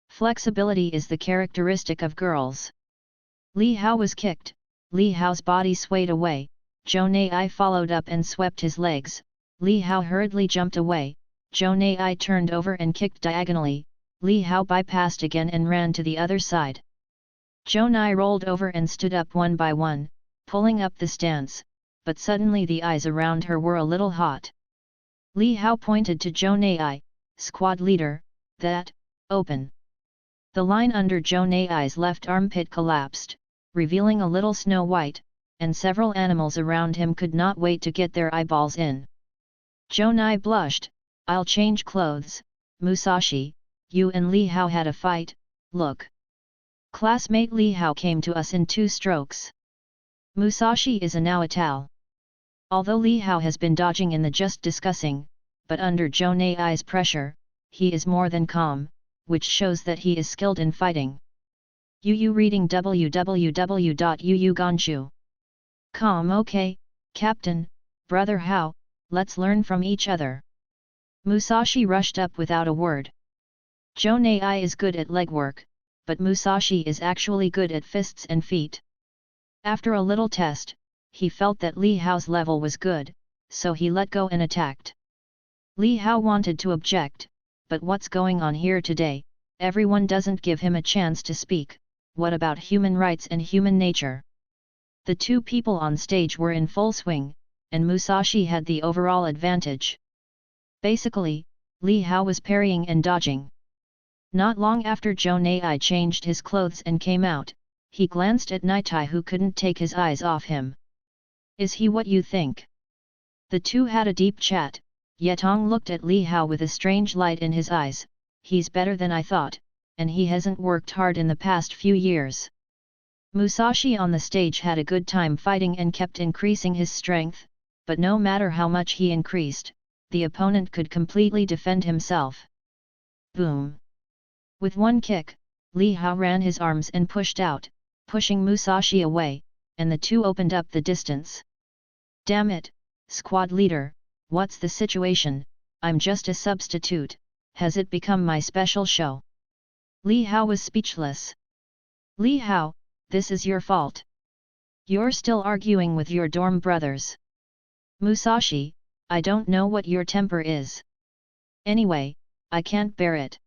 Flexibility is the characteristic of girls. Li Hao was kicked, Li Hao's body swayed away, Zhou Nai followed up and swept his legs, Li Hao hurriedly jumped away, Zhou Nai turned over and kicked diagonally, Li Hao bypassed again and ran to the other side. Zhou Nai rolled over and stood up one by one, pulling up the stance, but suddenly the eyes around her were a little hot. Li Hao pointed to Zhou Nai, squad leader, that, open. The line under Zhou Nai's left armpit collapsed, revealing a little Snow White, and several animals around him could not wait to get their eyeballs in. Zhou Nai blushed, I'll change clothes, Musashi, you and Li Hao had a fight, look. Classmate Li Hao came to us in 2 strokes. Musashi is a Naotal. Although Li Hao has been dodging in the just discussing, but under Zhou Nai's pressure, he is more than calm, which shows that he is skilled in fighting. Yu reading www.yuuganju.com. Okay, Captain, Brother Hao, let's learn from each other. Musashi rushed up without a word. Zhou Nai is good at legwork, but Musashi is actually good at fists and feet. After a little test, he felt that Li Hao's level was good, so he let go and attacked. Li Hao wanted to object, but what's going on here today, everyone doesn't give him a chance to speak, what about human rights and human nature? The 2 people on stage were in full swing, and Musashi had the overall advantage. Basically, Li Hao was parrying and dodging. Not long after Zhou Nai changed his clothes and came out, he glanced at Nai Tai who couldn't take his eyes off him. Is he what you think? The 2 had a deep chat. Yetong looked at Li Hao with a strange light in his eyes, he's better than I thought, and he hasn't worked hard in the past few years. Musashi on the stage had a good time fighting and kept increasing his strength, but no matter how much he increased, the opponent could completely defend himself. Boom! With one kick, Li Hao ran his arms and pushed out, pushing Musashi away, and the 2 opened up the distance. Damn it, squad leader, what's the situation? I'm just a substitute, has it become my special show? Li Hao was speechless. Li Hao, this is your fault. You're still arguing with your dorm brothers. Musashi, I don't know what your temper is. Anyway, I can't bear it.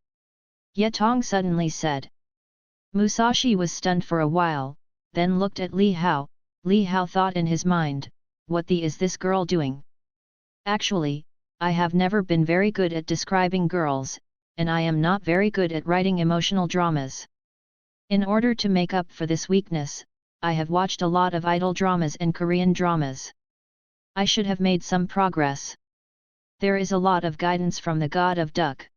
Yetong suddenly said. Musashi was stunned for a while, then looked at Li Hao. Li Hao thought in his mind, what the is this girl doing? Actually, I have never been very good at describing girls, and I am not very good at writing emotional dramas. In order to make up for this weakness, I have watched a lot of idol dramas and Korean dramas. I should have made some progress. There is a lot of guidance from the god of duck.